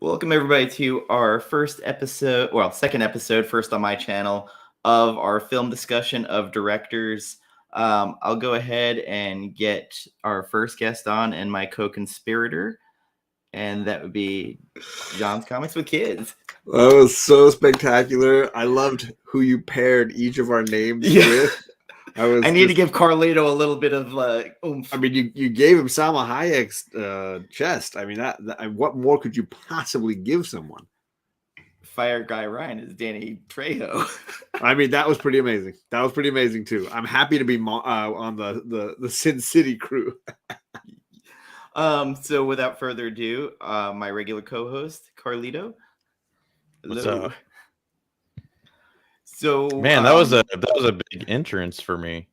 Welcome everybody to our second episode, first on my channel of our film discussion of directors. I'll go ahead and get our first guest on and my co-conspirator, and that would be John's Comics with Kids. That was so spectacular. I loved who you paired each of our names with. I need to give Carlito a little bit of oomph. I mean, you gave him Salma Hayek's chest. I mean, what more could you possibly give someone? Fire Guy Ryan is Danny Trejo. I mean, that was pretty amazing. That was pretty amazing too. I'm happy to be on the Sin City crew. So without further ado, my regular co-host Carlito. What's up? So man, that was a big entrance for me.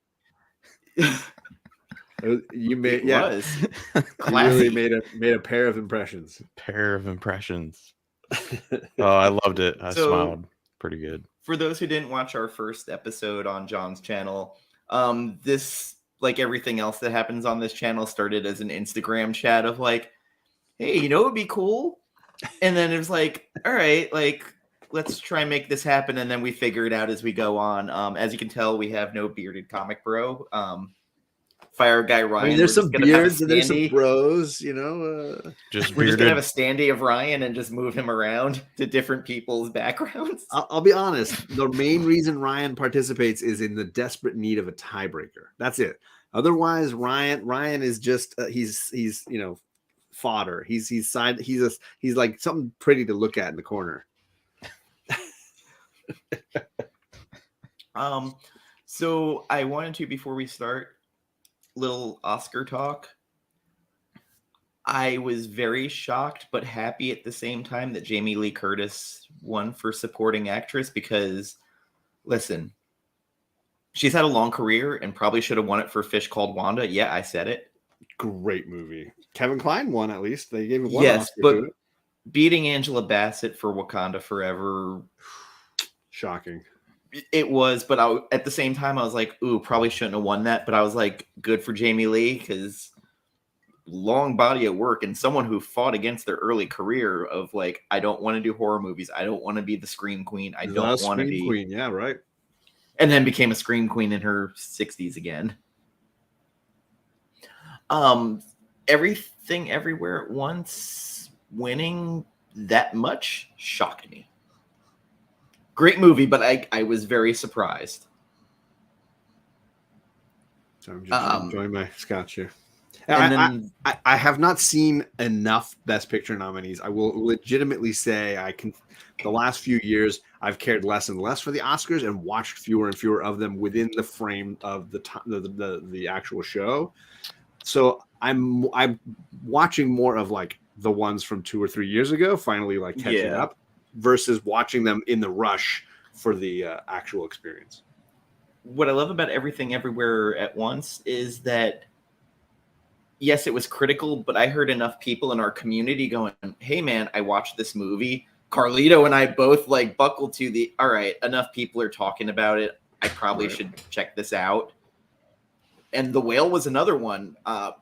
You made was you really made a pair of impressions. Oh, I loved it. I smiled pretty good. For those who didn't watch our first episode on John's channel, this, like everything else that happens on this channel, started as an Instagram chat of like, hey, you know what would be cool? And then it was like, all right, like, let's try and make this happen. And then we figure it out as we go on. As you can tell, we have no bearded comic bro. Fire Guy Ryan. I mean, there's some beards and there's some bros, you know. We're just gonna have a standee of Ryan and just move him around to different people's backgrounds. I'll be honest. The main reason Ryan participates is in the desperate need of a tiebreaker. That's it. Otherwise, Ryan is just he's fodder. He's like something pretty to look at in the corner. So I wanted to, before we start, little Oscar talk. I was very shocked but happy at the same time that Jamie Lee Curtis won for supporting actress, because listen, she's had a long career and probably should have won it for Fish Called Wanda. Yeah, I said it. Great movie. Kevin Kline won, at least. They gave him one Yes, Oscar but to it. Beating Angela Bassett for Wakanda Forever, shocking. It was, but at the same time, I was like, ooh, probably shouldn't have won that. But I was like, good for Jamie Lee, because long body of work and someone who fought against their early career of like, I don't want to do horror movies. I don't want to be the Scream Queen. I don't want to be Queen. Yeah, right. And then became a Scream Queen in her 60s again. Everything Everywhere at Once winning that much shocked me. Great movie, but I was very surprised. So I'm just enjoying my scotch here. I have not seen enough Best Picture nominees. I will legitimately say the last few years, I've cared less and less for the Oscars and watched fewer and fewer of them within the frame of the actual show. So I'm watching more of like the ones from 2 or 3 years ago, finally like catching up, versus watching them in the rush for the actual experience. What I love about Everything Everywhere at Once is that, yes, it was critical, but I heard enough people in our community going, hey man, I watched this movie. Carlito and I both like buckled to all right, enough people are talking about it. I probably should check this out. And The Whale was another one. I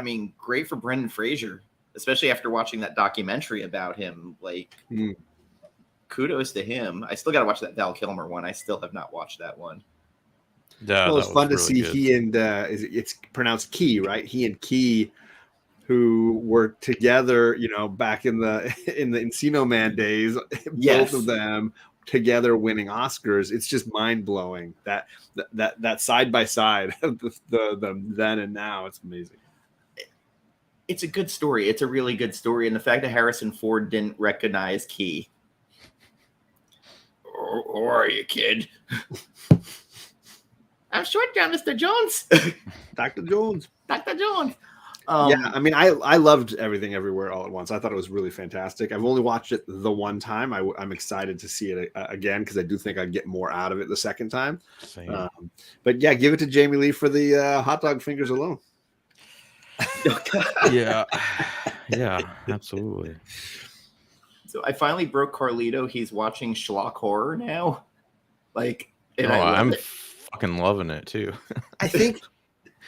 mean, great for Brendan Fraser, especially after watching that documentary about him. Like, kudos to him. I still got to watch that Val Kilmer one. I still have not watched that one. Yeah, well, it's fun to see good. He and it's pronounced Key, right? He and Key, who were together, back in the Encino Man days. Both of them together winning Oscars. It's just mind blowing that side by side of the then and now. It's amazing. It's a good story. It's a really good story, and the fact that Harrison Ford didn't recognize Key. Or are you, kid? I'm short down, Mr. Jones. Dr. Jones. Dr. Jones. I mean, I loved Everything Everywhere All at Once. I thought it was really fantastic. I've only watched it the one time. I'm excited to see it again because I do think I'd get more out of it the second time. But yeah, give it to Jamie Lee for the hot dog fingers alone. Yeah, absolutely. So I finally broke Carlito. He's watching schlock horror now. Like, I'm fucking loving it too. I think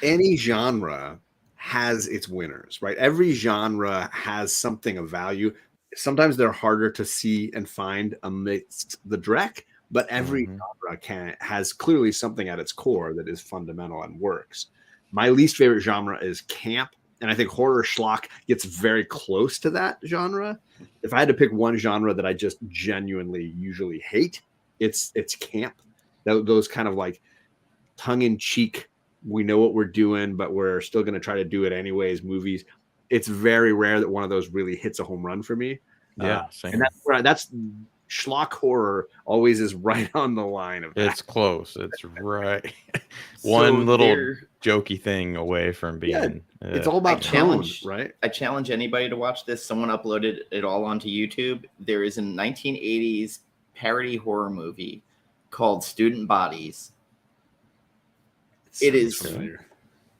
any genre has its winners, right? Every genre has something of value. sometimes they're harder to see and find amidst the dreck, but every genre has clearly something at its core that is fundamental and works. My least favorite genre is camp, and I think horror schlock gets very close to that genre. If I had to pick one genre that I just genuinely usually hate, it's camp. Those kind of like tongue-in-cheek, we know what we're doing, but we're still going to try to do it anyways movies. It's very rare that one of those really hits a home run for me. Yeah, same. And that's schlock horror always is right on the line of that. It's close. It's right. One little jokey thing away from being. It's all about tone, right? I challenge anybody to watch this. Someone uploaded it all onto YouTube. There is a 1980s parody horror movie called Student Bodies. It is.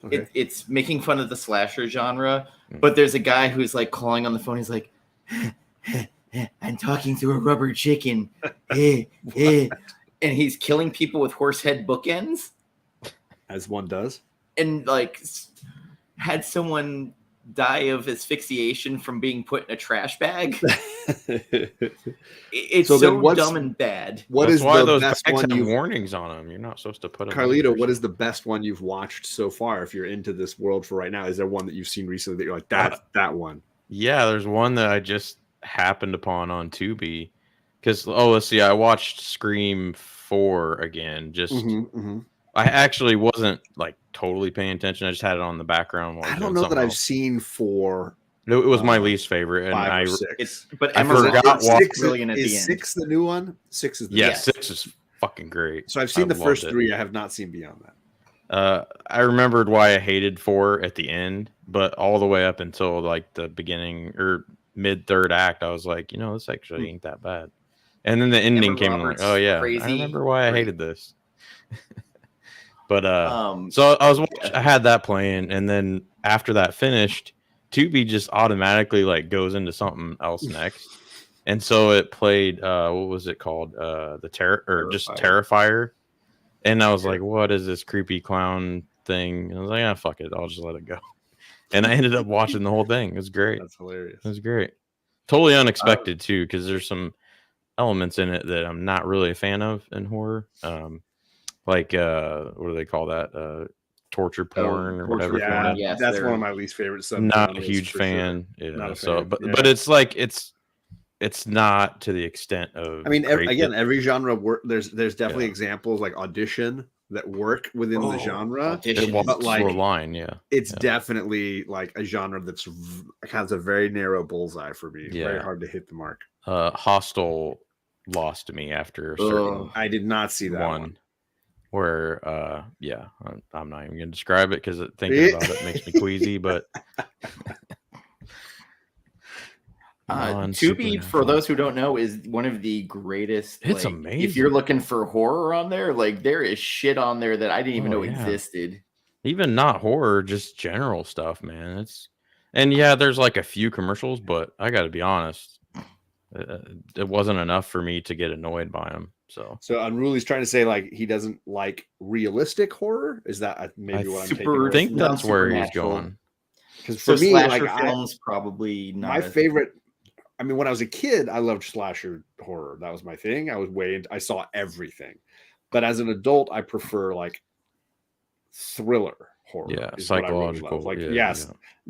Okay. It's making fun of the slasher genre, but there's a guy who's like calling on the phone. He's like, I'm talking to a rubber chicken. And he's killing people with horse head bookends. As one does. And like had someone die of asphyxiation from being put in a trash bag. It's so dumb and bad. What is why the those best bags one have warnings on them? You're not supposed to put them. Carlito, what is the best one you've watched so far? If you're into this world for right now, is there one that you've seen recently that you're like, that one? Yeah, there's one that I just happened upon on Tubi. Because let's see, I watched Scream 4 again. I actually wasn't like totally paying attention. I just had it on the background. I don't know that I've seen 4. It was my least favorite, and 5 or 6. But I forgot. Brilliant at the end. 6 the new one? 6 is the yeah. 6 is fucking great. So I've seen the first 3. I have not seen beyond that. I remembered why I hated 4 at the end, but all the way up until like the beginning or mid third act, I was like, this actually ain't that bad. And then the ending came and like, oh yeah, crazy, I remember why I hated this. But so I had that playing, and then after that finished, Tubi just automatically like goes into something else next, and so it played what was it called, Terrifier, and I was like, what is this creepy clown thing? And I was like, fuck it, I'll just let it go, and I ended up watching the whole thing. It was great. That's hilarious. It was great, totally unexpected too, because there's some elements in it that I'm not really a fan of in horror. Like what do they call that? Torture porn or whatever. Yeah, yes, that's one of my least favorites. Not a huge fan. Sure. Yeah. So, but it's like it's not to the extent of. I mean, every genre there's definitely examples like Audition that work within the genre. But like line, it's definitely like a genre that's has a very narrow bullseye for me. Yeah. Very hard to hit the mark. Hostel lost me after a certain. I did not see that one. Where I'm not even gonna describe it because thinking about it makes me queasy, but Tubi, for those who don't know, is one of the greatest. It's amazing. If you're looking for horror on there, like there is shit on there that I didn't even know existed. Even not horror, just general stuff, man. There's like a few commercials, but I gotta be honest, it wasn't enough for me to get annoyed by them. So Unruly's trying to say like he doesn't like realistic horror. Is that maybe what I'm taking? I think that's where he's going. Because for me, like films probably not my favorite. I mean, when I was a kid, I loved slasher horror. That was my thing. I saw everything. But as an adult, I prefer like thriller horror. Yeah, psychological. Really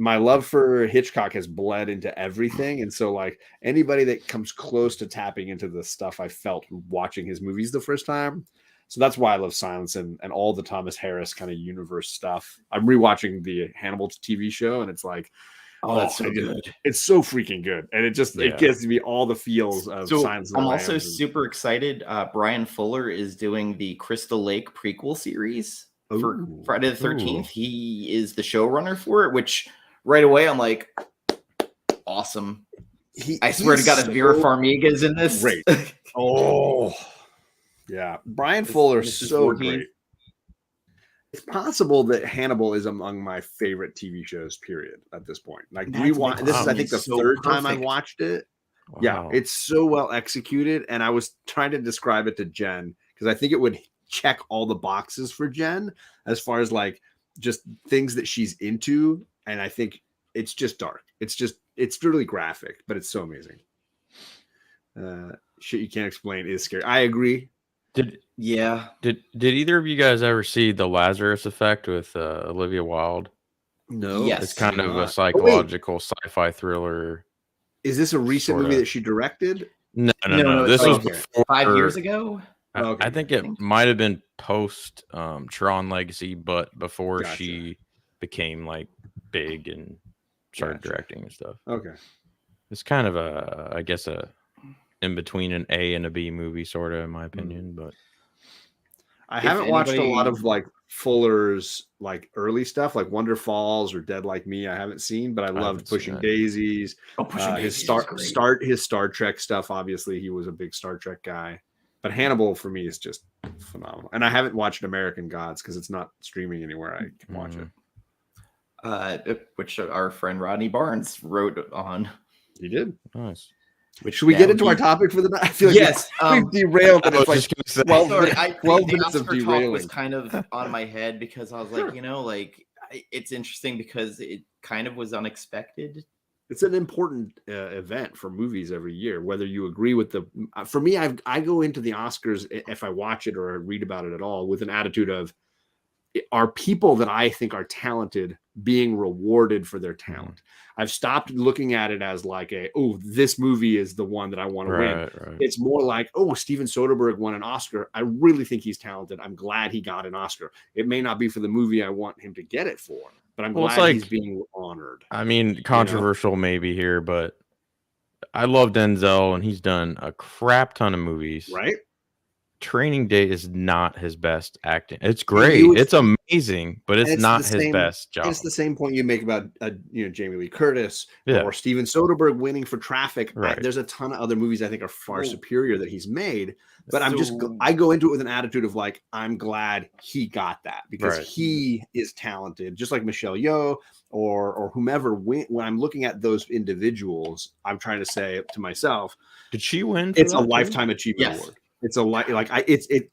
my love for Hitchcock has bled into everything. And so like anybody that comes close to tapping into the stuff I felt watching his movies the first time. So that's why I love Silence and all the Thomas Harris kind of universe stuff. I'm rewatching the Hannibal TV show, and it's like, that's so good. It's so freaking good. And it gives me all the feels of Silence. I'm also super excited. Brian Fuller is doing the Crystal Lake prequel series for Friday the 13th. He is the showrunner for it, which right away I'm like, awesome. I swear to God, if Vera Farmiga is in this. Great. Yeah. Brian Fuller is so great. It's possible that Hannibal is among my favorite TV shows, period, at this point. Like this is, I think, the third time I watched it. Wow. Yeah, it's so well executed. And I was trying to describe it to Jen because I think it would check all the boxes for Jen as far as like just things that she's into. And I think it's just dark. It's really graphic, but it's so amazing. shit you can't explain is scary. I agree. Did either of you guys ever see The Lazarus Effect with Olivia Wilde? No. Yes. It's kind of a psychological sci-fi thriller. Is this a recent movie that she directed? No. This was before, 5 years ago. I think it might have been post Tron Legacy, but before she became like big and started directing and stuff. Okay. It's kind of I guess a in between an A and a B movie, sort of, in my opinion. But I haven't watched a lot of like Fuller's like early stuff, like Wonder Falls or Dead Like Me. I haven't seen, but I loved Pushing Daisies. His Star Trek stuff. Obviously, he was a big Star Trek guy. But Hannibal for me is just phenomenal. And I haven't watched American Gods because it's not streaming anywhere I can watch it. Which our friend Rodney Barnes wrote on. He did. Nice. Should we get into our topic for the night? I feel like we've derailed. It's like 12 minutes of derailing. Was kind of on my head because I was like, it's interesting because it kind of was unexpected. It's an important event for movies every year, whether you agree with the. For me, I go into the Oscars if I watch it or I read about it at all with an attitude of, are people that I think are talented being rewarded for their talent? I've stopped looking at it as like this movie is the one that I want to win. Right. It's more like, Steven Soderbergh won an Oscar. I really think he's talented. I'm glad he got an Oscar. It may not be for the movie I want him to get it for, but I'm glad he's being honored. I mean, controversial maybe here, but I love Denzel and he's done a crap ton of movies. Right. Training Day is not his best acting. It's great. It's amazing, but it's not his best job. It's the same point you make about Jamie Lee Curtis or Steven Soderbergh winning for Traffic. Right. There's a ton of other movies I think are far superior that he's made, but I go into it with an attitude of like, I'm glad he got that because he is talented, just like Michelle Yeoh or whomever. When I'm looking at those individuals, I'm trying to say to myself, did she win? It's a lifetime achievement award. It's a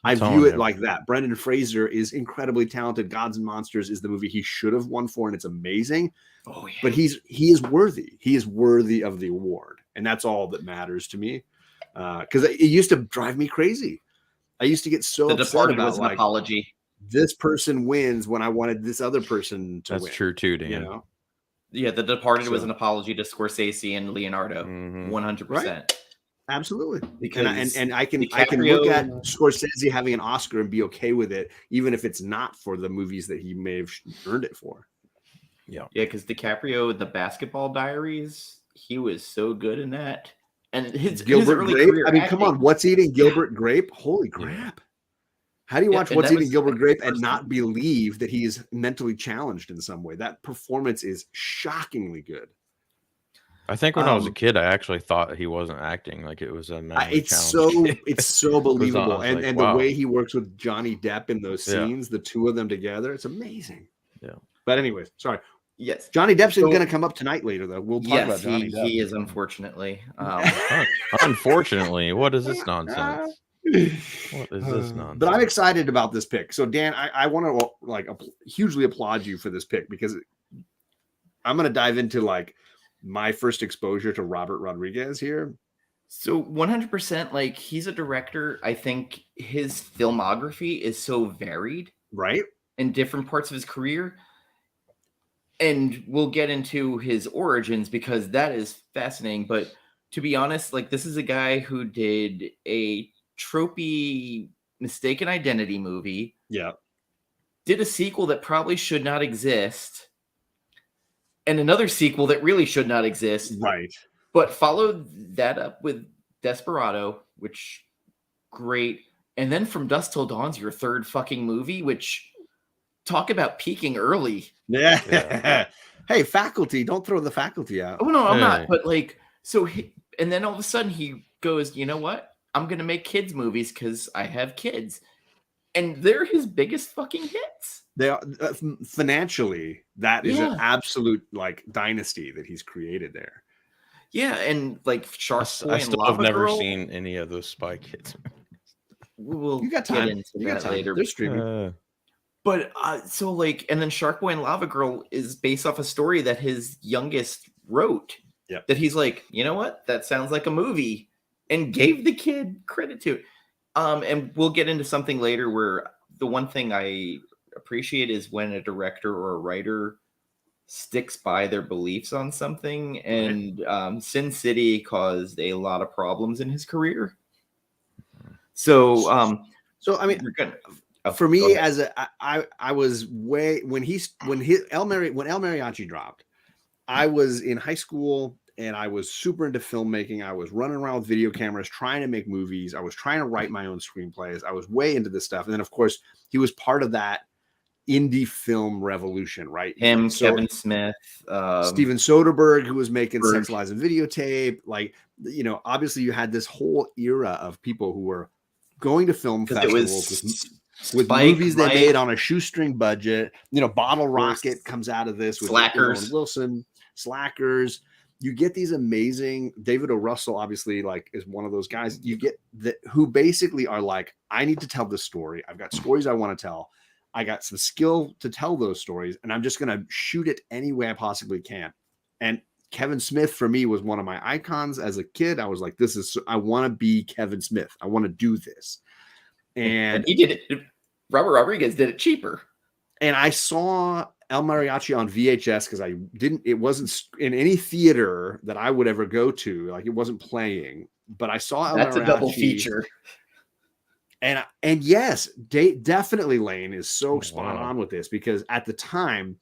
I view it like that. Brendan Fraser is incredibly talented. Gods and Monsters is the movie he should have won for, and it's amazing. Oh yeah. But he is worthy. He is worthy of the award, and that's all that matters to me. Because it used to drive me crazy. I used to get so upset about an apology. This person wins when I wanted this other person to win. That's true too, Dan. Yeah, The Departed was an apology to Scorsese and Leonardo. 100%. Right. Absolutely, because I can look at Scorsese having an Oscar and be okay with it, even if it's not for the movies that he may have earned it for. Because DiCaprio, The Basketball Diaries, he was so good in that, and his early Grape. Career I mean, acting. Come on, What's Eating Gilbert Grape? Holy crap! How do you watch What's Eating Gilbert Grape and not believe that he is mentally challenged in some way? That performance is shockingly good. I think when I was a kid, I actually thought he wasn't acting, like it was a it's so believable, and the way he works with Johnny Depp in those scenes, the two of them together, it's amazing. Yeah. But anyways, sorry. Yes, Johnny Depp's going to come up tonight later, though. We'll talk about Johnny Depp. He is, unfortunately. Unfortunately, what is this nonsense? What is this nonsense? But I'm excited about this pick. So Dan, I want to hugely applaud you for this pick because I'm going to dive into my first exposure to Robert Rodriguez here. So 100%, he's a director. I think his filmography is so varied, right? In different parts of his career. And we'll get into his origins because that is fascinating. But to be honest, this is a guy who did a tropey Mistaken Identity movie. Yeah. Did a sequel that probably should not exist. And another sequel that really should not exist. Right. But followed that up with Desperado, which great. And then From Dusk Till Dawn's your third fucking movie, which talk about peaking early. Yeah. Hey, Faculty, don't throw the Faculty out. Oh, no, I'm not. But and then all of a sudden he goes, you know what? I'm going to make kids movies because I have kids. And they're his biggest fucking hits. They are financially. That is an absolute dynasty that he's created there. Yeah, and Shark Boy I and still Lava have never Girl. seen any of those Spy Kids. We'll you got time. Get into you that got time. later. They're streaming. But and then Shark Boy and Lava Girl is based off a story that his youngest wrote. Yeah. That he's like, you know what? That sounds like a movie. and gave the kid credit to it. And we'll get into something later where the one thing I appreciate is when a director or a writer sticks by their beliefs on something. And Sin City caused a lot of problems in his career. So I mean, for me, I was way when El Mariachi dropped, I was in high school and I was super into filmmaking. I was running around with video cameras, trying to make movies. I was trying to write my own screenplays. I was way into this stuff. And then, of course, he was part of that indie film revolution, right? Him, Kevin Smith, Steven Soderbergh, who was making Sex, Lies, and Videotape. Like, you know, obviously you had this whole era of people who were going to film festivals with movies they made on a shoestring budget. You know, Bottle Rocket comes out of this with Slackers, Wilson, Slackers. You get these amazing David O. Russell, obviously, like is one of those guys. You get that who basically are like, I need to tell this story. I've got stories I want to tell. I got some skill to tell those stories, and I'm just going to shoot it any way I possibly can. And Kevin Smith, for me, was one of my icons as a kid. I was like, I want to be Kevin Smith. I want to do this. And he did it. Robert Rodriguez did it cheaper. And I saw El Mariachi on VHS because it wasn't in any theater that I would ever go to. Like, it wasn't playing, but I saw El Mariachi. That's a double feature. And yes, definitely Lane is so spot on with this, because at the time,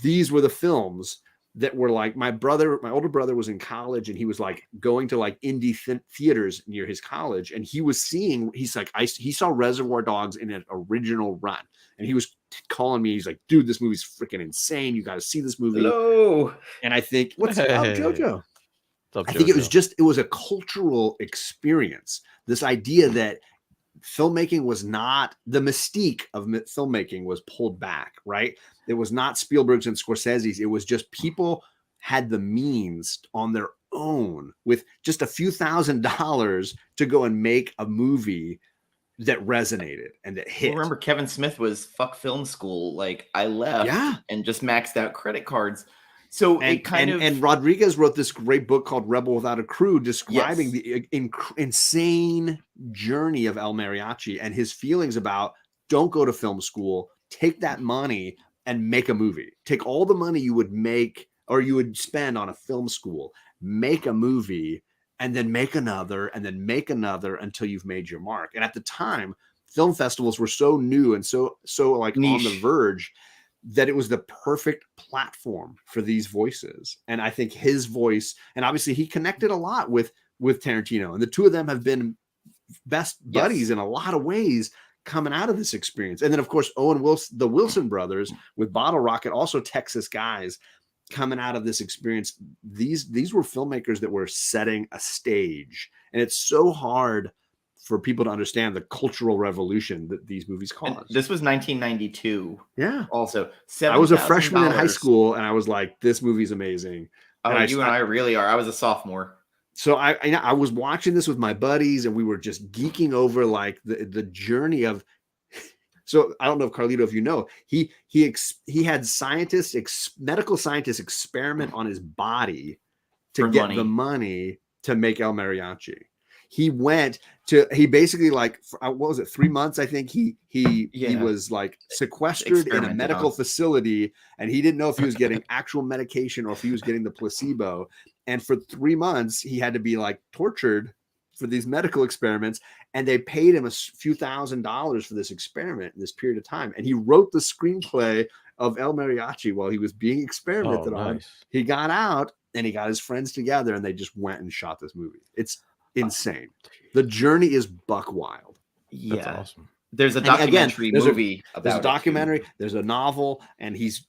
these were the films that were like, my older brother was in college, and he was like going to like indie theaters near his college, and he saw Reservoir Dogs in an original run, and he was calling me. He's like, dude, this movie's freaking insane. You got to see this movie. Hello. And I think, what's up, Jojo? I think it was a cultural experience. This idea that filmmaking was not the mystique of filmmaking was pulled back, right? It was not Spielberg's and Scorsese's. It was just people had the means on their own with just a few $1,000s to go and make a movie that resonated and that hit. Well, remember, Kevin Smith was fuck film school. Like, I left and just maxed out credit cards. So and Rodriguez wrote this great book called Rebel Without a Crew, describing the insane journey of El Mariachi and his feelings about don't go to film school, take that money and make a movie. Take all the money you would make or you would spend on a film school, make a movie, and then make another, and then make another until you've made your mark. And at the time, film festivals were so new and so like niche, on the verge, that it was the perfect platform for these voices. And I think his voice, and obviously he connected a lot with Tarantino, and the two of them have been best buddies in a lot of ways coming out of this experience. And then of course, the Wilson brothers with Bottle Rocket, also Texas guys coming out of this experience. These were filmmakers that were setting a stage, and it's so hard for people to understand the cultural revolution that these movies caused. And this was 1992. Yeah. Also, I was a freshman in high school, and I was like, "This movie's amazing." Oh, and I really are. I was a sophomore. So I was watching this with my buddies, and we were just geeking over like the journey of. So I don't know if Carlito, if you know, he had medical scientists experiment on his body to get the money to make El Mariachi. He basically like, what was it, 3 months? I think he was like sequestered in a medical facility, and he didn't know if he was getting actual medication or if he was getting the placebo. And for 3 months, he had to be like tortured for these medical experiments, and they paid him a few $1,000s for this experiment in this period of time. And he wrote the screenplay of El Mariachi while he was being experimented on. He got out, and he got his friends together, and they just went and shot this movie. It's insane. The journey is buck wild. Yeah, that's awesome. There's a documentary movie about there's a documentary, there's a novel, and he's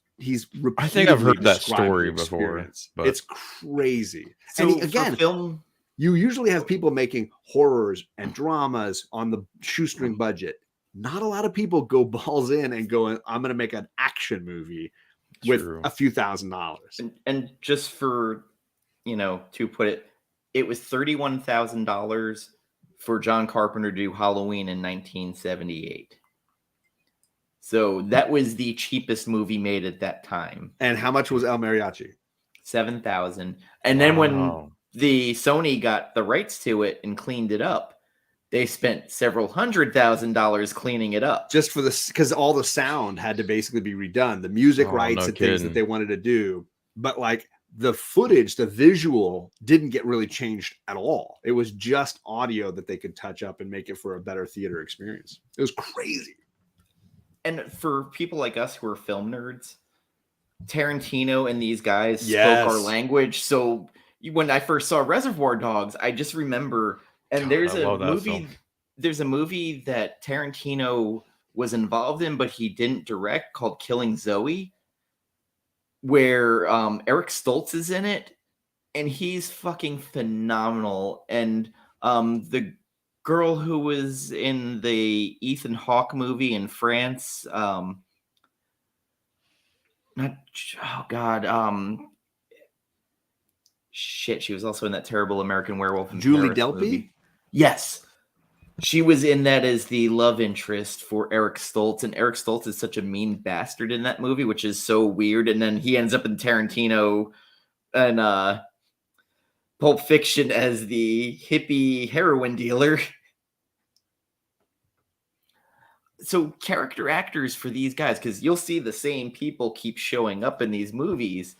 I think I've heard that story before, but it's crazy. So and again, film, you usually have people making horrors and dramas on the shoestring budget. Not a lot of people go balls in and go, I'm going to make an action movie with a few $1,000s. And just for, to put it, it was $31,000 for John Carpenter to do Halloween in 1978. So that was the cheapest movie made at that time. And how much was El Mariachi? $7,000. And then when the Sony got the rights to it and cleaned it up. They spent several $100,000 cleaning it up just for this, because all the sound had to basically be redone, the music rights and things that they wanted to do. But like the footage, the visual didn't get really changed at all. It was just audio that they could touch up and make it for a better theater experience. It was crazy. And for people like us who are film nerds, Tarantino and these guys spoke our language. So when I first saw Reservoir Dogs, I just remember, and there's a movie that Tarantino was involved in, but he didn't direct, called Killing Zoe, where Eric Stoltz is in it, and he's fucking phenomenal. And the girl who was in the Ethan Hawke movie in France, she was also in that terrible American Werewolf in Julie Paris Delpy movie. Yes, she was in that as the love interest for Eric Stoltz, and Eric Stoltz is such a mean bastard in that movie, which is so weird. And then he ends up in Tarantino and Pulp Fiction as the hippie heroin dealer. So character actors for these guys, because you'll see the same people keep showing up in these movies,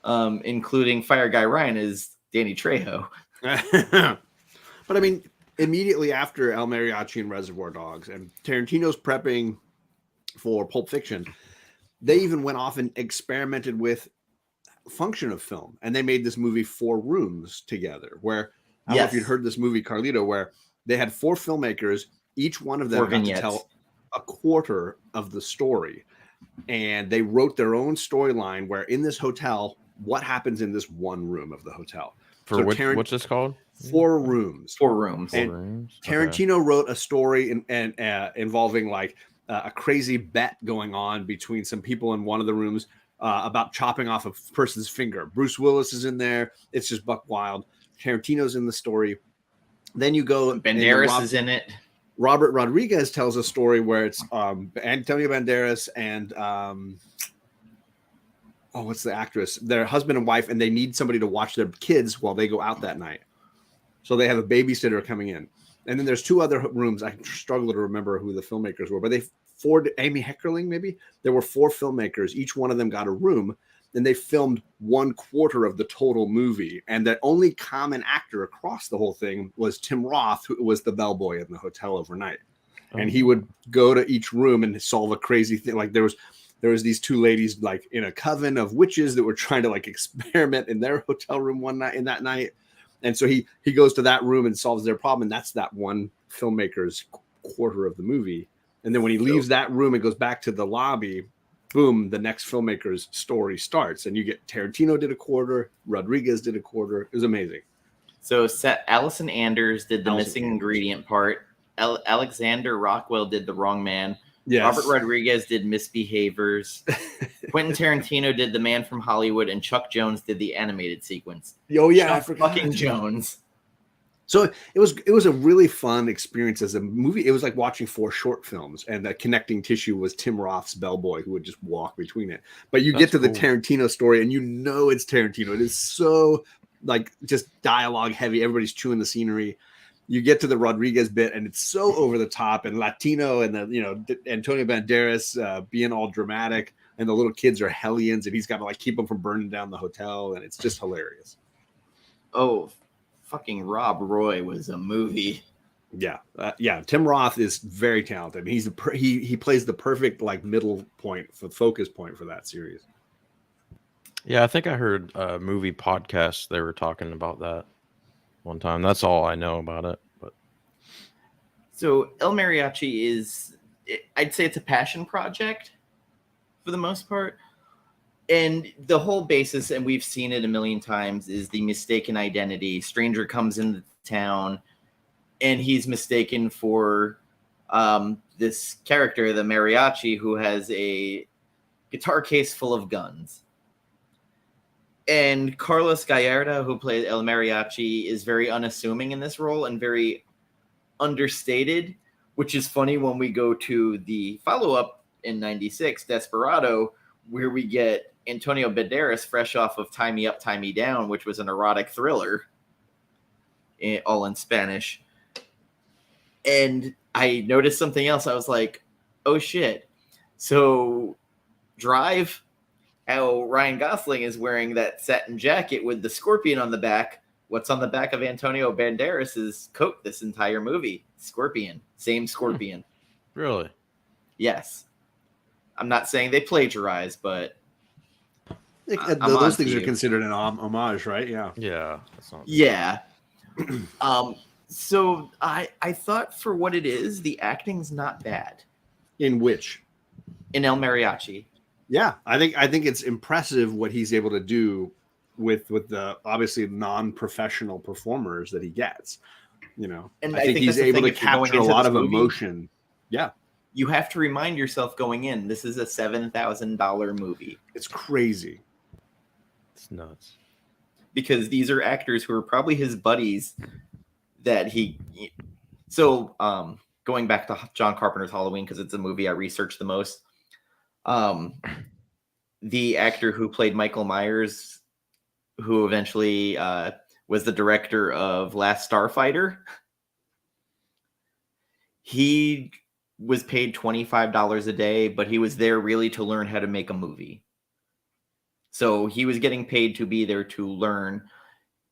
including Fire Guy Ryan as Danny Trejo. But I mean, immediately after El Mariachi and Reservoir Dogs, and Tarantino's prepping for Pulp Fiction, they even went off and experimented with function of film, and they made this movie 4 Rooms together, where I don't know if you'd heard this movie, Carlito, where they had 4 filmmakers, each one of them got to tell a quarter of the story, and they wrote their own storyline where in this hotel, what happens in this one room of the hotel. What's this called? 4 Rooms. 4 Rooms. And Tarantino wrote a story involving like a crazy bet going on between some people in one of the rooms about chopping off a person's finger. Bruce Willis is in there. It's just buck wild. Tarantino's in the story. Then you go. Banderas is in it. Robert Rodriguez tells a story where it's Antonio Banderas and what's the actress? They're husband and wife, and they need somebody to watch their kids while they go out that night. So they have a babysitter coming in. And then there's 2 other rooms. I struggle to remember who the filmmakers were, but Amy Heckerling, maybe? There were 4 filmmakers. Each one of them got a room, and they filmed 1/4 of the total movie. And the only common actor across the whole thing was Tim Roth, who was the bellboy in the hotel overnight. And he would go to each room and solve a crazy thing. Like there was these 2 ladies like in a coven of witches that were trying to like experiment in their hotel room that night. And so he goes to that room and solves their problem. And that's that one filmmaker's quarter of the movie. And then when he leaves that room and goes back to the lobby, boom, the next filmmaker's story starts. And you get Tarantino did a quarter, Rodriguez did a quarter. It was amazing. So Allison Anders did the missing ingredient part. Alexander Rockwell did The Wrong Man. Yes. Robert Rodriguez did Misbehaviors. Quentin Tarantino did The Man from Hollywood, and Chuck Jones did the animated sequence. Oh yeah, I forgot. Fucking Jones. So it was a really fun experience as a movie. It was like watching 4 short films, and the connecting tissue was Tim Roth's bellboy who would just walk between it. But you get to the Tarantino story, and you know it's Tarantino. It is so like just dialogue heavy. Everybody's chewing the scenery. You get to the Rodriguez bit, and it's so over the top and Latino, and Antonio Banderas being all dramatic, and the little kids are hellions, and he's got to like keep them from burning down the hotel, and it's just hilarious. Oh, fucking Rob Roy was a movie. Yeah. Tim Roth is very talented. He plays the perfect like middle point for focus point for that series. Yeah, I think I heard a movie podcast. They were talking about that one time. That's all I know about it. But so El Mariachi I'd say it's a passion project for the most part. And the whole basis, and we've seen it a million times, is the mistaken identity. Stranger comes into town, and he's mistaken for this character, the mariachi, who has a guitar case full of guns. And Carlos Gallardo, who played El Mariachi, is very unassuming in this role and very understated, which is funny when we go to the follow-up in 96, Desperado, where we get Antonio Banderas fresh off of Tie Me Up, Tie Me Down, which was an erotic thriller. all in Spanish. And I noticed something else. I was like, oh shit. So Drive, how Ryan Gosling is wearing that satin jacket with the scorpion on the back. What's on the back of Antonio Banderas' coat this entire movie? Scorpion. Same scorpion. Really? Yes. I'm not saying they plagiarized, but those things are considered an homage, right? Yeah. Yeah. Yeah. So I thought for what it is, the acting's not bad. In which? In El Mariachi. Yeah, I think it's impressive what he's able to do with the obviously non-professional performers that he gets. You know, and I think he's able to capture a lot of emotion. Yeah. You have to remind yourself going in, this is a $7,000 movie. It's crazy. It's nuts. Because these are actors who are probably his buddies that he... So, going back to John Carpenter's Halloween, because it's a movie I researched the most, the actor who played Michael Myers, who eventually was the director of Last Starfighter, he was paid $25 a day, but he was there really to learn how to make a movie. So he was getting paid to be there to learn.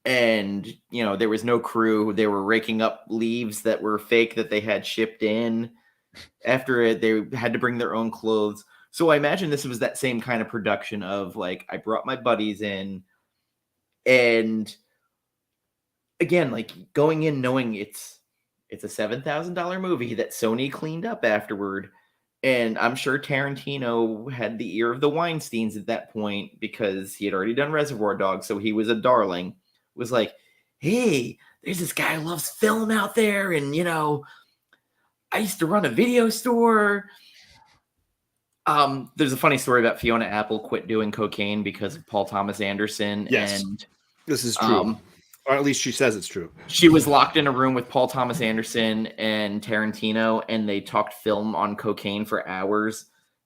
And, you know, there was no crew. They were raking up leaves that were fake that they had shipped in. After it, they had to bring their own clothes. So I imagine this was that same kind of production of like, I brought my buddies in, and again, like going in knowing it's a $7,000 movie that Sony cleaned up afterward. And I'm sure Tarantino had the ear of the Weinsteins at that point because he had already done Reservoir Dogs, so he was a darling. Was like, hey, there's this guy who loves film out there, and you know, I used to run a video store. There's a funny story about Fiona Apple quit doing cocaine because of Paul Thomas Anderson. Yes, and this is true. Or at least she says it's true. She was locked in a room with Paul Thomas Anderson and Tarantino, and they talked film on cocaine for hours.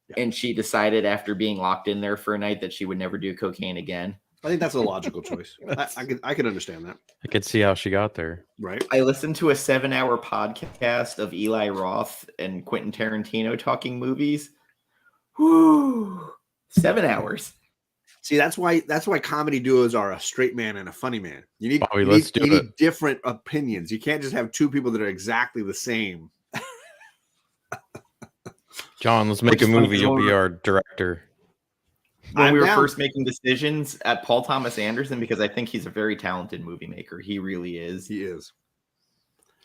Yeah. And she decided after being locked in there for a night that she would never do cocaine again. I think that's a logical choice. I can understand that. I could see how she got there. Right. I listened to a 7-hour podcast of Eli Roth and Quentin Tarantino talking movies. Whoo! 7 hours. See, that's why comedy duos are a straight man and a funny man. You need, Bobby, you need different opinions. You can't just have two people that are exactly the same. John, let's make a movie. You'll be our director. When we were first making decisions at Paul Thomas Anderson, because I think he's a very talented movie maker. He really is. He is.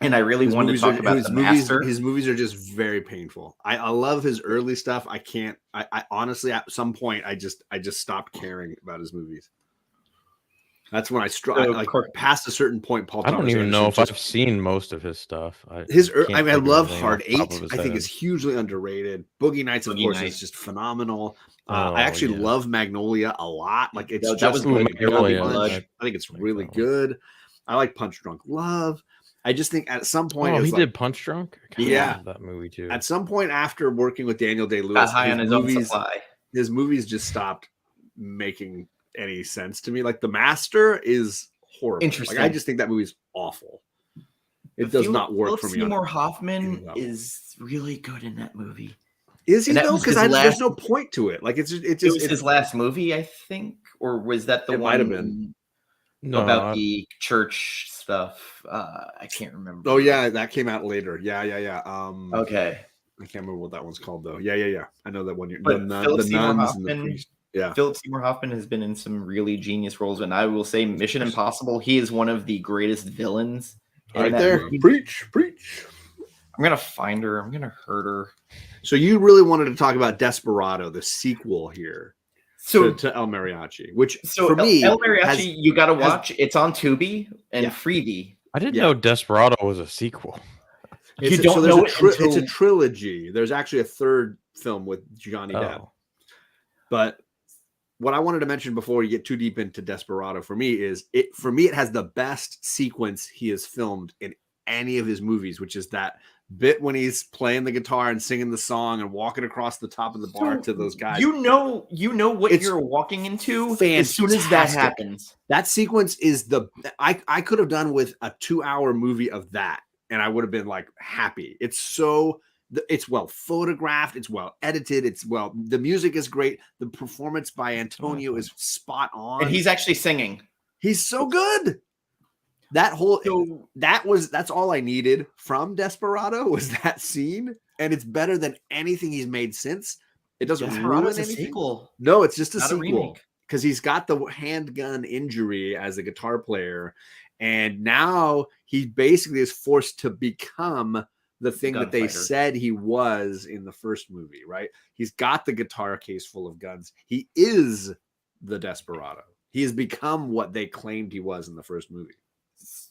And I really wanted to talk about The Master. His movies are just very painful. I love his early stuff. I honestly, at some point, I just stopped caring about his movies. That's when past a certain point, Paul Thomas I don't even Anderson know if I've seen most of his stuff. I love Hard 8. I think it's hugely underrated. Boogie Nights, of course, is just phenomenal. I actually love Magnolia a lot. Like it's Magnolia. I think it's really good. I like Punch Drunk Love. I just think at some point, he did Punch Drunk. Yeah, that movie too. At some point after working with Daniel Day-Lewis, his movies just stopped making any sense to me. Like The Master is horrible. Interesting. Like I just think that movie's awful. It does not work for me. Seymour Hoffman is really good in that movie. Is he though? Because there's no point to it. Like it's his last movie, I think, or was that the one? Might have been. No, about the church stuff. I can't remember. Oh yeah, that came out later. Yeah. Okay. I can't remember what that one's called though. Yeah. I know that one. The nuns and the priest. Yeah. Philip Seymour Hoffman has been in some really genius roles, and I will say Mission Impossible, he is one of the greatest villains. Right there. Movie. Preach. I'm gonna find her. I'm gonna hurt her. So you really wanted to talk about Desperado, the sequel here. To El Mariachi, which for me, El Mariachi, you got to watch. It's on Tubi and Freevee. I didn't know Desperado was a sequel. You don't know it's a trilogy. There's actually a third film with Johnny Depp. But what I wanted to mention before you get too deep into Desperado for me it has the best sequence he has filmed in any of his movies, which is that bit when he's playing the guitar and singing the song and walking across the top of the bar to those guys. You know what you're walking into as soon as that happens. That sequence is I could have done with a 2-hour movie of that, and I would have been like happy. It's well photographed, it's well edited, the music is great. The performance by Antonio is spot on. And he's actually singing. He's so good. That's all I needed from Desperado was that scene, and it's better than anything he's made since. It doesn't ruin anything. Sequel. No, it's just a sequel because he's got the handgun injury as a guitar player, and now he basically is forced to become the thing that they said he was in the first movie, right? He's got the guitar case full of guns. He is the Desperado. He has become what they claimed he was in the first movie.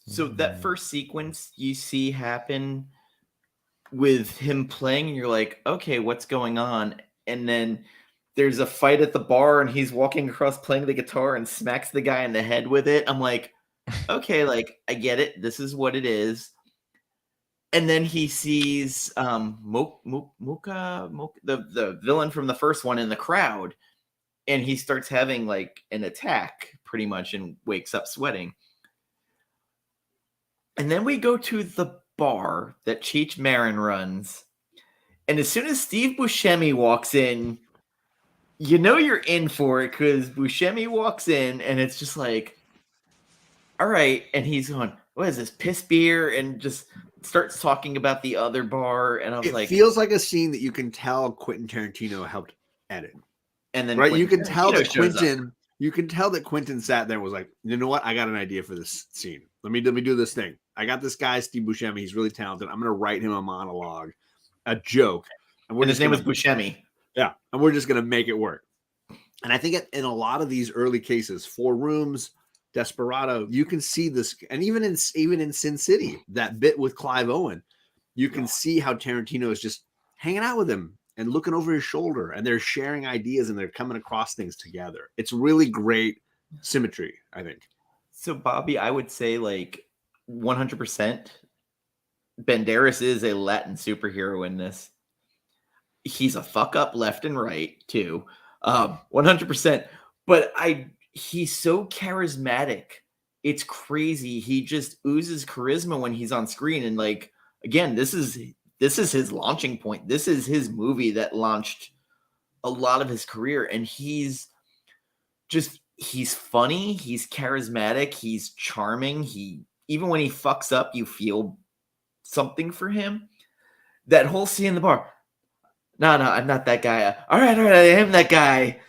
So that first sequence you see happen with him playing, and you're like, okay, what's going on? And then there's a fight at the bar, and he's walking across playing the guitar and smacks the guy in the head with it. I'm like, okay, like I get it. This is what it is. And then he sees Mocha, the villain from the first one in the crowd, and he starts having like an attack pretty much and wakes up sweating. And then we go to the bar that Cheech Marin runs. And as soon as Steve Buscemi walks in, you know you're in for it because Buscemi walks in and it's just like, all right. And he's going, what is this, piss beer? And just starts talking about the other bar. And I was like, it feels like a scene that you can tell Quentin Tarantino helped edit. And then you can tell that Quentin sat there and was like, you know what? I got an idea for this scene. Let me do this thing. I got this guy, Steve Buscemi. He's really talented. I'm going to write him a monologue, a joke. And his name was Buscemi. Yeah. And we're just going to make it work. And I think in a lot of these early cases, Four Rooms, Desperado, you can see this. And even in Sin City, that bit with Clive Owen, you can see how Tarantino is just hanging out with him and looking over his shoulder, and they're sharing ideas and they're coming across things together. It's really great symmetry, I think. So, Bobby, I would say like 100% Banderas is a Latin superhero in this. He's a fuck up left and right too. 100%. But he's so charismatic. It's crazy. He just oozes charisma when he's on screen. And like, again, this is his launching point. This is his movie that launched a lot of his career. And he's funny. He's charismatic. He's charming. Even when he fucks up, you feel something for him. That whole scene in the bar. No, I'm not that guy. All right, I am that guy.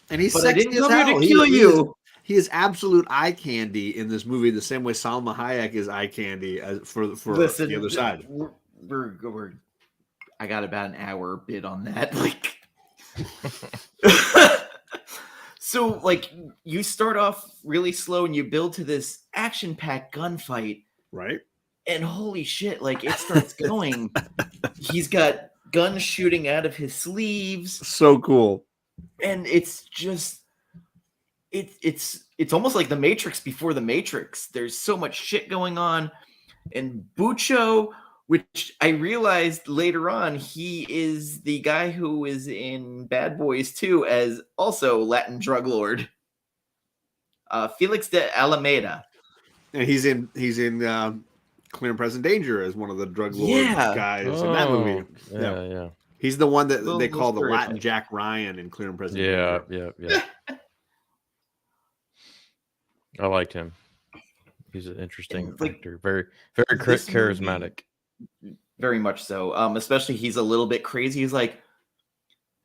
And he's sexy I didn't come here to kill you. He is absolute eye candy in this movie, the same way Salma Hayek is eye candy for Listen, the other side. I got about an hour bit on that. Like, so like you start off really slow and you build to this action-packed gunfight, right? And holy shit, like it starts going. He's got guns shooting out of his sleeves. So cool. And it's just it's almost like the Matrix before the Matrix. There's so much shit going on. And Bucho, which I realized later on, he is the guy who is in Bad Boys 2 as also Latin drug lord. Felix de Alameda. And he's in Clear and Present Danger as one of the drug lord guys in that movie. Yeah. He's the one that they call the Latin Jack Ryan in Clear and Present Danger. Yeah. I liked him. He's an interesting actor. Very, very charismatic. Movie, very much so. Especially he's a little bit crazy. He's like,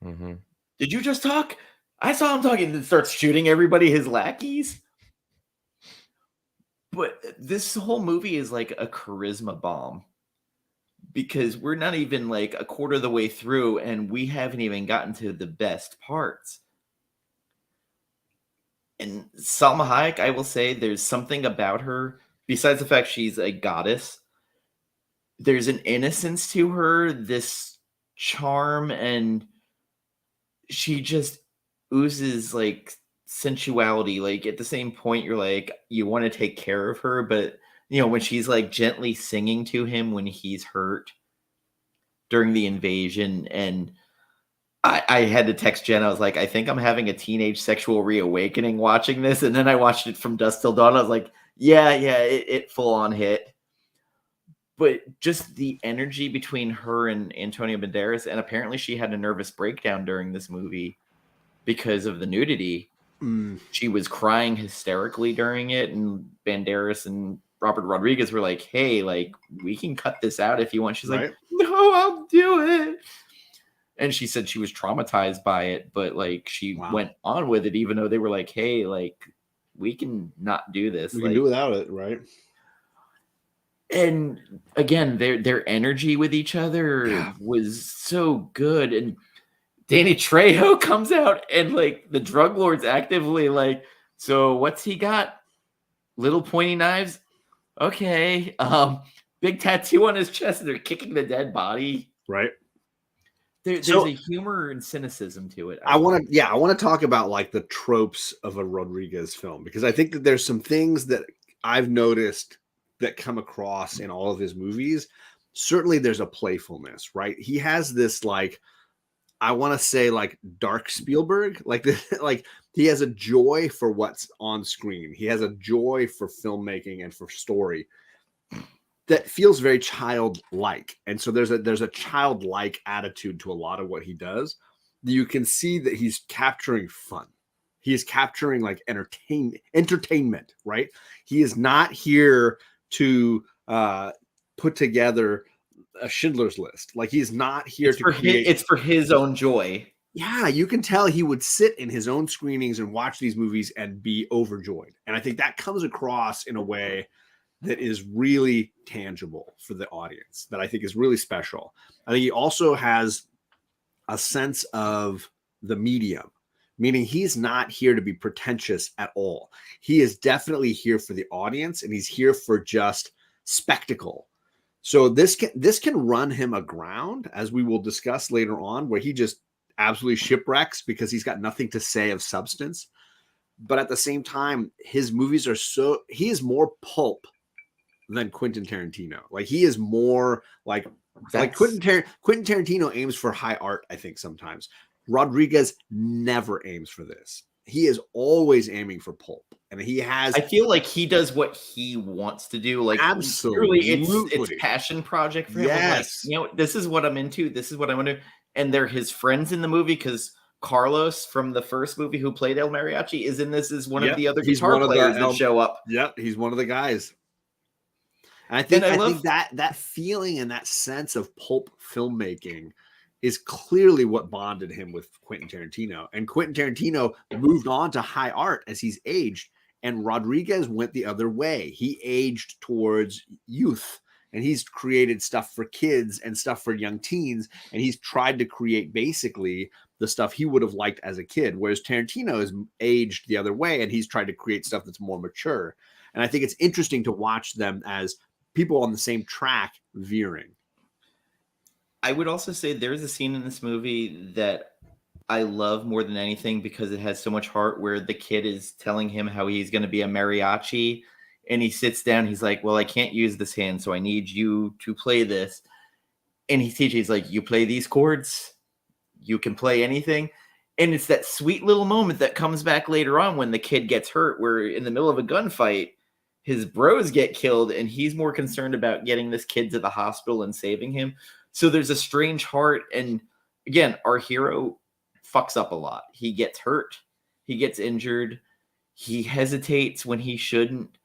Did you just talk? I saw him talking, and starts shooting everybody, his lackeys. But this whole movie is like a charisma bomb. Because we're not even like a quarter of the way through, and we haven't even gotten to the best parts. And Salma Hayek, I will say, there's something about her, besides the fact she's a goddess, there's an innocence to her, this charm, and she just oozes like sensuality. Like at the same point, you're like, you want to take care of her, but You know, when she's like gently singing to him when he's hurt during the invasion. And I had to text Jen. I was like, I think I'm having a teenage sexual reawakening watching this. And then I watched it from dusk till dawn. I was like, yeah, it full on hit. But just the energy between her and Antonio Banderas, and apparently she had a nervous breakdown during this movie because of the nudity. She was crying hysterically during it, and Banderas and Robert Rodriguez were like, hey, like, we can cut this out if you want. She's like, no, I'll do it. And she said she was traumatized by it, but like she went on with it, even though they were like, hey, like, we can not do this. We can do without it, right? And again, their energy with each other was so good. And Danny Trejo comes out and like the drug lord's actively like, so what's he got? Little pointy knives? Okay. Big tattoo on his chest, and they're kicking the dead body. Right. There's a humor and cynicism to it. I want to talk about like the tropes of a Rodriguez film, because I think that there's some things that I've noticed that come across in all of his movies. Certainly there's a playfulness, right? He has this, like, I want to say like dark Spielberg, like like he has a joy for what's on screen. He has a joy for filmmaking and for story that feels very childlike. And so there's a childlike attitude to a lot of what he does. You can see that he's capturing fun. He is capturing like entertainment, right? He is not here to put together a Schindler's List. Like, he's not here to create. It's for his own joy. Yeah, you can tell he would sit in his own screenings and watch these movies and be overjoyed. And I think that comes across in a way that is really tangible for the audience, that I think is really special. I think he also has a sense of the medium, meaning he's not here to be pretentious at all. He is definitely here for the audience, and he's here for just spectacle. So this can run him aground, as we will discuss later on, where he just absolutely shipwrecks because he's got nothing to say of substance. But at the same time, his movies are he is more pulp than Quentin Tarantino. Like, he is more like Quentin Tarantino aims for high art, I think, sometimes. Rodriguez never aims for this. He is always aiming for pulp. And he has. I feel like he does what he wants to do. Like, absolutely, it's passion project for him. Yes, like, you know, this is what I'm into. This is what I want to do. And they're his friends in the movie, because Carlos from the first movie, who played El Mariachi, is in this as one of the other guitar players that show up. Yep, he's one of the guys. And I think that feeling and that sense of pulp filmmaking is clearly what bonded him with Quentin Tarantino. And Quentin Tarantino moved on to high art as he's aged, and Rodriguez went the other way. He aged towards youth, and he's created stuff for kids and stuff for young teens, and he's tried to create basically the stuff he would have liked as a kid, whereas Tarantino is aged the other way, and he's tried to create stuff that's more mature. And I think it's interesting to watch them as people on the same track veering. I would also say there's a scene in this movie that I love more than anything, because it has so much heart, where the kid is telling him how he's going to be a mariachi, and he sits down. He's like, well, I can't use this hand, so I need you to play this. And he's like, you play these chords, you can play anything. And it's that sweet little moment that comes back later on when the kid gets hurt, where in the middle of a gunfight, his bros get killed, and he's more concerned about getting this kid to the hospital and saving him. So there's a strange heart. And again, our hero fucks up a lot. He gets hurt. He gets injured. He hesitates when he shouldn't.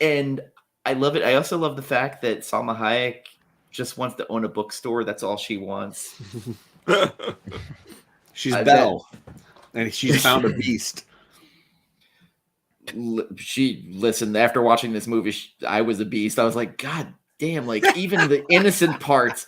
And I love it. I also love the fact that Salma Hayek just wants to own a bookstore. That's all she wants. She's Belle, and she's found a beast. Listen, after watching this movie, I was a beast. I was like, God damn, like, even the innocent parts.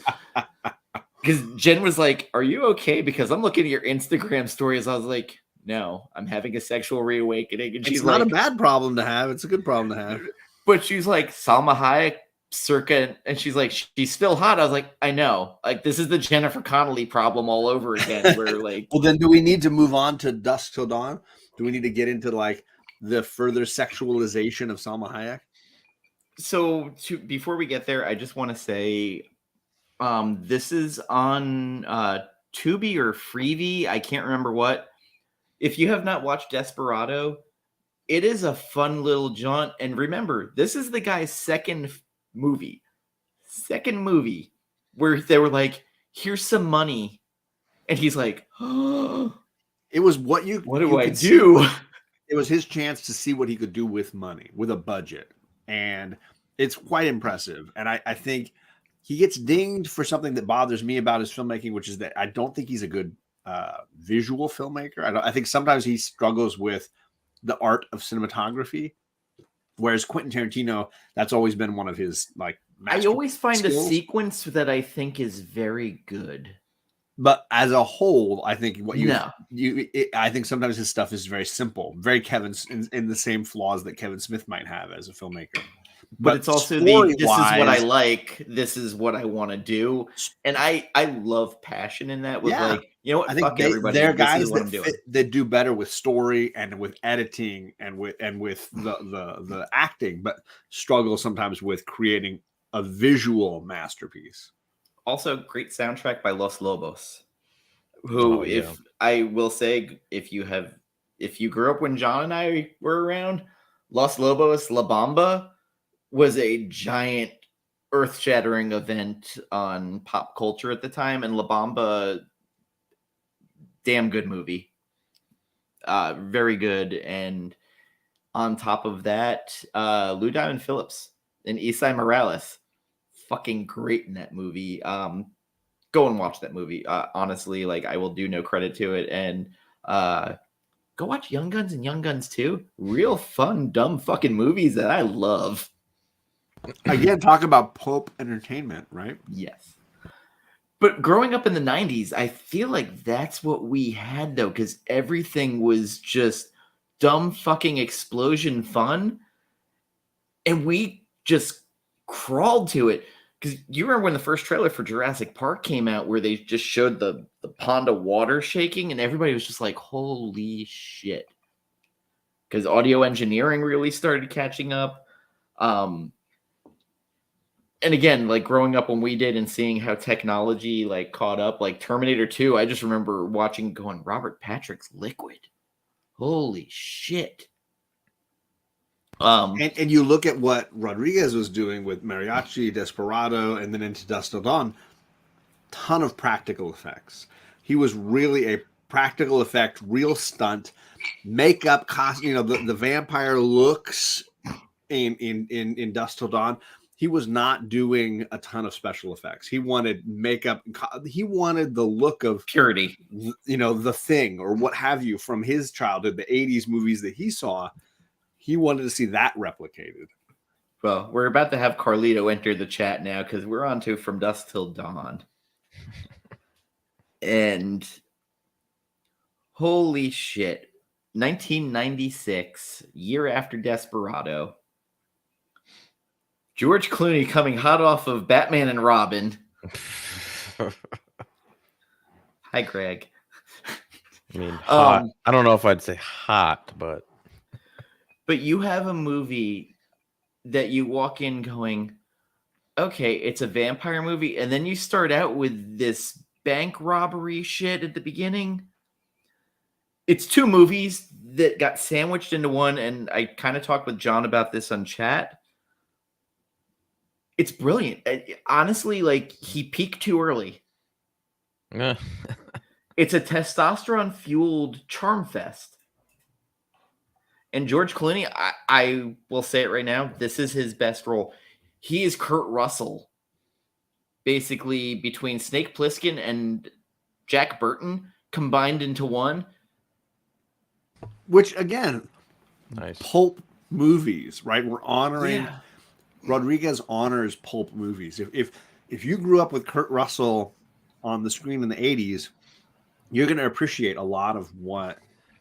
Because Jen was like, are you okay? Because I'm looking at your Instagram stories. I was like, no, I'm having a sexual reawakening. And she's not like, a bad problem to have. It's a good problem to have. But she's like, Salma Hayek circa, and she's like, she's still hot. I was like, I know. Like, this is the Jennifer Connelly problem all over again. Where like, well, then do we need to move on to Dusk Till Dawn? Do we need to get into like the further sexualization of Salma Hayek? before we get there, I just want to say, this is on Tubi or Freevee. I can't remember what. If you have not watched Desperado, it is a fun little jaunt. And remember, this is the guy's second movie where they were like, "Here's some money," and he's like, "Oh, it was what you. What do I do?" It was his chance to see what he could do with money, with a budget, and it's quite impressive. And I think he gets dinged for something that bothers me about his filmmaking, which is that I don't think he's a good visual filmmaker. I think sometimes he struggles with the art of cinematography, whereas Quentin Tarantino, that's always been one of his like. I always find skills. A sequence that I think is very good. But as a whole, I think I think sometimes his stuff is very simple, very Kevin's in the same flaws that Kevin Smith might have as a filmmaker. But it's also this is what I like. This is what I want to do, and I love passion in that. With like, you know what? I think they're guys that do better with story and with editing and with the acting, but struggle sometimes with creating a visual masterpiece. Also, great soundtrack by Los Lobos, who, I will say, if you grew up when John and I were around, Los Lobos, La Bamba was a giant earth-shattering event on pop culture at the time, and La Bamba, damn good movie. Very good. And on top of that, Lou Diamond Phillips and Esai Morales, fucking great in that movie. Go and watch that movie. Honestly, like, I will do no credit to it. And go watch Young Guns and Young Guns 2. Real fun, dumb fucking movies that I love. Again, talk about pulp entertainment, right? Yes. But growing up in the 90s, I feel like that's what we had, though, because everything was just dumb fucking explosion fun. And we just crawled to it. Because you remember when the first trailer for Jurassic Park came out where they just showed the pond of water shaking and everybody was just like, holy shit. Because audio engineering really started catching up. And again, like growing up when we did and seeing how technology like caught up, like Terminator 2, I just remember watching going, Robert Patrick's liquid. Holy shit. And you look at what Rodriguez was doing with Mariachi, Desperado, and then into Dusk Till Dawn, ton of practical effects. He was really a practical effect, real stunt, makeup, costume, the vampire looks in Dusk Till Dawn. He was not doing a ton of special effects. He wanted makeup. He wanted the look of purity, The Thing or what have you from his childhood, the 80s movies that he saw. He wanted to see that replicated. Well, we're about to have Carlito enter the chat now because we're on to From Dusk Till Dawn. And holy shit, 1996, year after Desperado. George Clooney coming hot off of Batman and Robin. Hi, Greg. I mean, hot. I don't know if I'd say hot, but you have a movie that you walk in going, okay, it's a vampire movie, and then you start out with this bank robbery shit at the beginning. It's two movies that got sandwiched into one, and I kind of talked with John about this on chat. It's brilliant. Honestly, like, he peaked too early. It's a testosterone-fueled charm fest. And George Clooney, I will say it right now, this is his best role. He is Kurt Russell. Basically, between Snake Plissken and Jack Burton combined into one. Which, again, nice. Pulp movies, right? We're honoring... Yeah. Rodriguez honors pulp movies. If you grew up with Kurt Russell on the screen in the 80s, you're going to appreciate a lot of what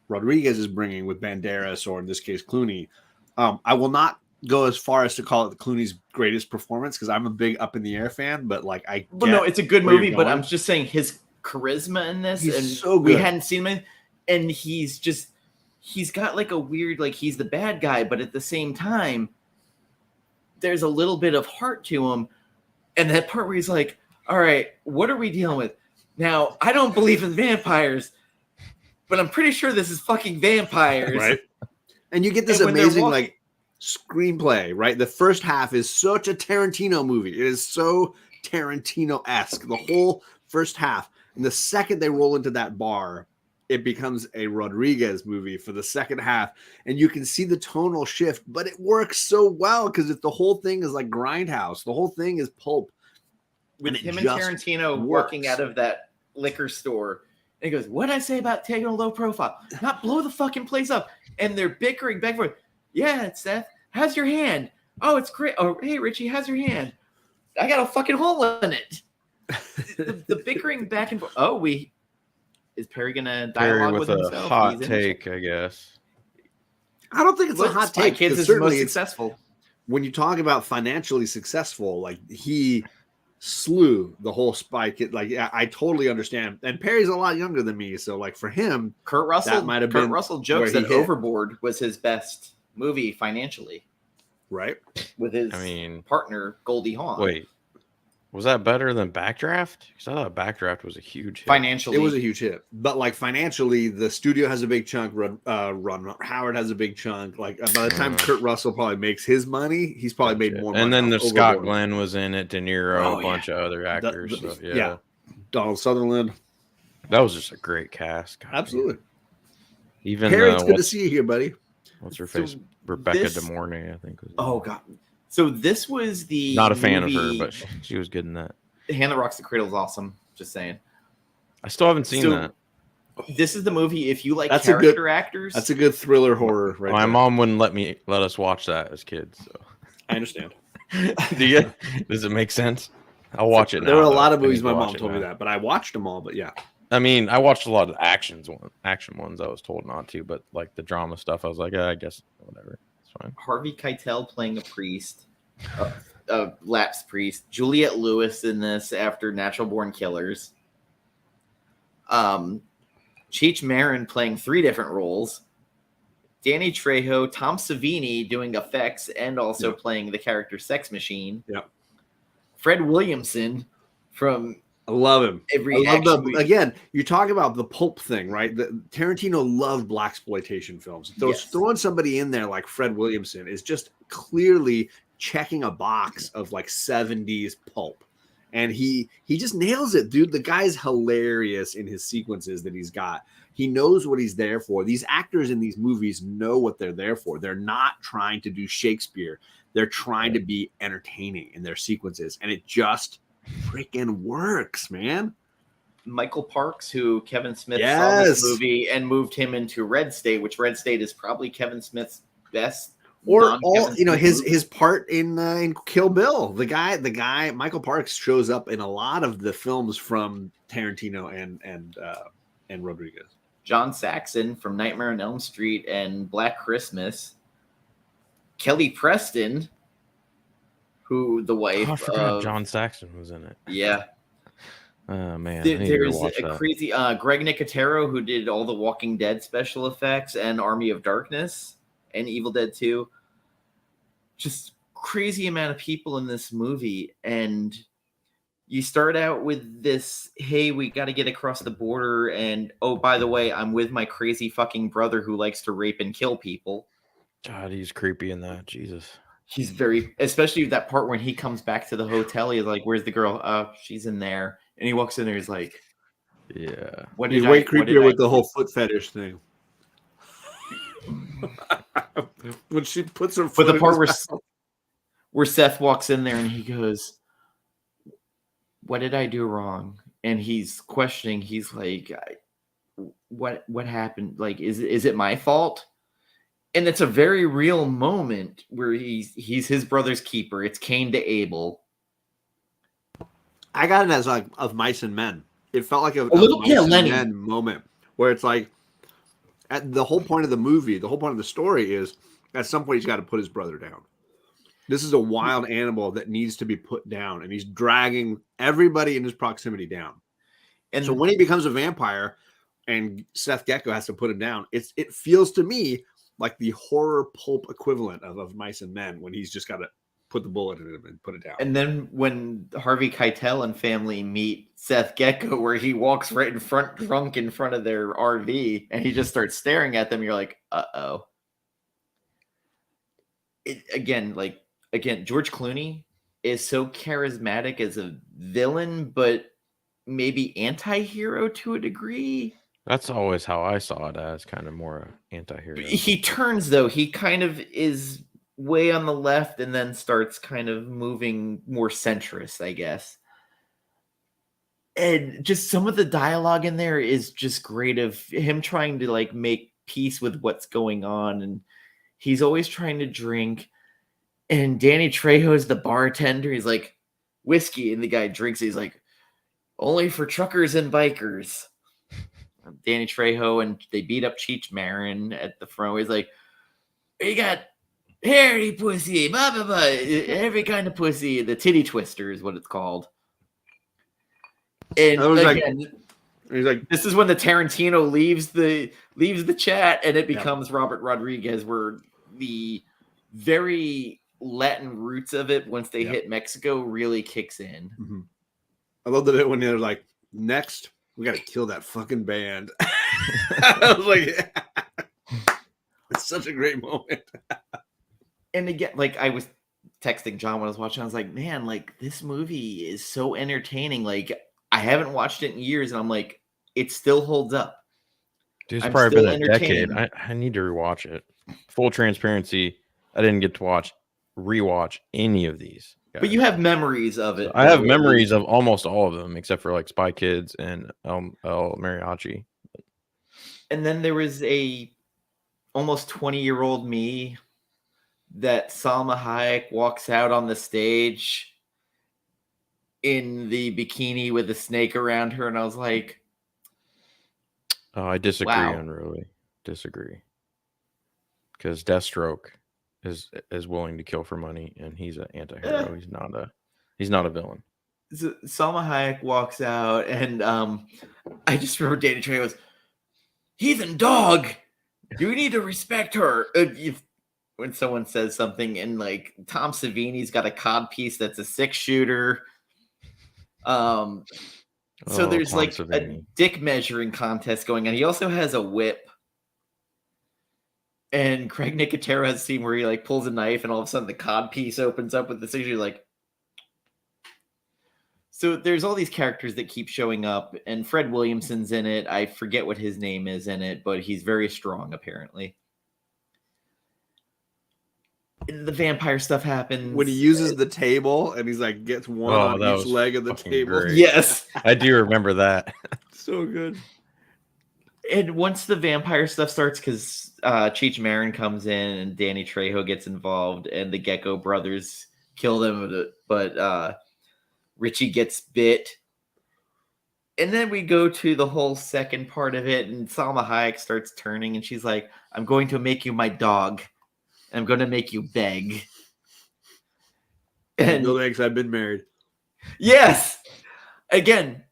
Rodriguez is bringing with Banderas, or in this case, Clooney. I will not go as far as to call it Clooney's greatest performance because I'm a big Up in the Air fan, but like no, it's a good movie, but I'm just saying his charisma in this, he's and so good. We hadn't seen him, and he's got like a weird, like, he's the bad guy, but at the same time, there's a little bit of heart to him. And that part where he's like, all right, what are we dealing with? Now, I don't believe in vampires, but I'm pretty sure this is fucking vampires. Right. And you get this amazing, like, screenplay, right? The first half is such a Tarantino movie. It is so Tarantino-esque, the whole first half. And the second they roll into that bar, it becomes a Rodriguez movie for the second half. And you can see the tonal shift, but it works so well because if the whole thing is like Grindhouse, the whole thing is pulp. With him and Tarantino working out of that liquor store. And he goes, what'd I say about taking a low profile? Not blow the fucking place up. And they're bickering back and forth. Yeah, it's Seth. How's your hand? Oh, it's great. Oh, hey, Richie, how's your hand? I got a fucking hole in it. the bickering back and forth. Oh, is Perry gonna dialogue with himself? A hot take, I guess. I don't think it's a hot take. Kids is certainly successful. When you talk about financially successful, like he slew the whole Spy Kid. Like I totally understand. And Perry's a lot younger than me, so like for him, Kurt Russell jokes that Overboard was his best movie financially, right? With his partner Goldie Hawn. Wait, was that better than Backdraft? Because I thought Backdraft was a huge hit. Financially. It was a huge hit. But like financially, the studio has a big chunk. Ron Howard has a big chunk. Like by the time Kurt Russell probably makes his money, he's probably made more money. And then the Scott Glenn was in it, De Niro, a bunch of other actors. Yeah. Donald Sutherland. That was just a great cast. God, absolutely. Even Perry, it's good to see you here, buddy. What's her face? Rebecca De Mornay, I think. Oh, God. So this was the not a fan of her, but she was good in that. Hand That Rocks the Cradle is awesome. Just saying. I still haven't seen that. This is the movie. If you like character actors, that's a good thriller horror. Right. My mom wouldn't let us watch that as kids. So I understand. Does it make sense? I'll watch it now. There were a lot of movies my mom told me that, but I watched them all. But yeah. I mean, I watched a lot of action ones I was told not to, but like the drama stuff, I was like, I guess whatever. It's fine. Harvey Keitel playing a priest, a lapsed priest. Juliette Lewis in this after Natural Born Killers. Cheech Marin playing 3 different roles. Danny Trejo, Tom Savini doing effects and also playing the character Sex Machine. Yeah. Fred Williamson from... I love him. Again, you talk about the pulp thing, right? Tarantino loved blaxploitation films. Throwing somebody in there like Fred Williamson is just clearly checking a box of like 70s pulp. And he just nails it, dude. The guy's hilarious in his sequences that he's got. He knows what he's there for. These actors in these movies know what they're there for. They're not trying to do Shakespeare. They're trying to be entertaining in their sequences. And it just freaking works, man. Michael Parks, who Kevin Smith saw this movie and moved him into Red State, which Red State is probably Kevin Smith's best. Or all his part in Kill Bill. The guy Michael Parks shows up in a lot of the films from Tarantino and Rodriguez. John Saxon from Nightmare on Elm Street and Black Christmas. Kelly Preston, who the wife I forgot John Saxon was in it. Yeah. Oh man. There's a crazy Greg Nicotero, who did all the Walking Dead special effects and Army of Darkness and Evil Dead 2. Just crazy amount of people in this movie. And you start out with this, hey, we got to get across the border. And, oh, by the way, I'm with my crazy fucking brother who likes to rape and kill people. God, he's creepy in that. Jesus. He's very, especially that part when he comes back to the hotel. He's like, where's the girl? She's in there. And he walks in there. He's like, yeah. He's way creepier with the whole foot fetish thing. When she puts her foot the part where Seth walks in there and he goes, what did I do wrong? And he's questioning. He's like, what happened? Like, is it my fault? And it's a very real moment where he's his brother's keeper. It's Cain to Abel. I got it as like of Mice and Men. It felt like a little Mice and Men moment where it's like at the whole point of the movie, the whole point of the story is at some point he's got to put his brother down. This is a wild animal that needs to be put down, and he's dragging everybody in his proximity down. And so when he becomes a vampire and Seth Gecko has to put him down, it feels to me like the horror pulp equivalent of Mice and Men when he's just got to put the bullet in him and put it down. And then when Harvey Keitel and family meet Seth Gecko, where he walks right in front, drunk in front of their RV, and he just starts staring at them, you're like, uh-oh. Again, George Clooney is so charismatic as a villain, but maybe anti-hero to a degree. That's always how I saw it, as kind of more anti-hero. He turns, though. He kind of is way on the left and then starts kind of moving more centrist, I guess. And just some of the dialogue in there is just great, of him trying to like make peace with what's going on. And he's always trying to drink. And Danny Trejo's the bartender. He's like, whiskey. And the guy drinks. He's like, only for truckers and bikers. Danny Trejo, and they beat up Cheech Marin at the front. He's like, you got hairy pussy, blah, blah, blah, every kind of pussy. The titty twister is what it's called. And again, he's like, this is when the Tarantino leaves the chat, and it becomes Robert Rodriguez, where the very Latin roots of it, once they hit Mexico, really kicks in. Mm-hmm. I love the bit when they're like, next, we got to kill that fucking band. I was like, it's such a great moment. And again, like, I was texting John when I was watching, I was like, man, like, this movie is so entertaining. Like, I haven't watched it in years, and I'm like, it still holds up. Dude, it's probably been a decade. I need to rewatch it. Full transparency, I didn't get to rewatch any of these. But you have memories of it. I have memories of almost all of them, except for like Spy Kids and El Mariachi. And then there was a almost 20-year-old me that Salma Hayek walks out on the stage in the bikini with a snake around her, and I was like, oh, I disagree. Wow. Unruly. Disagree. Because Deathstroke is willing to kill for money, and he's an anti-hero. He's not a villain. So Salma Hayek walks out, and I just remember Danny Trejo goes, "Heathen dog, you need to respect her." When someone says something, and like Tom Savini's got a cod piece that's a 6-shooter. So there's Tom like Savini. a dick measuring contest going on. He also has a whip. And Craig Nicotero has a scene where he like pulls a knife, and all of a sudden the cod piece opens up with the 6-shooter. Like, so there's all these characters that keep showing up, and Fred Williamson's in it. I forget what his name is in it, but he's very strong apparently. The vampire stuff happens when he uses the table, and he's like gets one on each leg of the table. Great. Yes, I do remember that. So good. And once the vampire stuff starts, because Cheech Marin comes in and Danny Trejo gets involved, and the Gecko brothers kill them, but Richie gets bit. And then we go to the whole second part of it, and Salma Hayek starts turning, and she's like, "I'm going to make you my dog. I'm going to make you beg." And no thanks, I've been married. Yes. Again,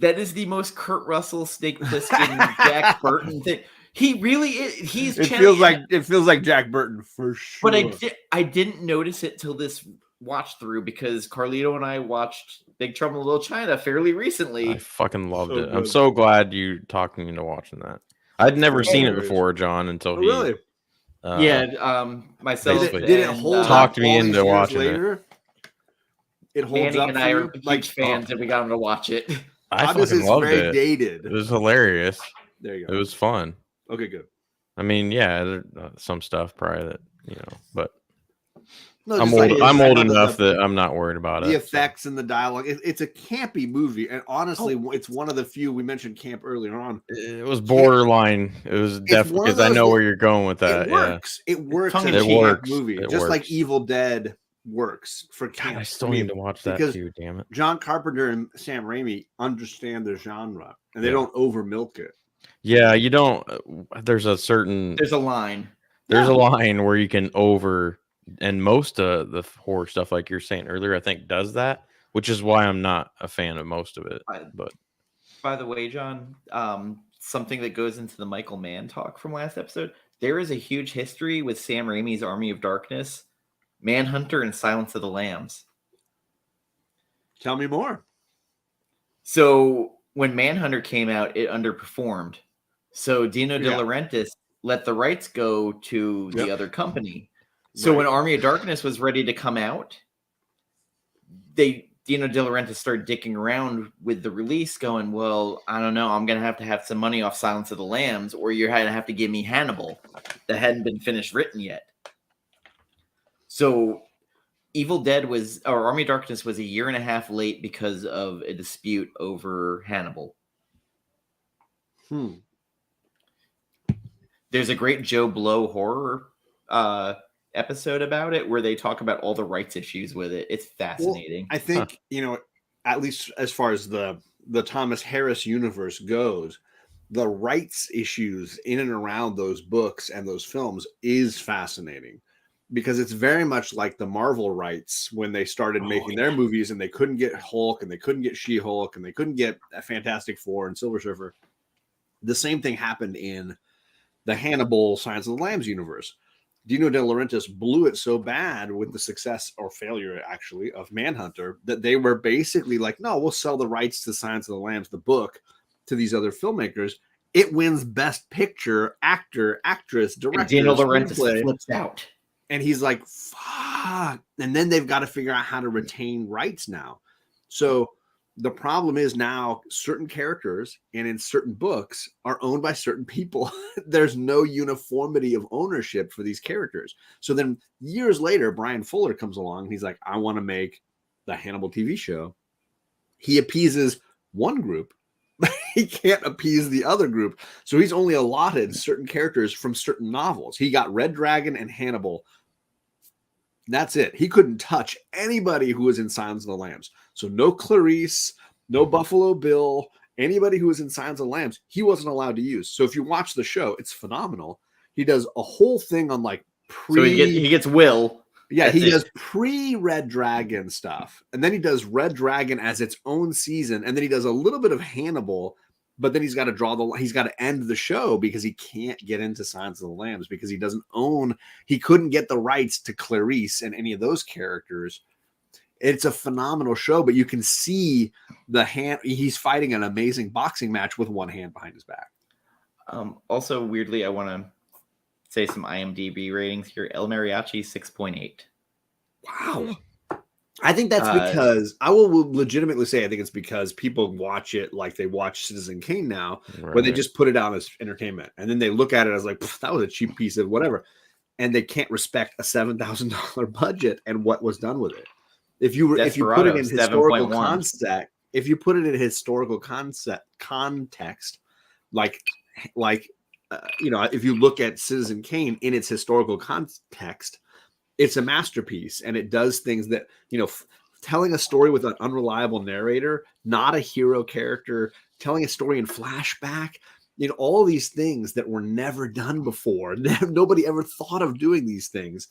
that is the most Kurt Russell, Snake Plissken, Jack Burton thing. He really is. It feels like Jack Burton for sure. But I didn't notice it till this watch through, because Carlito and I watched Big Trouble in Little China fairly recently. I fucking loved it. Good. I'm so glad you talked me into watching that. I'd never seen it before, John, until he. Really? Myself did it hold talked me into watching it. It holds Manning up. And I are huge fans, and we got him to watch it. I fucking loved it. Dated. It was hilarious. There you go. It was fun. Okay, good. I mean, yeah, some stuff probably that but no, I'm old enough that I'm not worried about the effects and the dialogue. It's a campy movie, and honestly, it's one of the few. We mentioned camp earlier on. It was borderline. It was definitely, because I know where you're going with that. It works. Yeah. It works. It works. Movie, just like Evil Dead works for camp. God, I still need to watch that too. Damn it. John Carpenter and Sam Raimi understand their genre, and they don't over milk it. Yeah, you don't. There's a line. There's a line where you can over, and most of the horror stuff, like you're saying earlier, I think does that, which is why I'm not a fan of most of it. But by the way, John, something that goes into the Michael Mann talk from last episode, there is a huge history with Sam Raimi's Army of Darkness Manhunter and Silence of the Lambs. Tell me more. So when Manhunter came out, it underperformed. So Dino De Laurentiis let the rights go to the other company. So when Army of Darkness was ready to come out, Dino De Laurentiis started dicking around with the release, going, well, I don't know, I'm going to have some money off Silence of the Lambs, or you're going to have to give me Hannibal that hadn't been finished written yet. So Army of Darkness was a year and a half late because of a dispute over Hannibal. There's a great Joe Blow horror episode about it where they talk about all the rights issues with it. It's fascinating. Well, I think, at least as far as the Thomas Harris universe goes, the rights issues in and around those books and those films is fascinating, because it's very much like the Marvel rights when they started making their movies and they couldn't get Hulk and they couldn't get She-Hulk and they couldn't get Fantastic Four and Silver Surfer. The same thing happened in the Hannibal Silence of the Lambs universe. Dino De Laurentiis blew it so bad with the success or failure, actually, of Manhunter that they were basically like, no, we'll sell the rights to Silence of the Lambs, the book, to these other filmmakers. It wins Best Picture, Actor, Actress, Director. And Dino De Laurentiis flips out. And he's like, fuck. And then they've got to figure out how to retain rights now. So the problem is now certain characters and in certain books are owned by certain people. There's no uniformity of ownership for these characters. So then years later, Brian Fuller comes along and he's like, I want to make the Hannibal TV show. He appeases one group, but he can't appease the other group. So he's only allotted certain characters from certain novels. He got Red Dragon and Hannibal. That's it. He couldn't touch anybody who was in Silence of the Lambs. So no Clarice, no Buffalo Bill, anybody who was in Silence of the Lambs, he wasn't allowed to use. So if you watch the show, it's phenomenal. He does a whole thing on like So he gets Will. Yeah, he does pre-Red Dragon stuff. And then he does Red Dragon as its own season. And then he does a little bit of Hannibal. But then he's got to end the show because he can't get into Silence of the Lambs because he couldn't get the rights to Clarice and any of those characters. It's a phenomenal show, but you can see he's fighting an amazing boxing match with one hand behind his back. Also, weirdly, I want to say some IMDb ratings here. El Mariachi, 6.8. Wow. I think that's because I will legitimately say I think it's because people watch it like they watch Citizen Kane now, where they just put it out as entertainment, and then they look at it as like that was a cheap piece of whatever, and they can't respect a $7,000 budget and what was done with it. If you put it in historical context, if you look at Citizen Kane in its historical context. It's a masterpiece, and it does things that, telling a story with an unreliable narrator, not a hero character, telling a story in flashback, all these things that were never done before. Nobody ever thought of doing these things.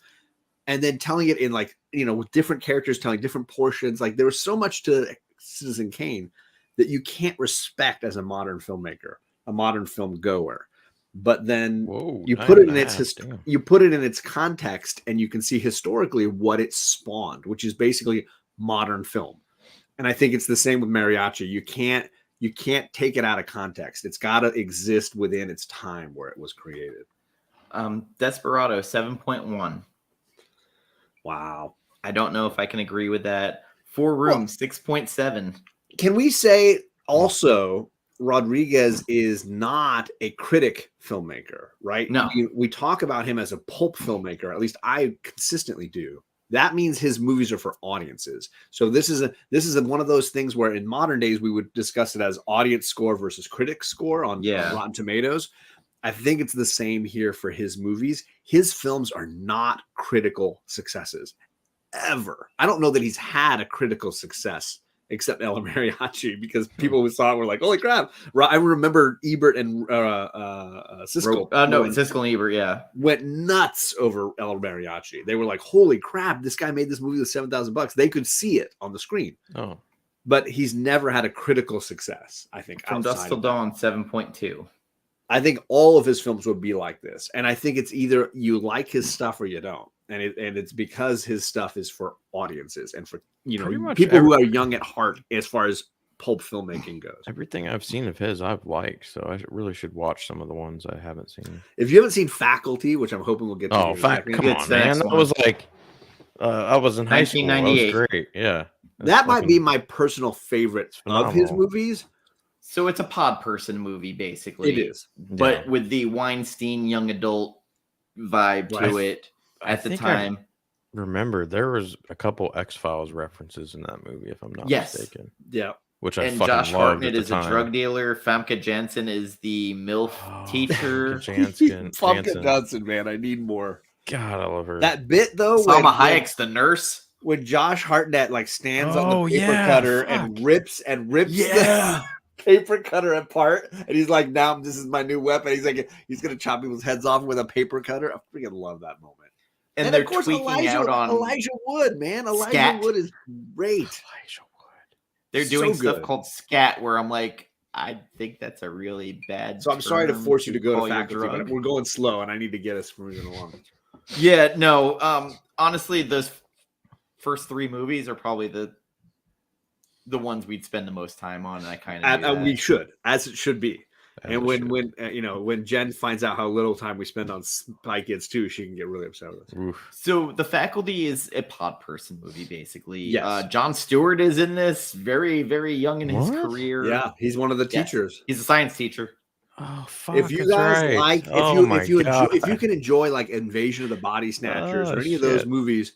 And then telling it in with different characters, telling different portions. Like there was so much to Citizen Kane that you can't respect as a modern filmmaker, a modern film goer. But then you put it in its context, and you can see historically what it spawned, which is basically modern film. And I think it's the same with Mariachi. You can't take it out of context. It's got to exist within its time where it was created. Desperado, 7.1. Wow. I don't know if I can agree with that. Four Rooms, 6.7. Can we say also Rodriguez is not a critic filmmaker, right? No. We talk about him as a pulp filmmaker. At least I consistently do. That means his movies are for audiences. So this is one of those things where in modern days we would discuss it as audience score versus critic score on Rotten Tomatoes. I think it's the same here for his movies. His films are not critical successes ever. I don't know that he's had a critical success except El Mariachi, because people who saw it were like, holy crap. I remember Ebert and Siskel. Siskel and Ebert, yeah. Went nuts over El Mariachi. They were like, holy crap, this guy made this movie with $7,000. They could see it on the screen. Oh. But he's never had a critical success, I think. From Dusk Till Dawn, 7.2. I think all of his films would be like this. And I think it's either you like his stuff or you don't. And it's because his stuff is for audiences and for, people who are young at heart as far as pulp filmmaking goes. Everything I've seen of his, I've liked. So I really should watch some of the ones I haven't seen. If you haven't seen Faculty, which I'm hoping we'll get to. Oh, come on, man. That was like, I was in high school. That was great. Yeah. That might be my personal favorite of his movies. So it's a pod person movie, basically. It is. But with the Weinstein young adult vibe to it at the time. Remember, there was a couple X-Files references in that movie, if I'm not mistaken. Yeah. Which I and fucking Josh loved Hartnett is a drug dealer. Famke Janssen is the MILF teacher. Famke Janssen, man, I need more. God, I love her. That bit though, Salma Hayek's the nurse. When Josh Hartnett like stands on the paper cutter and rips the paper cutter apart, and he's like, "Now this is my new weapon." He's like, he's gonna chop people's heads off with a paper cutter. I freaking love that moment. And they're of course, Elijah Wood, man. Elijah Wood is great. Elijah Wood. They're doing stuff called scat, where I'm like, I think that's a really bad. So I'm sorry to force you to go to Faculty, but we're going slow, and I need to get us moving along. Yeah, no. Honestly, those first three movies are probably the ones we'd spend the most time on, and I kind of we should, as it should be. And when Jen finds out how little time we spend on Spy Kids 2, she can get really upset with us. Oof. So The Faculty is a pod person movie, basically. Yes. Jon Stewart is in this, very, very young in his career. Yeah, he's one of the teachers. Yes. He's a science teacher. Oh, fuck, if you guys if you can enjoy like Invasion of the Body Snatchers or any of those movies,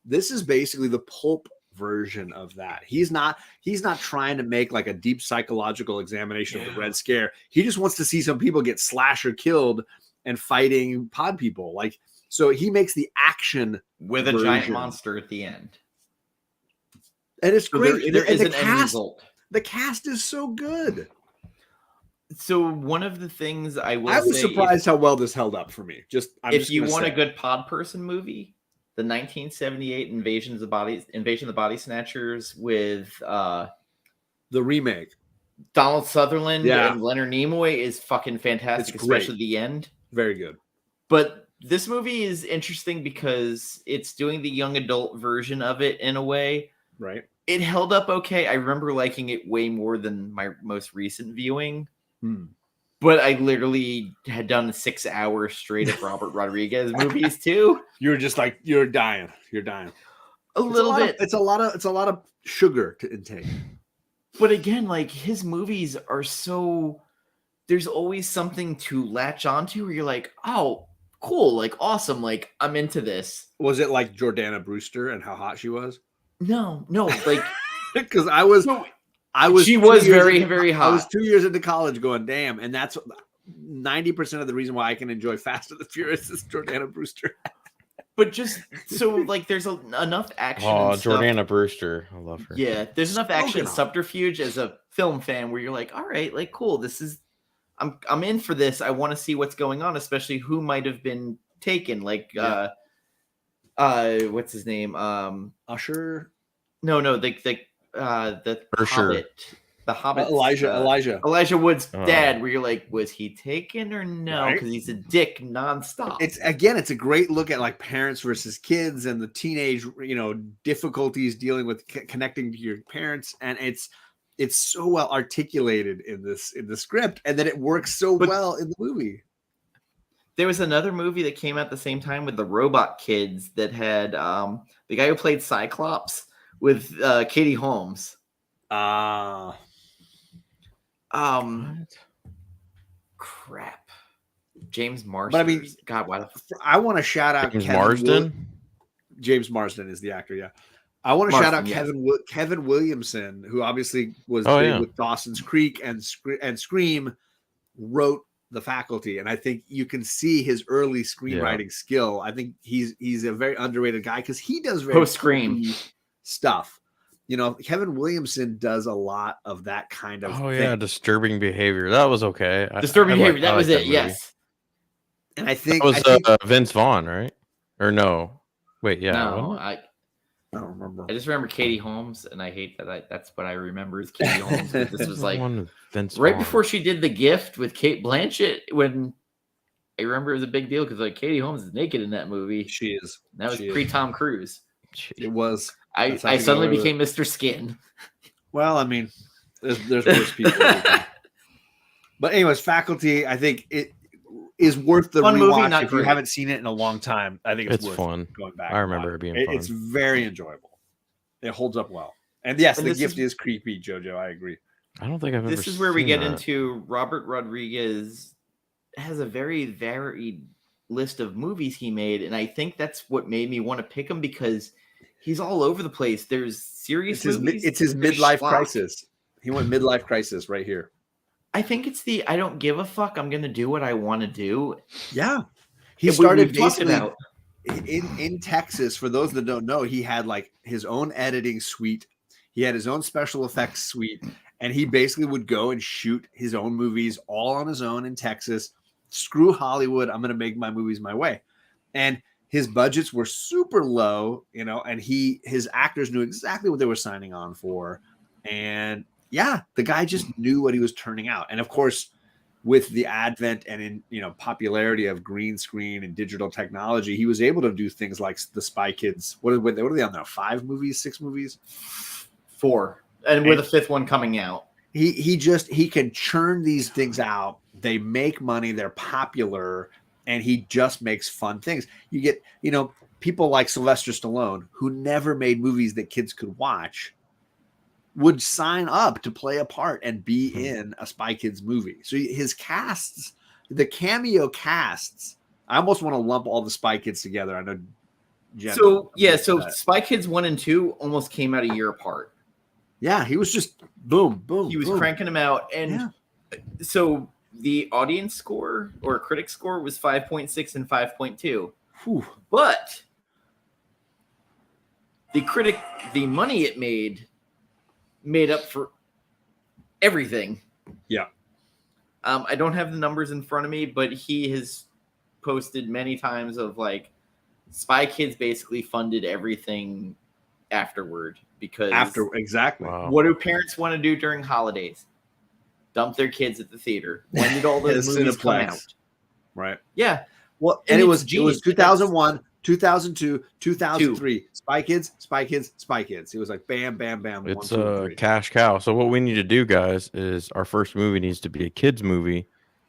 this is basically the pulp version of that. He's not trying to make like a deep psychological examination of the Red Scare. He just wants to see some people get slashed or killed and fighting pod people. Like, so he makes the action with a giant monster at the end. And it's great. There is an end result. The cast is so good. So one of the things I was surprised how well this held up for me. If you want a good pod person movie, the 1978 Invasion of the Body Snatchers with the remake, Donald Sutherland and Leonard Nimoy is fucking fantastic, especially the end. Very good. But this movie is interesting because it's doing the young adult version of it in a way. Right. It held up okay. I remember liking it way more than my most recent viewing. But I literally had done 6 hours straight of Robert Rodriguez movies too. You were just like, you're dying. A little bit. It's a lot of sugar to intake. But again, like his movies are so, there's always something to latch onto where you're like, oh, cool, like awesome, like I'm into this. Was it like Jordana Brewster and how hot she was? No, like because she was very, very hot. I was 2 years into college going, damn. And that's 90% of the reason why I can enjoy Fast and the Furious is Jordana Brewster. But just so like there's enough action. Oh, Jordana Brewster. I love her. Yeah, there's enough action subterfuge as a film fan where you're like, all right, like cool. This is I'm in for this. I want to see what's going on, especially who might have been taken. Like what's his name? Usher? No, the Hobbit, Elijah Wood's dad, where you're like, was he taken or no? Because he's a dick nonstop. It's a great look at like parents versus kids and the teenage, difficulties dealing with connecting to your parents, and it's so well articulated in the script, and then it works so well in the movie. There was another movie that came out at the same time with the robot kids that had the guy who played Cyclops with Katie Holmes. Crap. James Marsden. But I mean, God, why I want to shout out James Marsden. James Marsden is the actor. Yeah, I want to shout out Kevin Williamson, who obviously was big with Dawson's Creek and Scream. Wrote The Faculty, and I think you can see his early screenwriting skill. I think he's a very underrated guy because he does very post-Scream stuff. Kevin Williamson does a lot of that kind of thing. Disturbing Behavior. That was okay. Disturbing Behavior. That was it. Yes. And I think that was Vince Vaughn, right? Or no? Wait, yeah. No, I don't remember I just remember Katie Holmes, and I hate that. That's what I remember is Katie Holmes. But this was like right before she did The Gift with Kate Blanchett. When I remember it was a big deal because like Katie Holmes is naked in that movie. She is. That was pre Tom Cruise. It was. I suddenly became Mr. Skin. Well, I mean, there's worse people. But anyways, Faculty, I think it is worth the rewatch if you haven't seen it in a long time. I think it's worth fun. Going back. I remember it being fun. It's very enjoyable. It holds up well. And yes, The Gift is creepy, JoJo. I agree. I don't think I've ever. This is where we get into Robert Rodriguez has a very varied list of movies he made, and I think that's what made me want to pick him because he's all over the place. There's serious movies. It's his midlife crisis. He went midlife crisis right here. I think it's the I don't give a fuck. I'm going to do what I want to do. Yeah. He started basically in Texas. For those that don't know, he had like his own editing suite. He had his own special effects suite. And he basically would go and shoot his own movies all on his own in Texas. Screw Hollywood. I'm going to make my movies my way. And his budgets were super low, and his actors knew exactly what they were signing on for. And yeah, the guy just knew what he was turning out. And of course, with the advent and popularity of green screen and digital technology, he was able to do things like the Spy Kids. What are they on now? 5 movies, 6 movies? 4. And with a 5th one coming out. He can churn these things out. They make money. They're popular. And he just makes fun things. You get, people like Sylvester Stallone, who never made movies that kids could watch, would sign up to play a part and be in a Spy Kids movie. So his casts, the cameo casts, I almost want to lump all the Spy Kids together. I know. Jen so Spy Kids 1 and 2 almost came out a year apart. Yeah, he was just boom, boom. He was cranking them out. And so the audience score or critic score was 5.6 and 5.2. Whew. But the money it made up for everything. Yeah. I don't have the numbers in front of me, but he has posted many times of like Spy Kids basically funded everything afterward because exactly. Wow. What do parents want to do during holidays? Dump their kids at the theater. When did all those movies come out? Right. Yeah. Well, and it was 2001, 2002, 2003. Spy Kids, Spy Kids, Spy Kids. It was like bam, bam, bam. It's a cash cow. So what we need to do, guys, is our first movie needs to be a kids movie,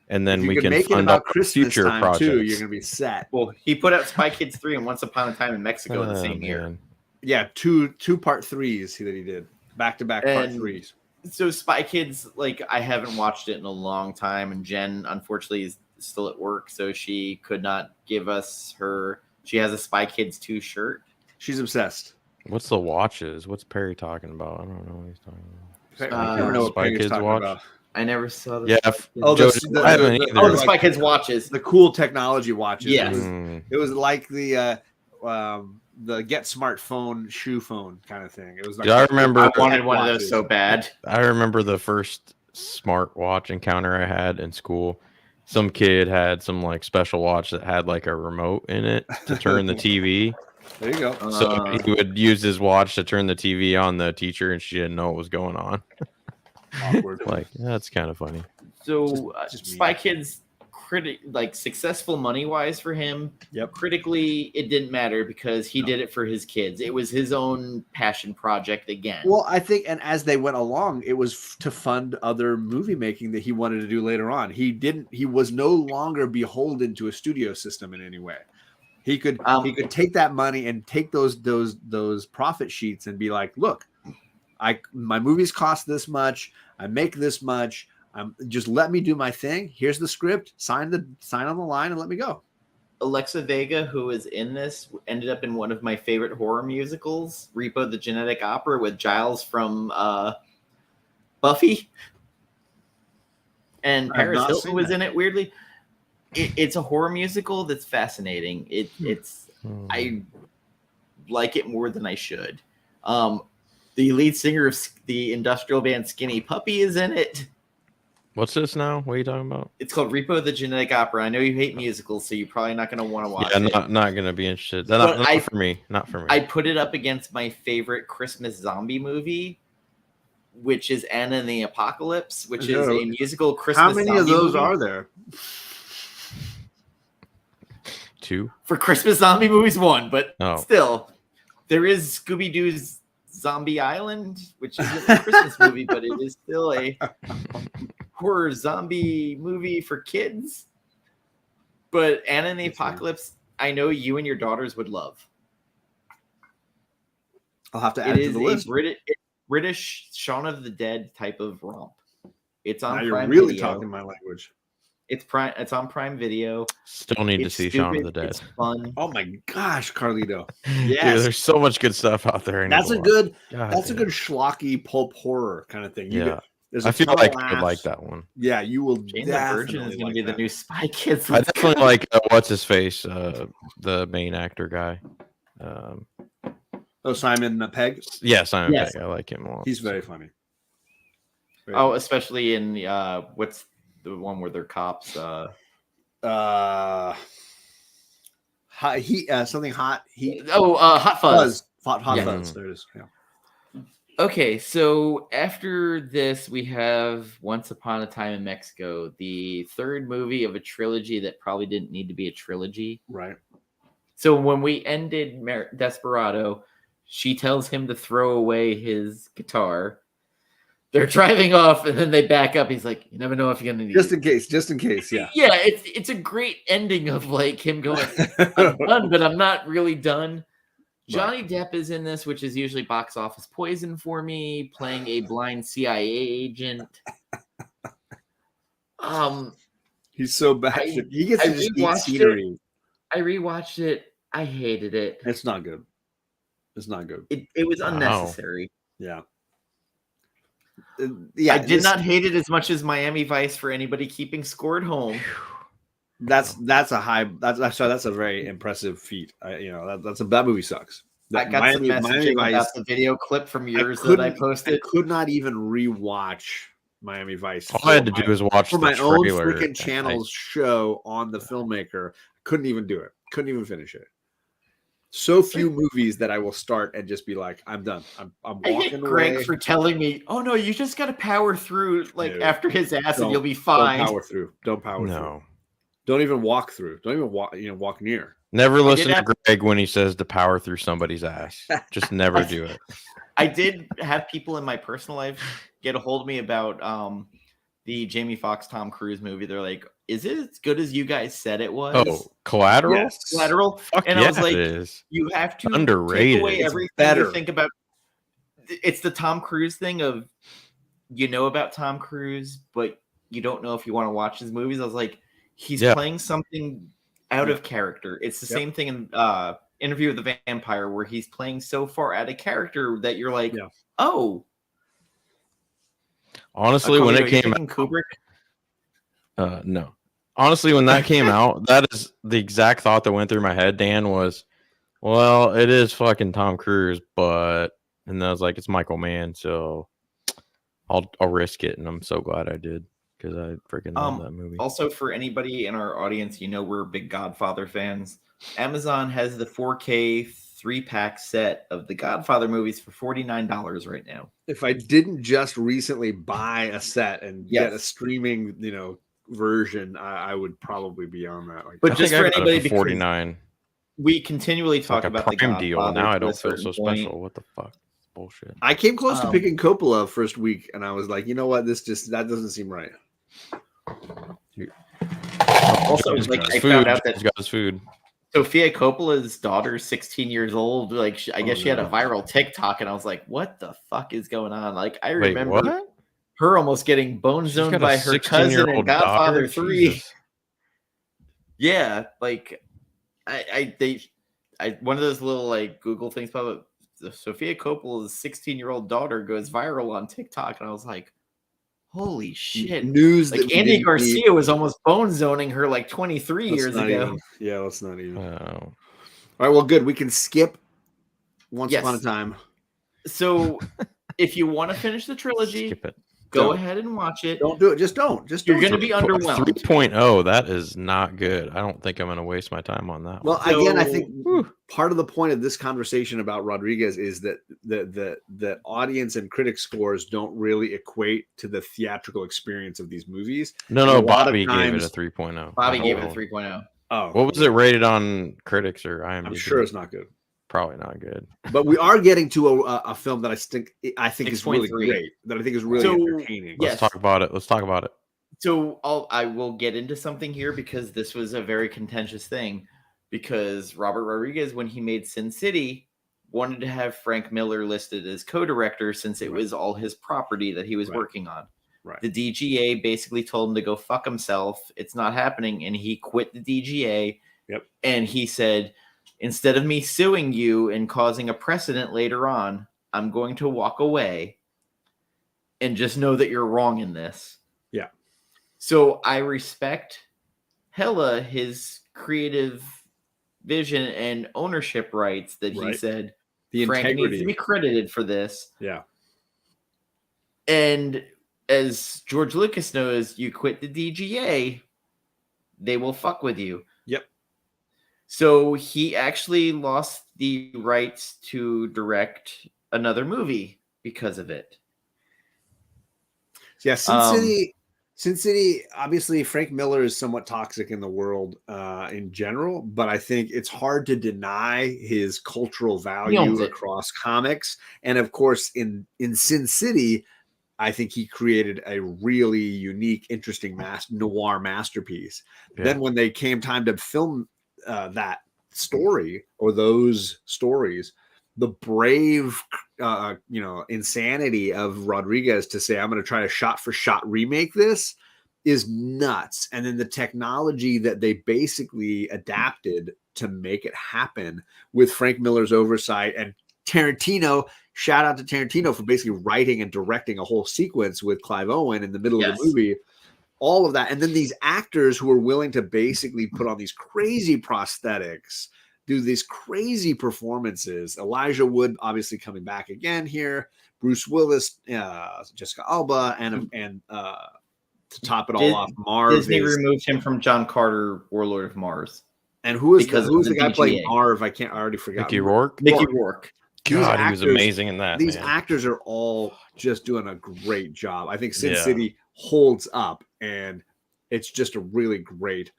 and then we can make it fund about up Christmas future time projects. too. You're gonna be set. Well, he put out Spy Kids 3 and Once Upon a Time in Mexico the same year. Yeah, two part 3s that he did back to back part 3s. So Spy Kids, like I haven't watched it in a long time, and Jen unfortunately is still at work, so she could not give us her. She has a Spy Kids 2 shirt. She's obsessed. What's the watches? What's Perry talking about? I don't know what he's talking about. I never know what Spy Kids watch. About. I never saw the. Yeah. The Spy Kids watches. The cool technology watches. Yes. It was like the Get Smartphone shoe phone kind of thing. It was like I remember I wanted one of those so bad. I remember the first smart watch encounter I had in school. Some kid had some like special watch that had like a remote in it to turn the TV. There you go. So he would use his watch to turn the TV on the teacher, and she didn't know what was going on. Awkward. Like, that's kind of funny. So Spy Kids, successful money wise for him. Yep. Critically, it didn't matter because he did it for his kids. It was his own passion project again. Well, I think, and as they went along, it was to fund other movie making that he wanted to do later on. He was no longer beholden to a studio system in any way. He could take that money and take those profit sheets and be like, look, my movies cost this much. I make this much. Just let me do my thing. Here's the script. Sign on the line and let me go. Alexa Vega, who is in this, ended up in one of my favorite horror musicals, Repo the Genetic Opera, with Giles from Buffy. And Paris Hilton was in it, weirdly. It's a horror musical that's fascinating. I like it more than I should. The lead singer of the industrial band Skinny Puppy is in it. What's this now? What are you talking about? It's called Repo the Genetic Opera. I know you hate musicals, so you're probably not going to want to watch it. Yeah, not going to be interested. Not for me. Not for me. I put it up against my favorite Christmas zombie movie, which is Anna and the Apocalypse, which is a musical Christmas zombie movie. How many of those are there? 2. For Christmas zombie movies, 1, but still. There is Scooby-Doo's Zombie Island, which isn't a Christmas movie, but it is still a horror zombie movie for kids. But Anna and the Apocalypse, I know you and your daughters would love. I'll have to add it to the list. British Shaun of the Dead type of romp. It's on now Prime you're really Video. talking my language. It's on Prime Video. Still need to see Shaun of the Dead. It's fun. Oh my gosh, Carlito! Yes, dude, there's so much good stuff out there. That's a good schlocky pulp horror kind of thing. I feel like I would like that one. Yeah, you will. Jane the Virgin is going to be the new Spy Kids. I definitely like what's his face, the main actor guy. Simon Pegg. Yeah, Simon Pegg. I like him a lot. He's very funny. Especially in what's the one where they're cops? Hot heat. Something hot heat. Hot Fuzz. Hot Fuzz. There it is. Yeah. Okay, so after this, we have Once Upon a Time in Mexico, the third movie of a trilogy that probably didn't need to be a trilogy. Right. So when we ended Desperado, she tells him to throw away his guitar. They're driving off, and then they back up. He's like, "You never know if you're gonna need just in case." Yeah. Yeah, it's a great ending of like him going, "I'm done, but I'm not really done." Johnny Depp is in this, which is usually box office poison for me, playing a blind CIA agent. He's so bad. He gets to just eat scenery. I rewatched it. I hated it. It's not good. It's not good. It was unnecessary. Yeah. I did not hate it as much as Miami Vice for anybody keeping score at home. That's a very impressive feat. That movie sucks. I got some messaging about the video clip from yours that I posted. I could not even rewatch Miami Vice. All I had to do was watch for the my own trailer. freaking channel's show on the filmmaker. Couldn't even do it. Couldn't even finish it. So few movies that I will start and just be like, I'm done. I'm walking away. Greg for telling me, oh no, you just got to power through after his ass and you'll be fine. Don't power through. Through. Don't even walk through. Don't even walk near. Never listen to Greg when he says to power through somebody's ass. Just never do it. I did have people in my personal life get a hold of me about the Jamie Foxx Tom Cruise movie. They're like, is it as good as you guys said it was? Oh, Collateral? Yes. Collateral. Fuck and yeah, I was like, it is. You have to underrated. Take away everything you think about. It's the Tom Cruise thing of about Tom Cruise, but you don't know if you want to watch his movies. I was like, he's playing something out of character. It's the same thing in Interview with the Vampire, where he's playing so far out of character that you're like, oh. Honestly, when it came out, Kubrick. No. Honestly, when that came out, that is the exact thought that went through my head, Dan, was, well, it is fucking Tom Cruise, and I was like, it's Michael Mann, so I'll risk it, and I'm so glad I did, because I freaking love that movie. Also, for anybody in our audience, we're big Godfather fans. Amazon has the 4K 3-pack set of the Godfather movies for $49 right now. If I didn't just recently buy a set and get a streaming, version, I would probably be on that. But just for anybody, $49. We continually talk about the Godfather deal. Now I don't feel so special. What the fuck? Bullshit. I came close to picking Coppola first week, and I was like, you know what? That doesn't seem right. Also, I found out that he's got his food. Sofia Coppola's daughter is 16 years old. I guess she had a viral TikTok, and I was like, what the fuck is going on? I remember her almost getting bone zoned by her cousin in Godfather 3. Jesus. Yeah, one of those little Google things pop up. Sofia Coppola's 16-year-old daughter goes viral on TikTok, and I was like, holy shit. News Andy Garcia was almost bone zoning her 23 years ago. Let's not even. All right, well, good. We can skip Once Upon a Time. So if you want to finish the trilogy, skip it. Go ahead and watch it. Don't do it. Just don't. You're going to be underwhelmed. 3.0, that is not good. I don't think I'm going to waste my time on that. Well, again, I think part of the point of this conversation about Rodriguez is that the audience and critic scores don't really equate to the theatrical experience of these movies. No, Bobby gave it a 3.0. Bobby gave it a 3.0. Oh, what was it rated on critics or IMDb? I'm sure it's not good. Probably not good. But we are getting to a film that I think is really 6.3. great. That I think is really entertaining. Let's talk about it. So I will get into something here because this was a very contentious thing. Because Robert Rodriguez, when he made Sin City, wanted to have Frank Miller listed as co-director since it was all his property that he was working on. Right. The DGA basically told him to go fuck himself. It's not happening. And he quit the DGA. Yep. And he said, instead of me suing you and causing a precedent later on, I'm going to walk away and just know that you're wrong in this. Yeah. So I respect hella his creative vision and ownership rights that he said the Frank integrity needs to be credited for this. Yeah. And as George Lucas knows, you quit the DGA, they will fuck with you. Yep. So he actually lost the rights to direct another movie because of it. Yeah, Sin City, obviously Frank Miller is somewhat toxic in the world in general, but I think it's hard to deny his cultural value across comics. And of course, in Sin City, I think he created a really unique, interesting noir masterpiece. Yeah. Then when they came time to film that story or those stories, the brave, insanity of Rodriguez to say, I'm going to try to shot for shot remake this is nuts. And then the technology that they basically adapted to make it happen with Frank Miller's oversight and Tarantino, shout out to Tarantino for basically writing and directing a whole sequence with Clive Owen in the middle of the movie. All of that. And then these actors who are willing to basically put on these crazy prosthetics, do these crazy performances. Elijah Wood obviously coming back again here. Bruce Willis, Jessica Alba, and to top it all off, Marv. Disney removed him from John Carter, Warlord of Mars. And who's the guy playing Marv? I already forgot. Mickey Rourke. Mickey Rourke. God, he was amazing in that. These actors are all just doing a great job. I think Sin City holds up, and it's just a really great.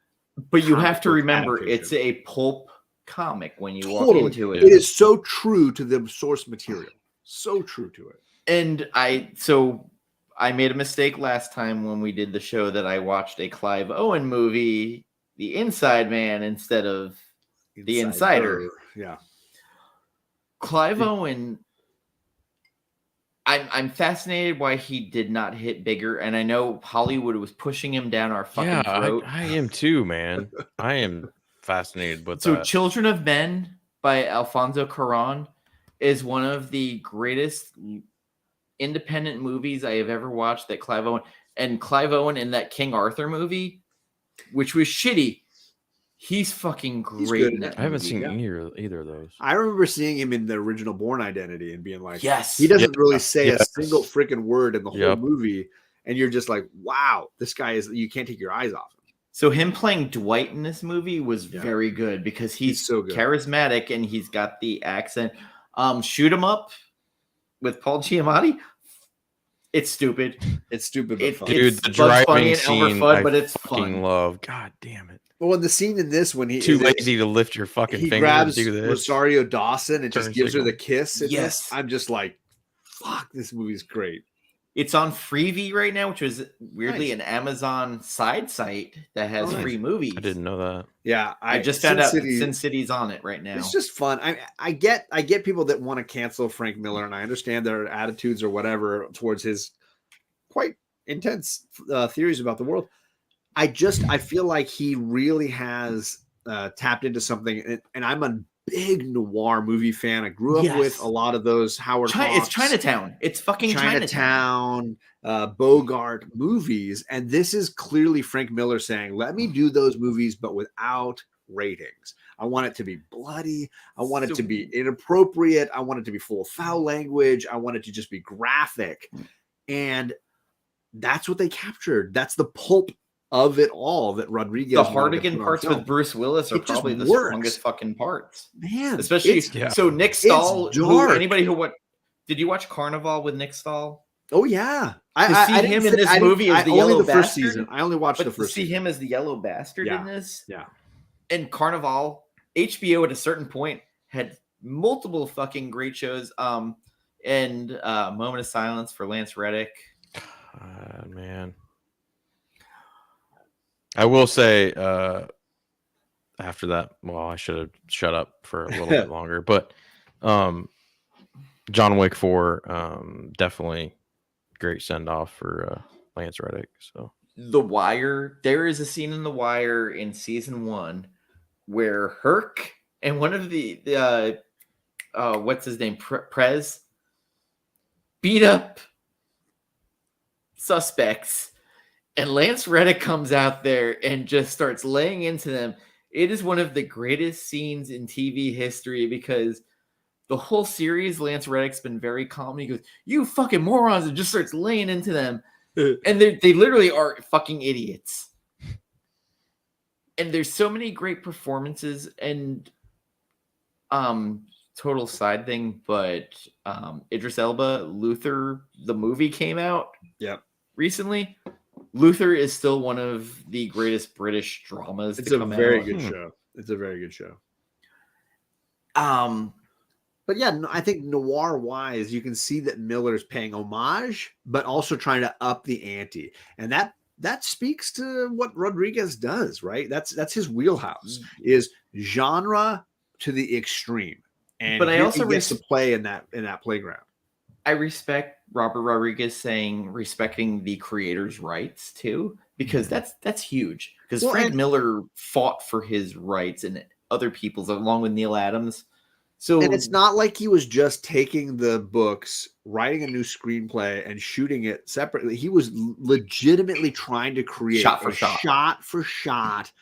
But you have to remember, adaptation. It's a pulp comic when you walk into it. It is so true to the source material. So true to it. And I made a mistake last time when we did the show that I watched a Clive Owen movie, The Inside Man, instead of The Insider. Yeah. Clive Owen, I'm fascinated why he did not hit bigger, and I know Hollywood was pushing him down our fucking throat. I am too, man. I am fascinated with that. So Children of Men by Alfonso Cuarón is one of the greatest independent movies I have ever watched. That Clive Owen in that King Arthur movie, which was shitty. He's fucking great in that movie. I haven't seen either of those. I remember seeing him in the original Bourne Identity and being like, yes, he doesn't really say a single freaking word in the whole movie. And you're just like, wow, this guy you can't take your eyes off him. So him playing Dwight in this movie was very good because he's so good. Charismatic and he's got the accent. Shoot 'em Up with Paul Giamatti. It's stupid. It's stupid, but fun. Dude, the driving scene, but it's fucking love. God damn it. Well, in the scene in this, when too lazy to lift your fucking finger, he grabs to do this. Rosario Dawson and just gives her the kiss. Yes, I'm just like, fuck, this movie's great. It's on Freevee right now, which was weirdly an Amazon side site that has free movies. I didn't know that. Yeah, I just found out Sin City's on it right now. It's just fun. I get people that want to cancel Frank Miller, and I understand their attitudes or whatever towards his quite intense theories about the world. I feel like he really has tapped into something, and I'm a big noir movie fan. I grew up with a lot of those Howard Hawks. It's Chinatown. It's fucking Chinatown. Bogart movies, and this is clearly Frank Miller saying, "Let me do those movies, but without ratings. I want it to be bloody. I want it to be inappropriate. I want it to be full of foul language. I want it to just be graphic." And that's what they captured. That's the pulp of it all that Rodriguez. The Hardigan parts with Bruce Willis are probably the strongest fucking parts, man. Especially so Nick Stahl. Did you watch Carnival with Nick Stahl? Oh yeah, I see him in this movie as the yellow bastard. First season. I only watched the first. To see him as the yellow bastard in this, yeah. And Carnival, HBO at a certain point had multiple fucking great shows. And Moment of Silence for Lance Reddick. Man, I will say after that, well, I should have shut up for a little bit longer, but John Wick 4, definitely great send off for Lance Reddick. So The Wire, there is a scene in The Wire in season 1 where Herc and one of the what's his name, Prez, beat up suspects, and Lance Reddick comes out there and just starts laying into them. It is one of the greatest scenes in TV history because the whole series, Lance Reddick's been very calm. He goes, "You fucking morons," and just starts laying into them. And they literally are fucking idiots. And there's so many great performances. And total side thing, but Idris Elba, Luther, the movie came out recently. Luther is still one of the greatest British dramas. It's a very good show. It's a very good show. But yeah, I think noir wise, you can see that Miller's paying homage, but also trying to up the ante, and that speaks to what Rodriguez does, right? That's his wheelhouse, is genre to the extreme. And but I also gets to play in that playground. I respect Robert Rodriguez respecting the creator's rights too, because that's huge. Because Frank Miller fought for his rights and other people's, along with Neil Adams. So, and it's not like he was just taking the books, writing a new screenplay, and shooting it separately. He was legitimately trying to create shot for shot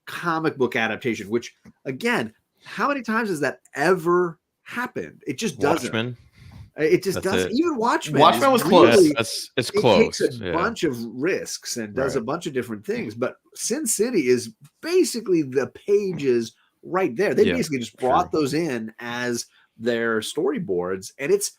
comic book adaptation. Which, again, how many times has that ever happened? It just doesn't. Watchmen. It just doesn't. Even Watchmen. Watchmen was close. It's close. It takes a bunch of risks and does a bunch of different things. But Sin City is basically the pages right there. They basically just brought those in as their storyboards, and it's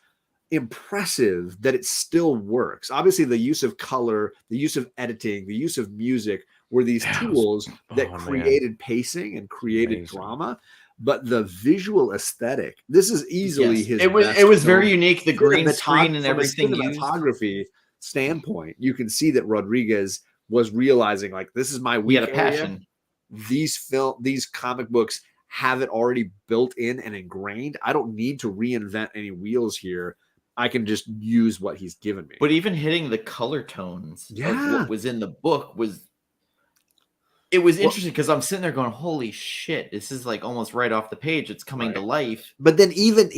impressive that it still works. Obviously, the use of color, the use of editing, the use of music were these tools that created pacing and created drama. But the visual aesthetic, this is easily his. It was very unique. The green screen and everything. From a cinematography standpoint, you can see that Rodriguez was realizing, like, this is my weak area. Passion. These comic books have it already built in and ingrained. I don't need to reinvent any wheels here. I can just use what he's given me. But even hitting the color tones of what was in the book was interesting, because I'm sitting there going, holy shit, this is like almost right off the page. It's coming to life. But then he would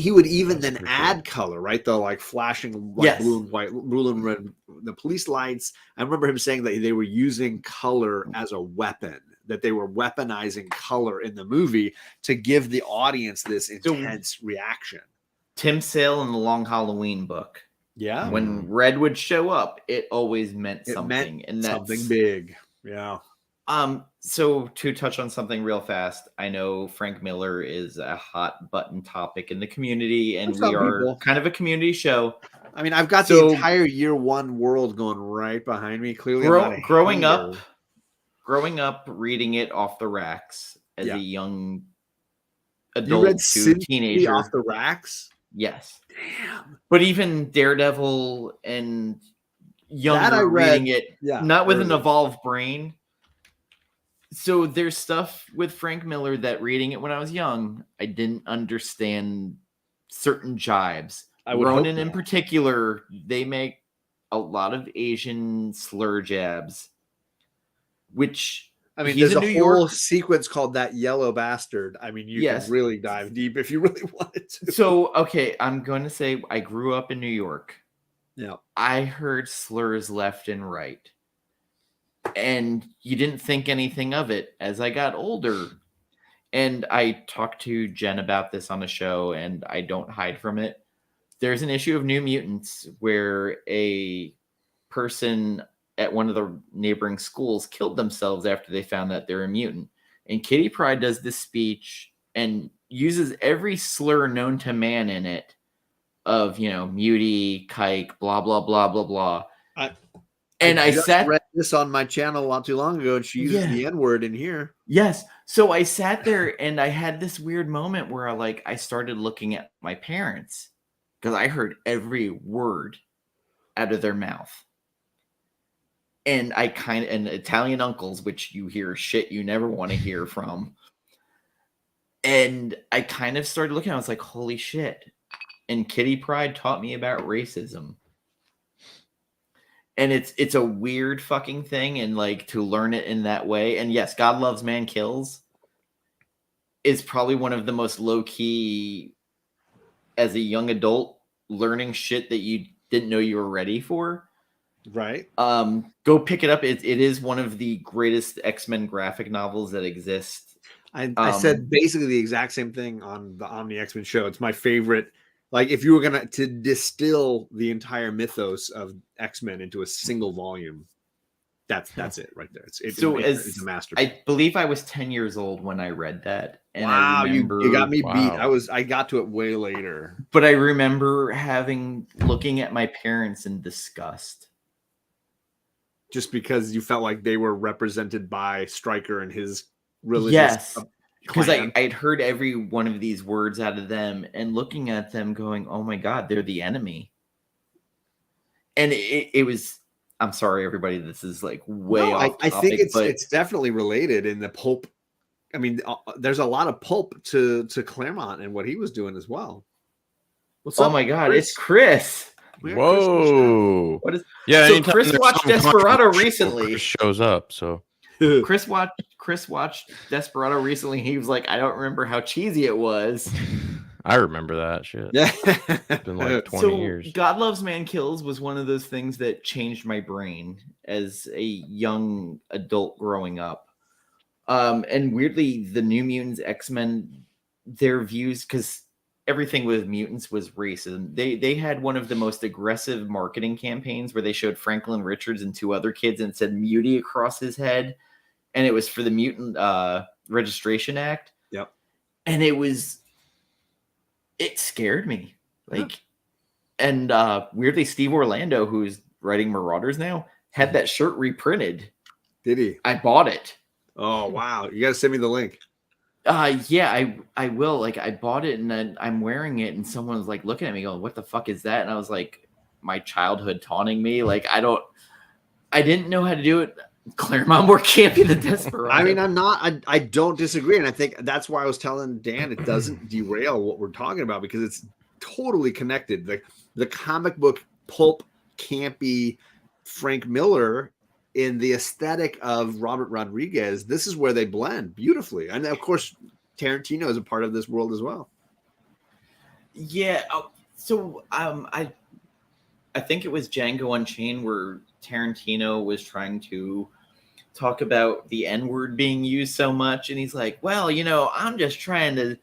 add color, right? The like flashing blue and white, blue and red, the police lights. I remember him saying that they were using color as a weapon, that they were weaponizing color in the movie to give the audience this intense reaction. Tim Sale in the Long Halloween book. Yeah. When Red would show up, it always meant something. And that's something big. Yeah. So to touch on something real fast, I know Frank Miller is a hot button topic in the community, and we are kind of a community show. I mean, I've got the entire year one world going right behind me. Clearly, growing up, reading it off the racks as a young adult to teenager. Off the racks? Yes. Damn. But even Daredevil and younger reading it, not with an evolved brain. So there's stuff with Frank Miller that reading it when I was young, I didn't understand certain jibes. Ronin in particular, they make a lot of Asian slur jabs, which, I mean, there's a whole sequence called That Yellow Bastard. I mean, you can really dive deep if you really wanted to. So, okay, I'm going to say I grew up in New York. Yeah. I heard slurs left and right. And you didn't think anything of it as I got older. And I talked to Jen about this on the show, and I don't hide from it. There's an issue of New Mutants where a person at one of the neighboring schools killed themselves after they found that they're a mutant. And Kitty Pryde does this speech and uses every slur known to man in it of, mutie, kike, blah, blah, blah, blah, blah. I just read this on my channel not too long ago, and she used the N-word in here. Yes. So I sat there and I had this weird moment where I started looking at my parents because I heard every word out of their mouth. And and Italian uncles, which you hear shit you never want to hear from. And I kind of started looking, I was like, holy shit. And Kitty Pryde taught me about racism. And it's a weird fucking thing, and to learn it in that way. And yes, God Loves Man Kills is probably one of the most low-key, as a young adult, learning shit that you didn't know you were ready for. Right. Go pick it up. It is one of the greatest X-Men graphic novels that exist. I said basically the exact same thing on the Omni X-Men show. It's my favorite. If you were to distill the entire mythos of X-Men into a single volume, that's it right there. It's a masterpiece. I believe I was 10 years old when I read that. And wow, I remember, you got me beat. I got to it way later. But I remember looking at my parents in disgust. Just because you felt like they were represented by Stryker and his religious. Yes, because I'd heard every one of these words out of them and looking at them going, oh my God, they're the enemy. And it was, I'm sorry, everybody, this is way off topic, I think it's definitely related in the pulp. I mean, there's a lot of pulp to Claremont and what he was doing as well. What's up? Oh my God, Chris? It's Chris. Whoa! What is? Yeah. So Chris watched Desperado recently. Chris shows up. So Chris watched Desperado recently. He was like, I don't remember how cheesy it was. I remember that shit. Yeah, it's been 20 years. God Loves Man Kills was one of those things that changed my brain as a young adult growing up. And weirdly, the New Mutants, X-Men, their views, because everything with mutants was racism. They had one of the most aggressive marketing campaigns where they showed Franklin Richards and two other kids and said mutie across his head. And it was for the Mutant Registration Act. Yep. And it scared me. And weirdly, Steve Orlando, who's writing Marauders now, had that shirt reprinted. Did he? I bought it. Oh, wow. You got to send me the link. Yeah, I will. I bought it and then I'm wearing it and someone's looking at me going, what the fuck is that? And I was like, my childhood taunting me. I didn't know how to do it. Claremont more campy than Desperado. I mean, I don't disagree. And I think that's why I was telling Dan, it doesn't derail what we're talking about because it's totally connected. The comic book pulp campy Frank Miller in the aesthetic of Robert Rodriguez, this is where they blend beautifully. And of course, Tarantino is a part of this world as well. Yeah. So I think it was Django Unchained where Tarantino was trying to talk about the N-word being used so much. And he's like, well, I'm just trying to,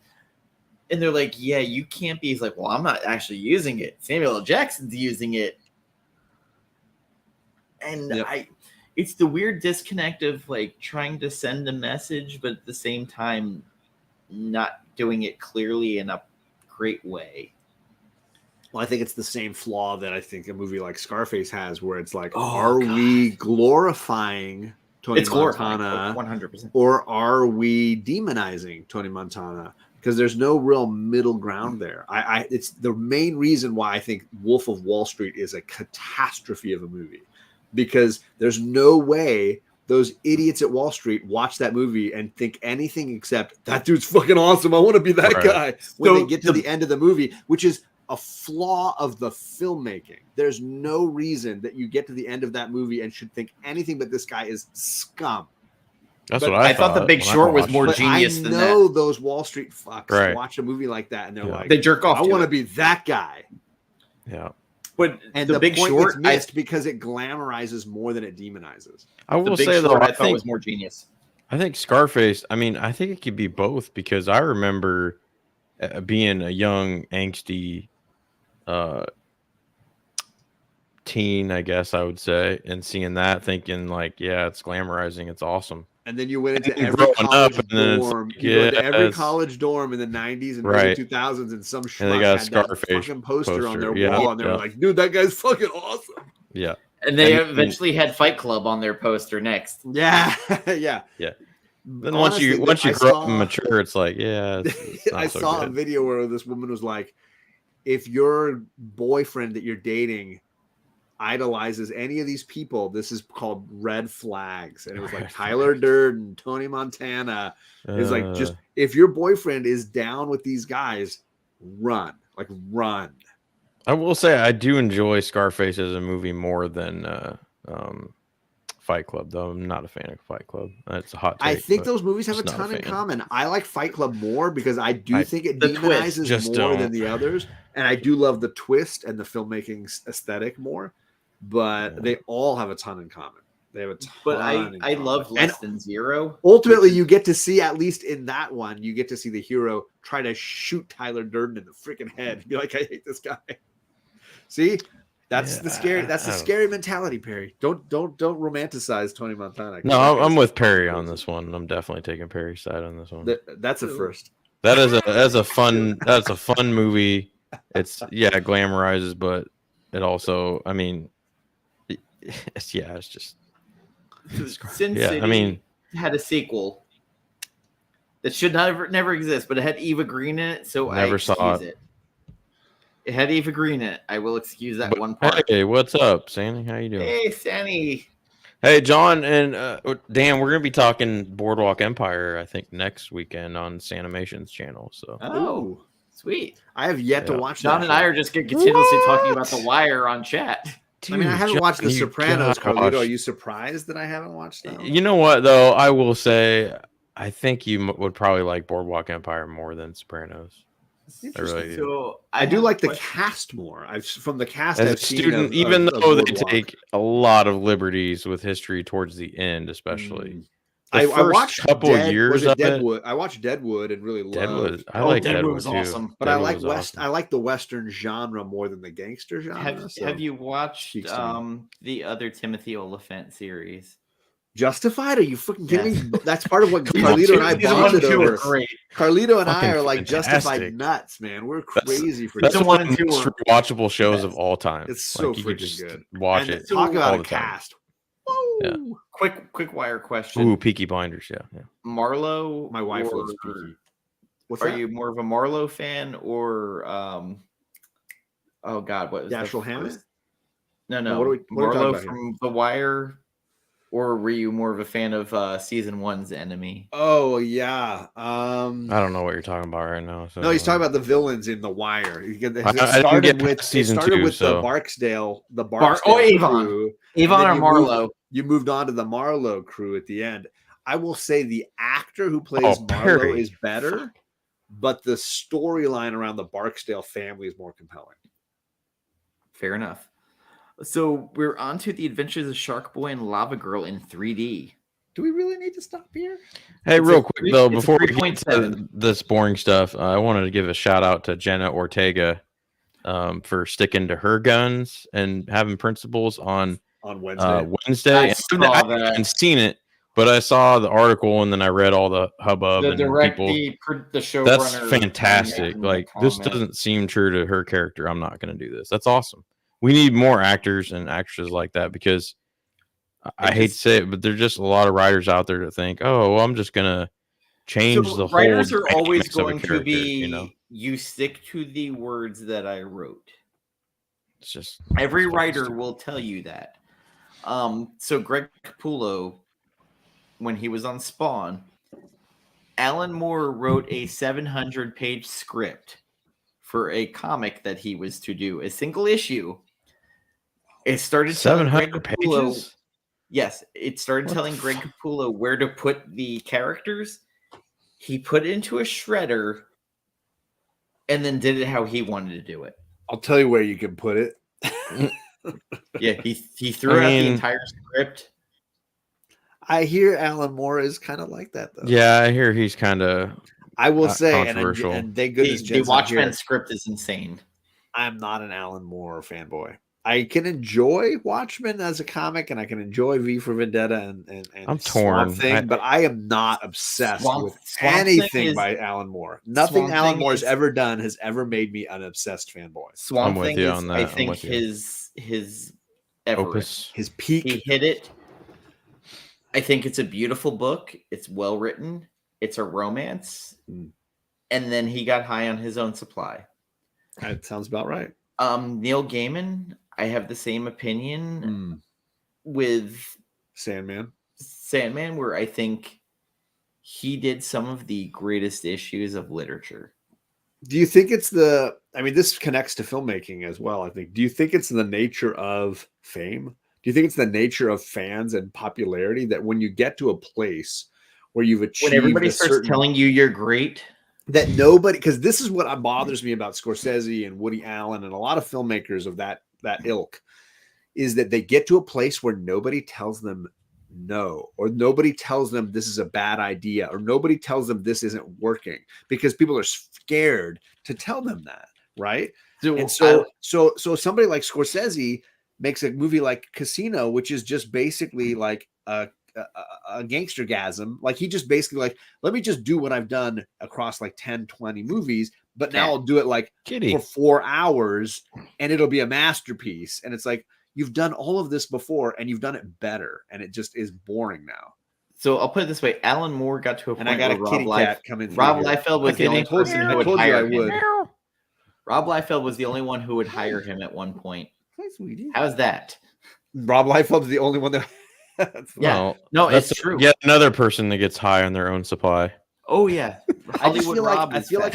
and they're like, yeah, you can't be. He's like, well, I'm not actually using it. Samuel L. Jackson's using it. And yep. It's the weird disconnect of trying to send a message, but at the same time, not doing it clearly in a great way. Well, I think it's the same flaw that I think a movie like Scarface has, where it's we glorifying Tony Montana 100%, or are we demonizing Tony Montana? Because there's no real middle ground there. It's the main reason why I think Wolf of Wall Street is a catastrophe of a movie, because there's no way those idiots at Wall Street watch that movie and think anything except that dude's fucking awesome. I want to be that guy. When they get to the end of the movie, which is a flaw of the filmmaking. There's no reason that you get to the end of that movie and should think anything but this guy is scum. That's what I thought. The Big Short was more genius than that. I know those Wall Street fucks watch a movie like that and they're they jerk off. I want to be that guy. Yeah. But the Big Short missed because it glamorizes more than it demonizes. I will say though, I thought was more genius. I think Scarface. I mean, I think it could be both because I remember teen, I guess I would say, and seeing that, thinking like, yeah, it's glamorizing, it's awesome. And then you went into every college dorm. Like, you go into every college dorm in the 90s and early 2000s, and some schmuck had that fucking poster on their wall, and they were like, dude, that guy's fucking awesome. Yeah. And they eventually had Fight Club on their poster next. Yeah. Yeah. Then honestly, once you grow up and mature, it's like, yeah. It's I saw a video where this woman was like, if your boyfriend that you're dating idolizes any of these people, this is called red flags. And it was like Tyler Durden, Tony Montana. It's like, just if your boyfriend is down with these guys, run. I will say I do enjoy Scarface as a movie more than Fight Club, though. I'm not a fan of Fight Club. That's a hot take. I think those movies have a ton in common. I like Fight Club more because I think it demonizes more than the others. And I do love the twist and the filmmaking aesthetic more. But they all have a ton in common. They have a ton. But I love Less Than Zero. Ultimately, you get to see, at least in that one, you get to see the hero try to shoot Tyler Durden in the freaking head. Be like, I hate this guy. See, that's the scary. That's the scary mentality, Perry. Don't romanticize Tony Montana. No, I'm with Perry on this one. I'm definitely taking Perry's side on this one. That's a first. That's a fun movie. It's glamorizes, but it also, I mean, it's just. Sin City had a sequel that should never exist, but it had Eva Green in it, so I excuse it. It had Eva Green in it. I will excuse that one part. Hey, what's up, Sandy? How you doing? Hey, Sandy. Hey, John and Dan, we're gonna be talking Boardwalk Empire, I think, next weekend on Sanimation's channel. So, sweet. I have yet to watch. John and I are just continuously talking about The Wire on chat. Dude, I mean, I haven't watched The Sopranos, Carlito. Are you surprised that I haven't watched that? You know what, though? I will say, I think you would probably like Boardwalk Empire more than Sopranos. I do like the cast more. From the cast as I've a student, even though they take a lot of liberties with history towards the end, especially. I watched couple years of Deadwood. I watched Deadwood and really loved Deadwood. I like Deadwood was too. Awesome. But Deadwood I like the Western genre more than the gangster genre. Have you watched the other Timothy Oliphant series? Justified? Are you freaking kidding me? That's part of what Carlito and I bonded over. Carlito and I are like Justified nuts, man. We're crazy for that's one of the most watchable shows of all time. It's so freaking good. Watch it. Talk about a cast. Yeah. Quick wire question. Ooh, Peaky Blinders, yeah. Marlowe. My wife loves Peaky. Are you more of a Marlowe fan or oh God, what was Dashiell Hammett? No. What Marlowe from The Wire. Or were you more of a fan of season 1's Enemy? Oh yeah. I don't know what you're talking about right now. So. No, he's talking about the villains in The Wire. I didn't get with season 2 with the Barksdale Avon. Crew. Avon or Marlowe. You moved on to the Marlowe crew at the end. I will say the actor who plays Marlowe is better, but the storyline around the Barksdale family is more compelling. Fair enough. So we're on to the Adventures of Shark Boy and Lava Girl in 3D. Do we really need to stop here? Hey, real quick though, before we get to this boring stuff, I wanted to give a shout out to Jenna Ortega for sticking to her guns and having principles on Wednesday. I haven't seen it, but I saw the article and then I read all the hubbub and people. The showrunner. That's fantastic. Like this doesn't seem true to her character. I'm not going to do this. That's awesome. We need more actors and actresses like that because I hate to say it, but there's just a lot of writers out there that think, oh, well, I'm just going to change the whole. Writers are always going to be, you stick to the words that I wrote. It's just every writer will tell you that. So Greg Capullo, when he was on Spawn, Alan Moore wrote a 700-page script for a comic that he was to do, a single issue. It started 700 pages. Yes, it started telling Greg Capullo where to put the characters. He put it into a shredder and then did it how he wanted to do it. I'll tell you where you can put it. Yeah, he threw out the entire script. I hear Alan Moore is kind of like that, though. Yeah, I hear he's kind of. I will say, controversial. and thank goodness the Watchmen script is insane. I'm not an Alan Moore fanboy. I can enjoy Watchmen as a comic, and I can enjoy V for Vendetta and I'm Swamp torn. Thing, but I am not obsessed with Swamp anything by Alan Moore. Nothing Swamp Alan Thing Moore's is- ever done has ever made me an obsessed fanboy. Swamp I'm with Thing you is, on that. I I'm think with you. his Everest. Opus. His peak. He hit it. I think it's a beautiful book. It's well written. It's a romance. Mm. And then he got high on his own supply. That sounds about right. Neil Gaiman, I have the same opinion with Sandman, where I think he did some of the greatest issues of literature. Do you think it's this connects to filmmaking as well, I think. Do you think it's the nature of fame? Do you think it's the nature of fans and popularity that when you get to a place where you've achieved, when everybody starts telling you you're great, that nobody, because this is what bothers me about Scorsese and Woody Allen and a lot of filmmakers of that ilk, is that they get to a place where nobody tells them no, or nobody tells them this is a bad idea, or nobody tells them this isn't working, because people are scared to tell them that, right? So somebody like Scorsese makes a movie like Casino, which is just basically like a gangstergasm. Like he just basically like, let me just do what I've done across like 10, 20 movies, but now I'll do it like for 4 hours and it'll be a masterpiece. And it's like, you've done all of this before and you've done it better. And it just is boring now. So I'll put it this way. Alan Moore got to a point and I got where a kitty cat coming. Rob Liefeld was the only person who would hire him. Would. Rob Liefeld was the only one who would hire him at one point. Hi, sweetie. How's that? Rob Liefeld's the only one that yeah. No, it's true. Yet another person that gets high on their own supply. Oh yeah. I feel like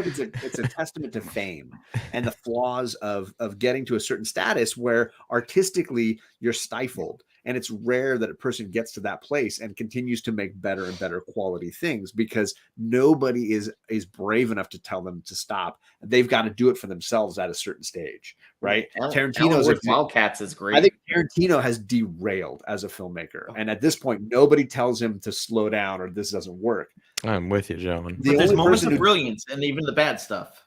it's a testament to fame and the flaws of getting to a certain status where artistically you're stifled. And it's rare that a person gets to that place and continues to make better and better quality things, because nobody is brave enough to tell them to stop. They've got to do it for themselves at a certain stage, right? Tarantino's Wildcats is great. I think Tarantino has derailed as a filmmaker, and at this point, nobody tells him to slow down or this doesn't work. I'm with you, gentlemen. But there's moments of brilliance and even the bad stuff.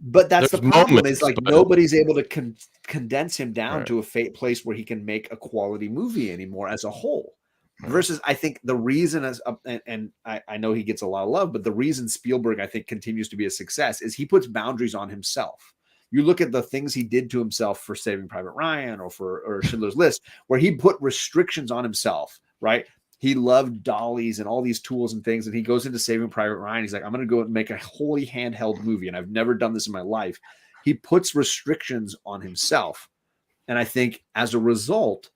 But that's the problem, is like nobody's able to condense him down to a place where he can make a quality movie anymore as a whole. Versus, I think the reason and I know he gets a lot of love, but the reason Spielberg, I think, continues to be a success is he puts boundaries on himself. You look at the things he did to himself for Saving Private Ryan or Schindler's List, where he put restrictions on himself, right? He loved dollies and all these tools and things. And he goes into Saving Private Ryan. He's like, I'm going to go and make a wholly handheld movie. And I've never done this in my life. He puts restrictions on himself. And I think as a result,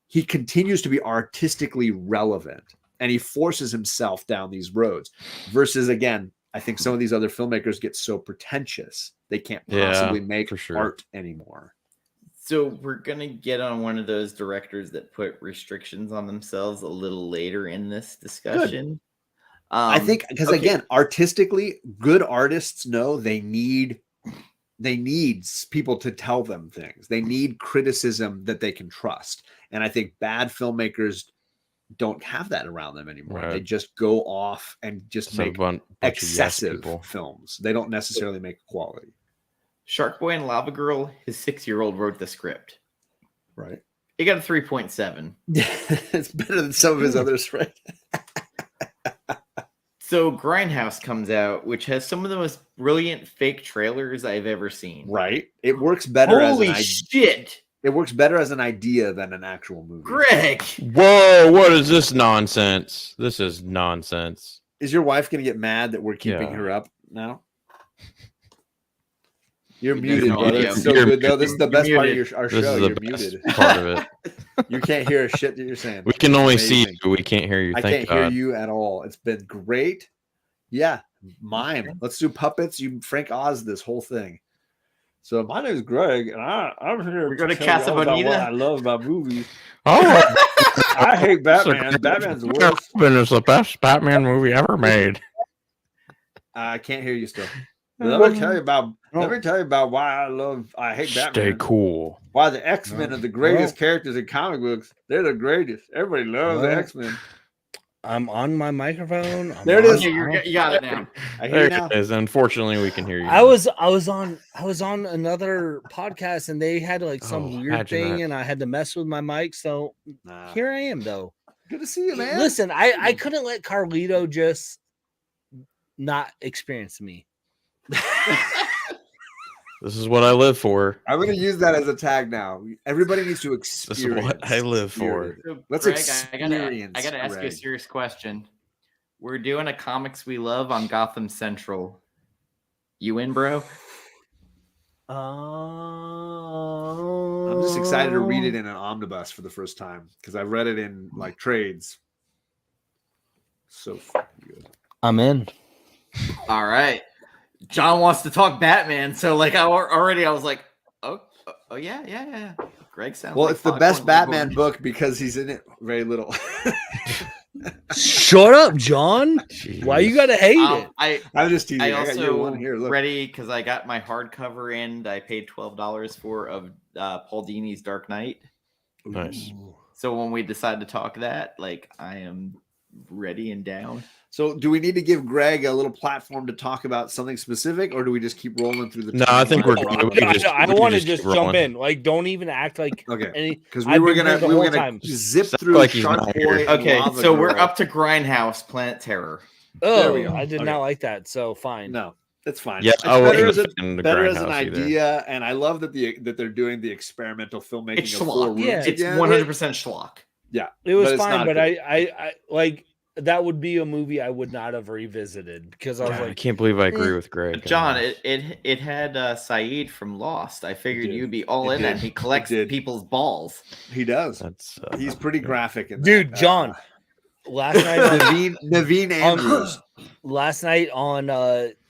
he continues to be artistically relevant and he forces himself down these roads. Versus, again, I think some of these other filmmakers get so pretentious, they can't possibly make art anymore. So we're going to get on one of those directors that put restrictions on themselves a little later in this discussion. I think because, again, artistically, good artists know they need people to tell them things. They need criticism that they can trust. And I think bad filmmakers don't have that around them anymore. Right. They just go off and just make excessive films. They don't necessarily make quality. Shark Boy and Lava Girl, his 6-year-old wrote the script. Right. He got a 3.7. It's better than some of his others, right? So Grindhouse comes out, which has some of the most brilliant fake trailers I've ever seen. Right. It works better Holy shit. It works better as an idea than an actual movie. Greg! Whoa, what is this nonsense? This is nonsense. Is your wife going to get mad that we're keeping her up now? You're muted, brother. It's so good, though. This is the best part of our show. You're muted. Part of it. You can't hear a shit that you're saying. We can only see you. We can't hear you. I can't hear you at all. It's been great. Yeah, mime. Let's do puppets. You Frank Oz this whole thing. So my name is Greg, and I'm here. We're going to Casa Bonita. What I love about movies. Oh, I hate Batman. Batman's the worst. It's the best Batman movie ever made. I can't hear you still. Let me tell you about why I hate Batman. Stay cool. Why the X-Men are the greatest characters in comic books. They're the greatest. Everybody loves the X-Men. I'm on my microphone. There it is. You got it now. I hear you now. It is. Unfortunately, we can hear you. I was on another podcast and they had like some weird thing and I had to mess with my mic. So here I am though. Good to see you, man. Listen, I couldn't let Carlito just not experience me. This is what I live for. I'm going to use that as a tag now. Everybody needs to experience. This is what I live for. So, Let's Greg, experience. I gotta ask you a serious question. We're doing a comics we love on Gotham Central. You in, bro? I'm just excited to read it in an omnibus for the first time because I've read it in like trades. So good. I'm in. All right. John wants to talk Batman, so like I was like, oh yeah. Greg sounds well. Like it's the best Batman book because he's in it very little. Shut up, John. Jeez. Why you gotta hate it? I'm just teasing. I got also your one here. Look. ready because I got my hardcover and I paid $12 for of Paul Dini's Dark Knight. Nice. So when we decide to talk that, like I am ready and down. So do we need to give Greg a little platform to talk about something specific, or do we just keep rolling through the? No, I think we're. I want to just jump in. Like, don't even act like okay. Because we were gonna zip through like Shark Boy. Okay, so we're up to Grindhouse, Planet Terror. Oh, I did not like that. So fine. No, that's fine. Yeah, it's better as an idea, and I love that they're doing the experimental filmmaking. It's of schlock. Yeah, it's 100% schlock. Yeah, it was fine, but I like. That would be a movie I would not have revisited because I was like, I can't believe I agree with Greg. John, it had Saeed from Lost. I figured you'd be all in that. He collects people's balls. He does. He's pretty graphic. In that. Dude, John. Last night, Naveen Andrews. Last night on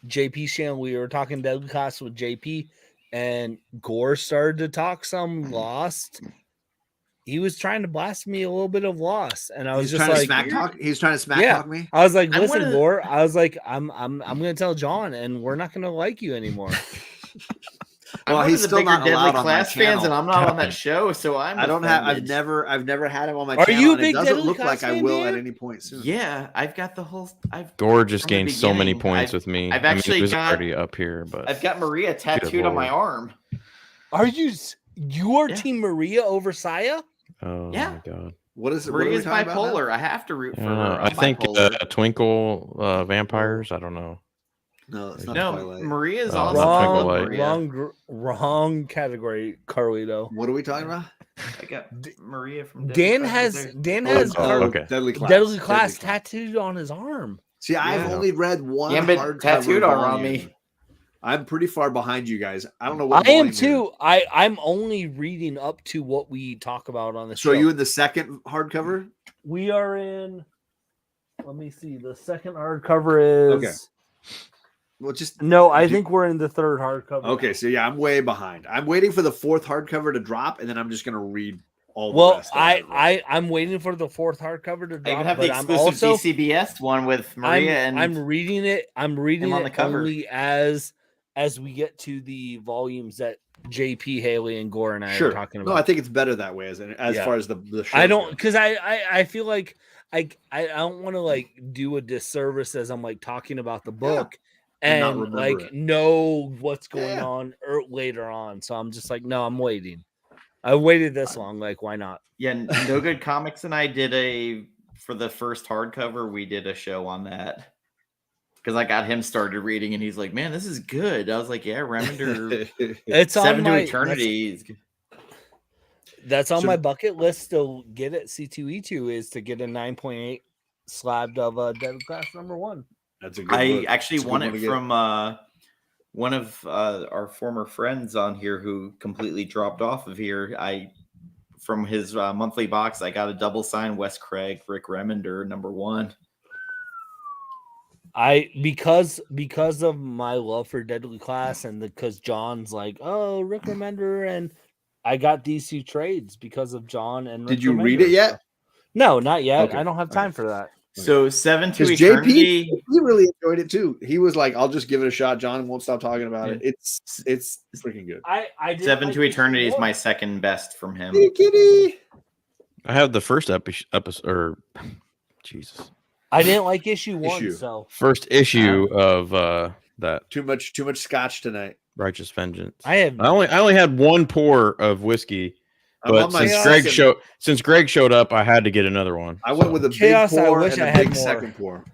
JP's channel, we were talking Deadly Class with JP, and Gore started to talk some Lost. He was trying to blast me a little bit of Lost, and I was just like, He's trying to smack talk me. I was like, listen, Gore. I was like, I'm gonna tell John, and we're not gonna like you anymore. Well, he's still not Deadly allowed Class fans, and I'm not on that show, so I don't have. I've never had him on my channel. Are you a big It doesn't look like I will fan, at any point soon. Yeah, I've got the whole. Gore just gained so many points with me. I've actually got already up here, but I've got Maria tattooed on my arm. Are you Team Maria over Saya? Oh my god! What is it? Maria's bipolar. I have to root for her. I think Twinkle vampires. I don't know. No, it's not Twilight. Maria's also wrong category. Carlito. What are we talking about? I got Maria from Dan has Deadly Class tattooed on his arm. See, I've only read one hardcover tattooed on me. I'm pretty far behind you guys. I don't know what I am too. I'm only reading up to what we talk about on the show. So are you in the second hardcover? We are in. Let me see. The second hardcover is. Okay. Well, I think we're in the third hardcover. Okay, so yeah, I'm way behind. I'm waiting for the fourth hardcover to drop, and then I'm just gonna read all the rest. I'm waiting for the fourth hardcover to drop. I have the exclusive DCBS one with Maria, I'm reading it. I'm reading on the cover. Only as we get to the volumes that JP Haley and Gore and I are talking about. No, I think it's better that way as far as the show. I don't because I feel like I don't want to like do a disservice as I'm like talking about the book and like know what's going on later on. So I'm just like, no, I'm waiting. I waited this long. Like, why not? Yeah, No Good Comics and I did for the first hardcover, we did a show on that. Because I got him started reading, and he's like, "Man, this is good." I was like, "Yeah, Remender, it's Seven to Eternity." That's on my bucket list to get at C2E2 is to get a 9.8 slabbed of Deadly Class #1. That's a good. I actually won it from one of our former friends on here who completely dropped off of here. From his monthly box, I got a double signed Wes Craig, Rick Remender #1. Because of my love for Deadly Class and because John's like, oh, Rick Remender, and I got these two trades because of John and Rick Did you Remender. read it yet? No, not yet. Okay. I don't have time for that. So 7 to Eternity. JP, he really enjoyed it too. He was like, I'll just give it a shot. John won't stop talking about it. It's freaking good. I 7 to Eternity is my second best from him. Hey, kitty. I have the first episode, or Jesus. I didn't like issue 1, so first issue of that. Too much Scotch tonight. Righteous Vengeance. I only had one pour of whiskey, but since Greg showed up, I had to get another one. I went with a big pour and a big second pour.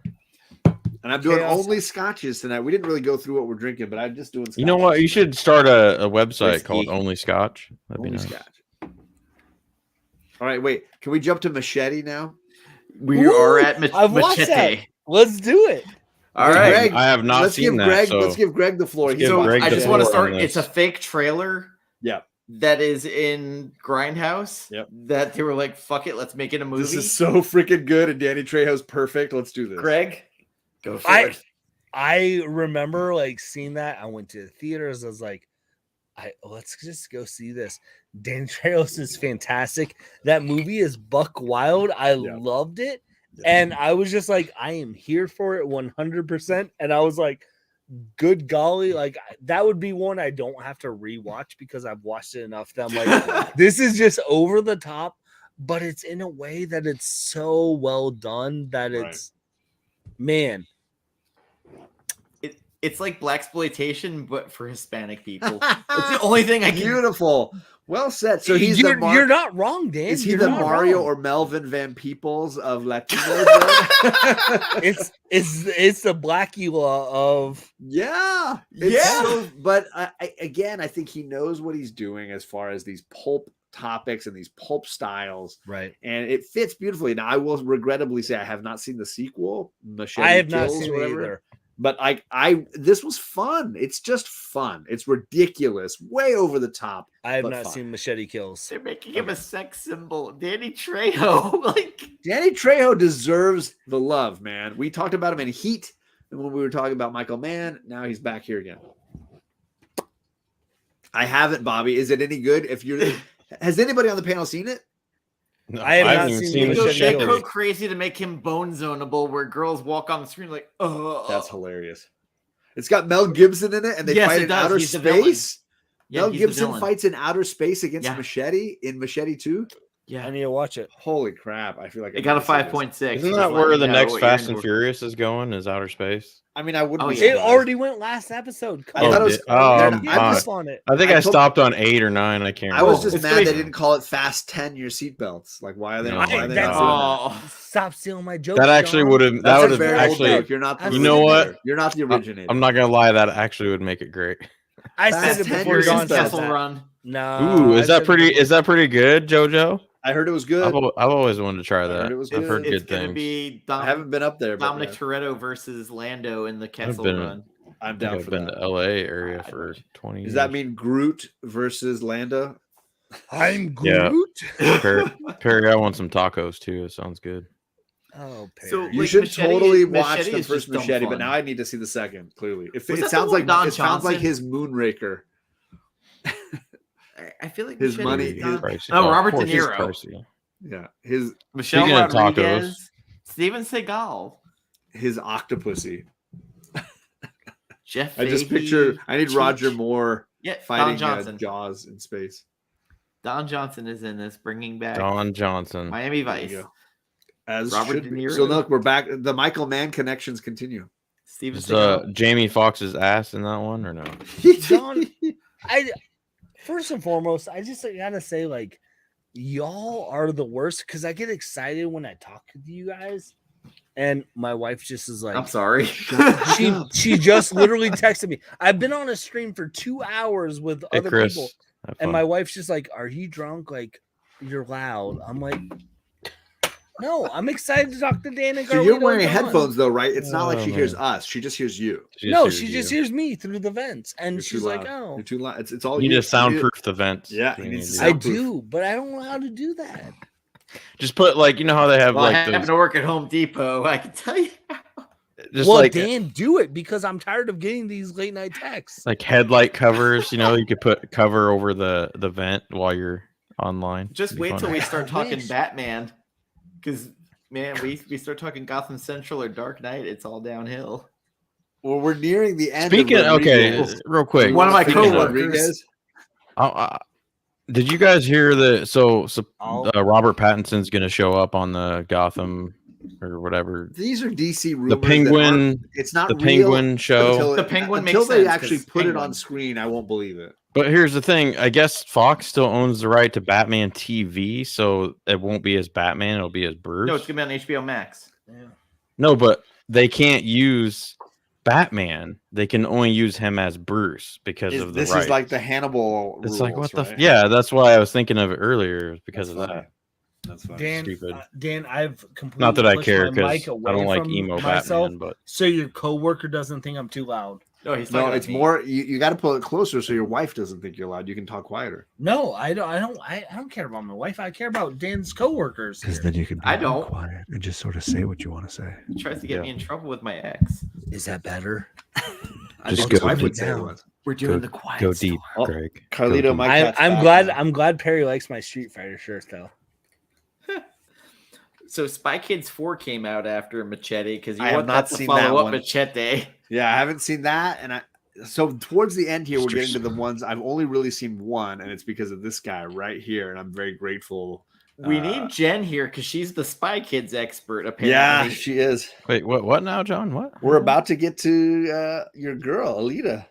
And I'm doing only Scotches tonight. We didn't really go through what we're drinking, but I'm just doing Scotch. You know what? You should start a website called Only Scotch. That'd be nice. Scotch. All right, wait. Can we jump to Machete now? We are at Machete. Let's do it. All right, Greg, I have not seen that. Let's give Greg the floor. I just want to start. It's a fake trailer. Yeah. That is in Grindhouse. Yep. That they were like, "Fuck it, let's make it a movie." This is so freaking good, and Danny Trejo's perfect. Let's do this. Greg, go for it. I remember like seeing that. I went to the theaters. I was like, let's just go see this. Danny Trejo is fantastic. That movie is buck wild. I loved it. And I was just like, I am here for it 100%. And I was like, good golly, like that would be one I don't have to rewatch because I've watched it enough that I'm like, this is just over the top, but it's in a way that it's so well done that it's, man. It's like blaxploitation, but for Hispanic people. It's the only thing I can. Beautiful. Well said. So you're not wrong, Dan. Is he the Mario or Melvin Van Peebles of Latino? it's the Blackula of but I think he knows what he's doing as far as these pulp topics and these pulp styles, right? And it fits beautifully. Now, I will regrettably say I have not seen the sequel. Machete I have Kills, not seen it either. But this was fun. It's just fun. It's ridiculous, way over the top. I have not seen Machete Kills. They're making him a sex symbol. Danny Trejo, Danny Trejo deserves the love, man. We talked about him in Heat, and when we were talking about Michael Mann, now he's back here again. I haven't, Bobby. Is it any good? Has anybody on the panel seen it? No, I have not seen it. They go crazy to make him bone zonable, where girls walk on the screen like, oh. That's hilarious. It's got Mel Gibson in it, and they fight in outer space. Mel Gibson fights in outer space against Machete in Machete 2. Yeah, I need to watch it. Holy crap! I feel like it got a 5.6. Isn't that where the next Fast and Furious is going? Is outer space? I mean, I wouldn't. It already went last episode. I think I stopped on 8 or 9. I can't. I was just mad they didn't call it Fast 10. Your seatbelts. Like, why are they? Stop stealing my joke. That actually would have. That would have actually. You're not. You know what? You're not the originator. I'm not gonna lie. That actually would make it great. I said it before John said that. Run. No. Ooh, is that pretty good, JoJo? I heard it was good. I've always wanted to try that. I've heard good things. Gonna be I haven't been up there. Dominic Toretto versus Lando in the Kessel Run. I'm down for that. I've been to LA area for 20 years. Does that mean Groot versus Lando? I'm Groot. Yeah. Perry, I want some tacos too. It sounds good. Oh, Perry. So you should totally watch the first Machete, but now I need to see the second. Clearly, it sounds like his Moonraker. I feel like his money. Robert De Niro. Yeah, his Michelle Rodriguez, Steven Seagal, his Octopussy. Jeff. I just picture. I need Roger Moore fighting Jaws in space. Don Johnson is in this, bringing back Don Johnson, Miami Vice. As Robert De Niro. So look, we're back. The Michael Mann connections continue. Steven Seagal. Jamie Foxx's ass in that one or no? First and foremost, I just gotta say, like, y'all are the worst because I get excited when I talk to you guys, and my wife just is like, "I'm sorry." she just literally texted me. I've been on a stream for 2 hours with other people, and my wife's just like, "Are you drunk? Like, you're loud." I'm like, "No, I'm excited to talk to Dan and Carlito." So you're wearing headphones though, right? It's not like she hears us; she just hears you. She just hears me through the vents, and she's like, "Oh, you're too loud." It's all you need to soundproof the vents. Yeah, I do, but I don't know how to do that. Just put how they have I happen to work at Home Depot. I can tell you. Dan, do it because I'm tired of getting these late night texts. Like headlight covers, you could put cover over the vent while you're online. Just wait till we start talking Batman. Because, man, we start talking Gotham Central or Dark Knight, it's all downhill. Well, we're nearing the end. Real quick. One of my coworkers. Did you guys hear Robert Pattinson's going to show up on the Gotham or whatever. These are DC rumors. The Penguin. It's not the real Penguin show. The Penguin until makes they sense, actually 'cause put Penguin. it on screen. I won't believe it. But here's the thing. I guess Fox still owns the right to Batman TV, so it won't be as Batman. It'll be as Bruce. No, it's gonna be on HBO Max. Yeah. No, but they can't use Batman. They can only use him as Bruce because of the this rights. is like the Hannibal rules, It's like what the right? yeah. That's why I was thinking of it earlier because That's of funny. that. That's funny. Dan, Stupid. Dan, I've completely Not that I pushed care my because mic I away don't like from emo myself, Batman, but so your coworker doesn't think I'm too loud. No, he's talking No, about it's me. more. You got to pull it closer so your wife doesn't think you're loud. You can talk quieter. No, I don't care about my wife. I care about Dan's coworkers. Because then you can be I don't. quiet and just sort of say what you want to say. He tries to get Yeah. me in trouble with my ex. Is that better? Just think go wife deep would say it down. was. We're doing Go- the quiet go storm. deep, Oh, Greg. Carlito, Go deep. my cat's I'm back glad. now. I'm glad Perry likes my Street Fighter shirt though. So Spy Kids 4 came out after Machete because you I have want not that to seen follow that up one. Machete. Yeah, I haven't seen that, and so towards the end here, we're Mr. getting to the ones I've only really seen one, and it's because of this guy right here, and I'm very grateful. We need Jen here because she's the Spy Kids expert. Apparently, Yeah, she is. Wait, what now, John? What? We're about to get to your girl, Alita.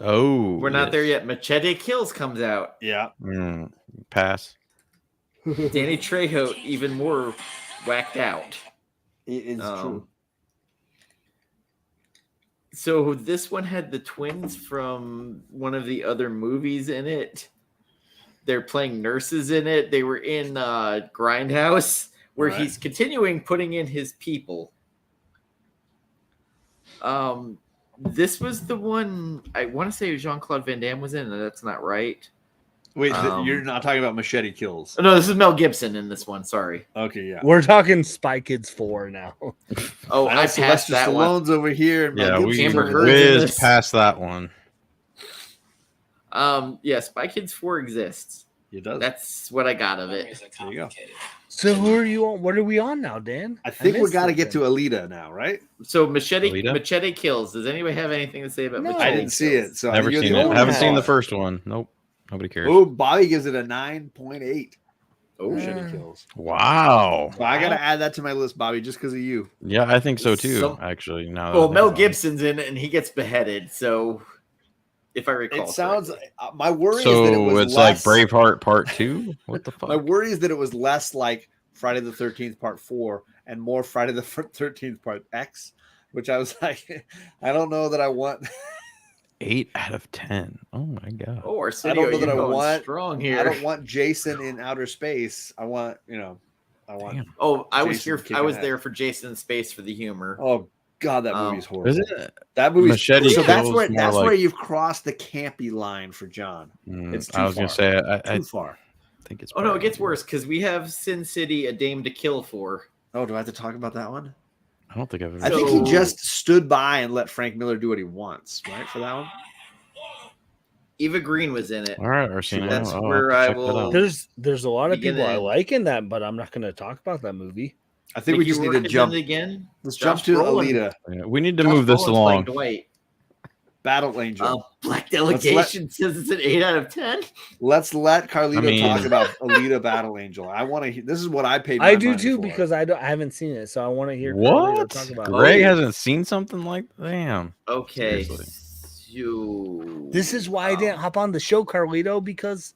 Oh, we're not yes. there yet. Machete Kills comes out. Yeah. Pass. Danny Trejo even more whacked out. It is true. So this one had the twins from one of the other movies in it. They're playing nurses in it. They were in Grindhouse, where Right. he's continuing putting in his people. This was the one I want to say Jean-Claude Van Damme was in, and that's not right. Wait, you're not talking about Machete Kills. Oh, no, this is Mel Gibson in this one. Sorry. Okay, yeah. We're talking Spy Kids 4 now. Oh, I know I passed Sylvester that one. Stallone's over here. And Yeah, Mel we Gibson's Amber over Heard's there. in whizzed this. past that one. Yeah, Spy Kids 4 exists. It does. That's what I got of it. There you go. So who are you on? What are we on now, Dan? I think we missed got to get something. to Alita now, right? So Machete Alita? Kills. Does anybody have anything to say about No. Machete? I didn't see Kills? it, so Never you're the seen only it. one Haven't who seen saw the it. first one. Nope. Nobody cares. Oh, Bobby gives it a 9.8. Oh, Machete Kills. Wow. So I got to add that to my list, Bobby, just because of you. Yeah, I think so too. Some- Actually, now. that I Well, think Mel about it. Gibson's in it, and he gets beheaded. So, if I recall, It sounds. correctly. My worry is that it So was it's less, like Braveheart Part 2. What the fuck? My worry is that it was less like Friday the 13th Part 4 and more Friday the 13th Part X, which I was like, I don't know that I want. 8 out of 10. Oh my god. Oh, I Arsenio, don't know you're that I going want. strong here. I don't want Jason in outer space. I want, I want. Damn. Oh, I was Jason here. I kicking was ass. there for Jason in Space for the humor. Oh God, that movie's horrible. Is it? That movie's Machete so that's Kills where more that's like- where you've crossed the campy line for John. It's too I was far. gonna say I Too far. think it's. Oh no, it probably- gets worse because we have Sin City: A Dame to Kill for. Oh, do I have to talk about that one? I don't think I've ever. I think he So- just stood by and let Frank Miller do what he wants, right? For that one. Eva Green was in it. All right, Arsenio. That's I'll have where to I check that will- out. There's a lot of Begin people I it. like in that, but I'm not going to talk about that movie. I think we Mickey just need Rourke to is jump. in it again. Let's Josh jump to Brolin. Alita, Yeah, we need to Josh move this Brolin's playing along. Dwight. Battle Angel. Black Let's Delegation says it's an 8 out of 10. Let's let Carlito I mean- talk about Alita Battle Angel. I want to. This is what I paid. I my do money too for. because I haven't seen it, so I want to hear Carlito What? talk about Greg it. hasn't seen something like damn. Okay. Seriously. This is why I didn't hop on the show, Carlito, because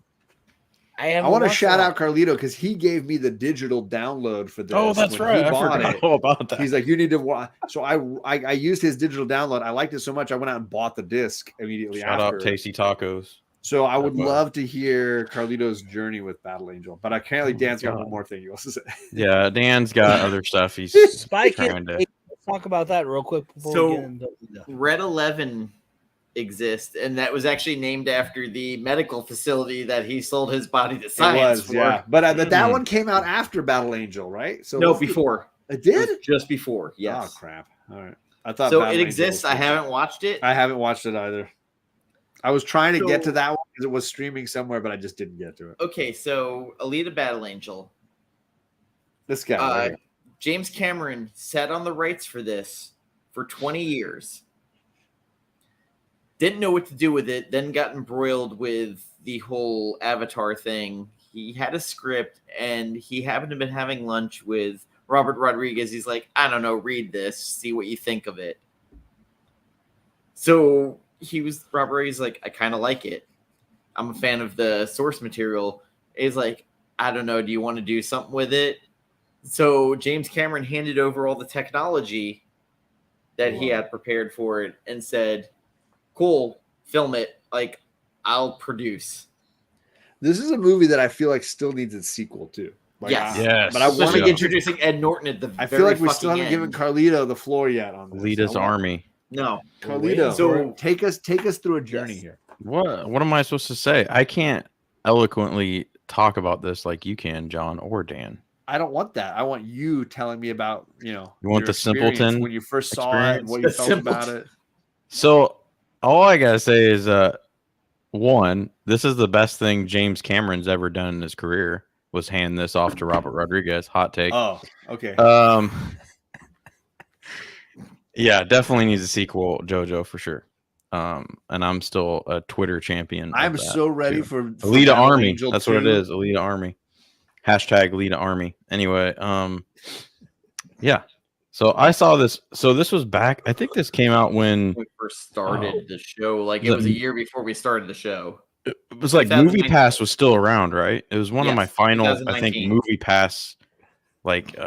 I I want to watched shout it. out Carlito because he gave me the digital download for this. Oh, that's when right. He I bought forgot it. all about that. He's like, you need to watch. So I used his digital download. I liked it so much. I went out and bought the disc immediately Shout after. out Tasty Tacos. So I would Wow. love to hear Carlito's journey with Battle Angel, but apparently Oh, Dan's got God. one more thing he wants to say. Yeah, Dan's got other stuff. He's Spy Kids. trying to. Let's talk about that real quick before So- we get into Red 11 exists, and that was actually named after the medical facility that he sold his body to It science was, for. yeah. But that Mhm. one came out after Battle Angel, right? So No, let's do- before. It It did. was just before. Yes. Oh crap! All right, I thought So Battle it Angel exists. was I good. haven't watched it. I haven't watched it either. I was trying to get So- to that one because it was streaming somewhere, but I just didn't get to it. Okay, so Alita Battle Angel. This guy. right here. James Cameron sat on the rights for this for 20 years. Didn't know what to do with it, then got embroiled with the whole Avatar thing. He had a script, and he happened to have been having lunch with Robert Rodriguez. He's like, I don't know, read this, see what you think of it. So Robert Rodriguez like, I kind of like it. I'm a fan of the source material. He's like, I don't know, do you want to do something with it? So James Cameron handed over all the technology that he had prepared for it and said, cool, film it. Like, I'll produce. This is a movie that I feel like still needs its sequel too. Like, yes. But I want to introducing Ed Norton at the I feel like we still haven't given Carlito the floor yet on this. Alita's Army. No. Carlito, so take us through a journey here. What am I supposed to say? I can't eloquently talk about this like you can, John or Dan. I don't want that. I want you telling me about, you want the simpleton when you first saw it, what you felt about it. So all I gotta say is, one, this is the best thing James Cameron's ever done in his career, was hand this off to Robert Rodriguez. Hot take. Oh, okay. Yeah, definitely needs a sequel, JoJo, for sure. And I'm still a Twitter champion. I'm so ready for Alita Army. Angel That's 2. What it is. Alita Army. Hashtag Alita Army. Anyway, yeah. So I saw this. So this was back. I think this came out when we first started the show. Like it was a year before we started the show. It was like Movie Pass was still around, right? It was one of my final, I think, Movie Pass, like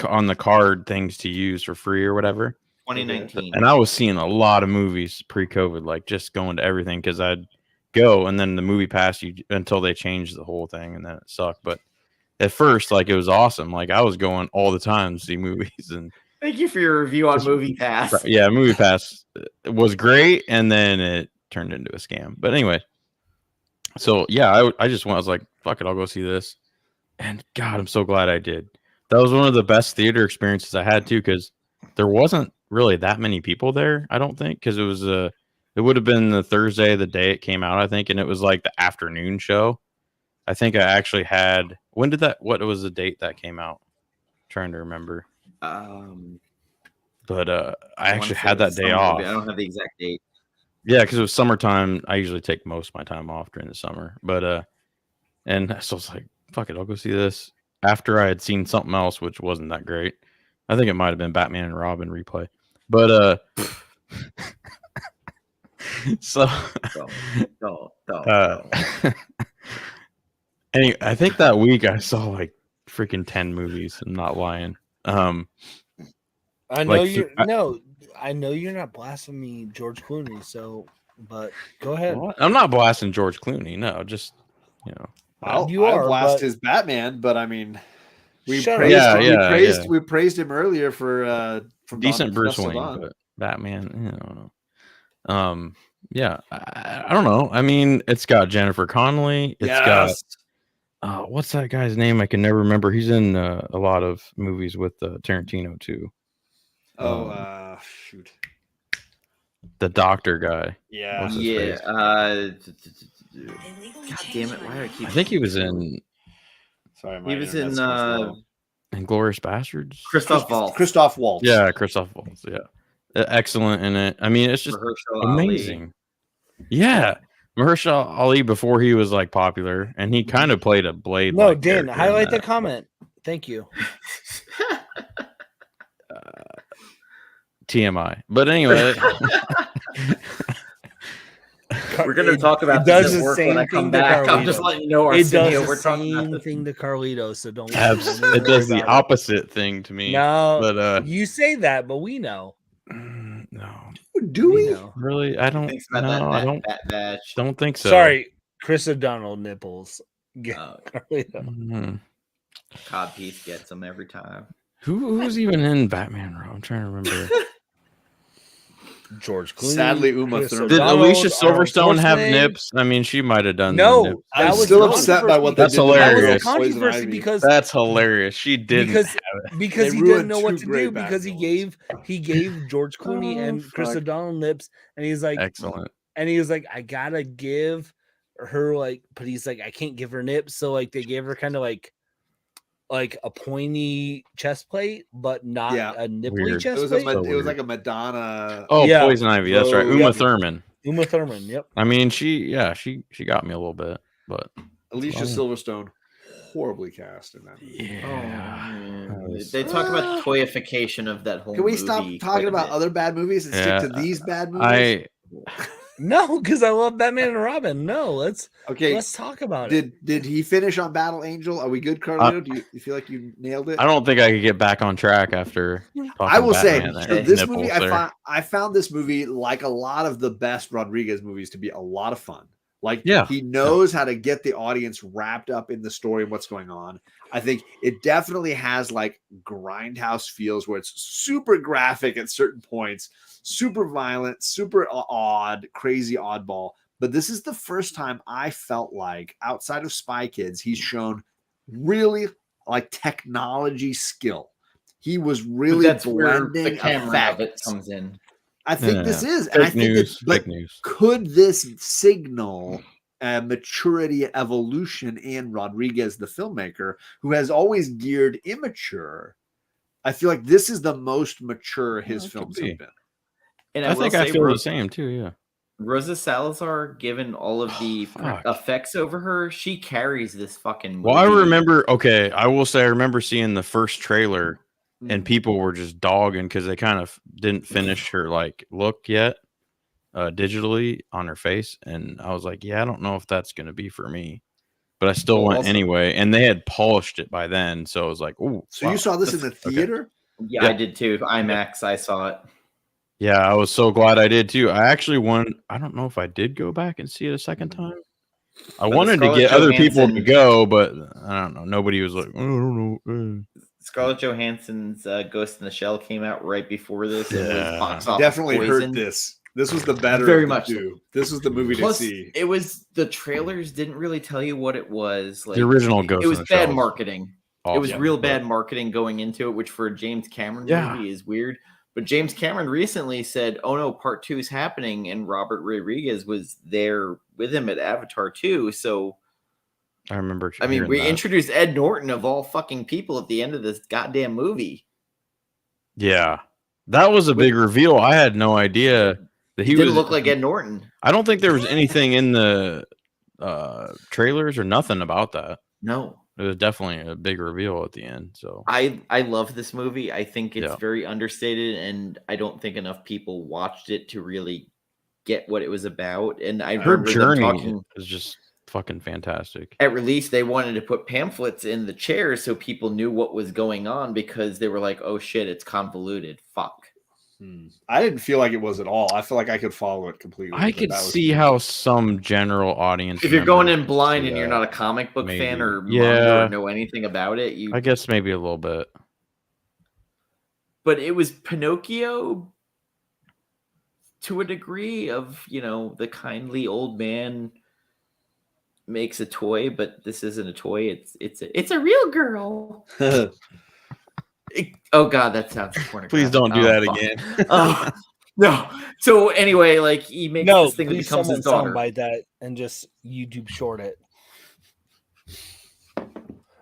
on the card things to use for free or whatever. 2019. And I was seeing a lot of movies pre-COVID, like just going to everything because I'd go and then the Movie Pass until they changed the whole thing and then it sucked. But at first, like it was awesome. Like I was going all the time to see movies. And thank you for your review on Movie Pass. Yeah, Movie Pass was great, and then it turned into a scam. But anyway, so yeah, I just went. I was like, fuck it, I'll go see this. And God, I'm so glad I did. That was one of the best theater experiences I had too, because there wasn't really that many people there. I don't think, because it was it would have been the Thursday, the day it came out, I think, and it was like the afternoon show. I think I actually had. When did that? What was the date that came out? I'm trying to remember. But I actually had that day off. I don't have the exact date. Yeah, because it was summertime. I usually take most of my time off during the summer. But and so I was like, fuck it, I'll go see this. After I had seen something else, which wasn't that great. I think it might have been Batman and Robin replay. But so anyway, I think that week I saw like freaking 10 movies. I'm not lying. I know I know you're not blaspheming George Clooney, so but go ahead. What? I'm not blasting George Clooney. No, just Well, you are blast his Batman, but I mean, we praised him earlier for from decent Bruce Wayne, but Batman, I don't know. Yeah, I don't know. I mean, it's got Jennifer Connelly. It's got what's that guy's name? I can never remember. He's in a lot of movies with Tarantino too. Shoot. The doctor guy. Yeah. Yeah. God damn it! Why do I keep? I think he was in. Sorry, he was in Inglourious Bastards. Christoph Waltz. Yeah, Christoph Waltz. Yeah, excellent in it. I mean, it's just amazing. Yeah, Mahershala Ali before he was like popular, and he kind of played a Blade. No, Dan, highlight the comment. Thank you. TMI. But anyway, we're going to talk about this at work when I come back. I'm just letting you know. It does the same thing to Carlito, so don't. It does the opposite thing to me. No, but you say that, but we know. No, do we? Know. Really? I don't. No, I don't think so. Sorry, Chris O'Donnell nipples. Carlito. Codpiece gets them every time. Who's even in Batman? I'm trying to remember. George Clooney. Sadly, Uma Thurman. Did Alicia Silverstone have nips? I mean, she might have done. No, I was still upset by what that's hilarious. That was a controversy because that's hilarious. She didn't because he didn't know what to do because he gave George Clooney and Chris O'Donnell nips, and he's like excellent. And he was like, I gotta give her but he's like, I can't give her nips, so like they gave her kind of like a pointy chest plate, but not a nipply chest plate. It was like a Madonna. Oh, yeah. Poison Ivy. That's right. Uma Thurman. Uma Thurman. Yep. I mean, she got me a little bit, but Alicia Silverstone, horribly cast in that. Yeah. movies. They talk about toyification of that whole. Can we movie stop talking about other bad movies and stick to these bad movies? No, because I love Batman and Robin. No, let's talk about it. Did he finish on Battle Angel? Are we good, Carlito? Do you feel like you nailed it? I don't think I could get back on track after. I will Batman say this movie. I found this movie, like a lot of the best Rodriguez movies, to be a lot of fun. Like, he knows how to get the audience wrapped up in the story and what's going on. I think it definitely has like grindhouse feels where it's super graphic at certain points, super violent, super odd, crazy oddball. But this is the first time I felt like, outside of Spy Kids, he's shown really like technology skill. He was really blending the camera effects. of it comes in. I think this is, and I think could this signal maturity and evolution in Rodriguez, the filmmaker, who has always geared immature? I feel like this is the most mature his films have been. And I think I feel the same too. Yeah. Rosa Salazar, given all of the effects over her, she carries this fucking movie. Well, I remember. Okay, I will say I remember seeing the first trailer. And people were just dogging because they kind of didn't finish her like look yet digitally on her face. And I was like, yeah, I don't know if that's going to be for me. But I still went anyway. And they had polished it by then. So I was like, oh. So you saw this in the theater? Okay. Yeah, I did too. IMAX, I saw it. Yeah, I was so glad I did too. I actually I don't know if I did go back and see it a second time. I wanted to get other people to go, but I don't know. Nobody was like, I don't know. Scarlett Johansson's Ghost in the Shell came out right before this. It was box office definitely poison. heard this. This was the better very of the much two. This was the movie to see. It was the trailers didn't really tell you what it was. Like the original Ghost. It was in the bad Shell. marketing. It was real bad marketing going into it, which for a James Cameron movie is weird. But James Cameron recently said, "Oh no, Part 2 is happening," and Robert Rodriguez was there with him at Avatar 2. So. I remember. I mean, we introduced Ed Norton of all fucking people at the end of this goddamn movie. Yeah, that was a big reveal. I had no idea that he didn't look like Ed Norton. I don't think there was anything in the trailers or nothing about that. No, it was definitely a big reveal at the end. So I love this movie. I think it's very understated, and I don't think enough people watched it to really get what it was about. And I her remember journey them talking is just fucking fantastic. At release, they wanted to put pamphlets in the chairs so people knew what was going on because they were like, "Oh shit, it's convoluted." Fuck. I didn't feel like it was at all. I feel like I could follow it completely. I could see how some general audience, if you're going in blind and you're not a comic book fan or manga or know anything about it, I guess maybe a little bit. But it was Pinocchio to a degree of, the kindly old man makes a toy, but this isn't a toy. It's a real girl. Oh God, that sounds pornographic. Please don't do that again. No. So anyway, like he makes this thing that becomes his daughter. Soundbite that and just YouTube short it.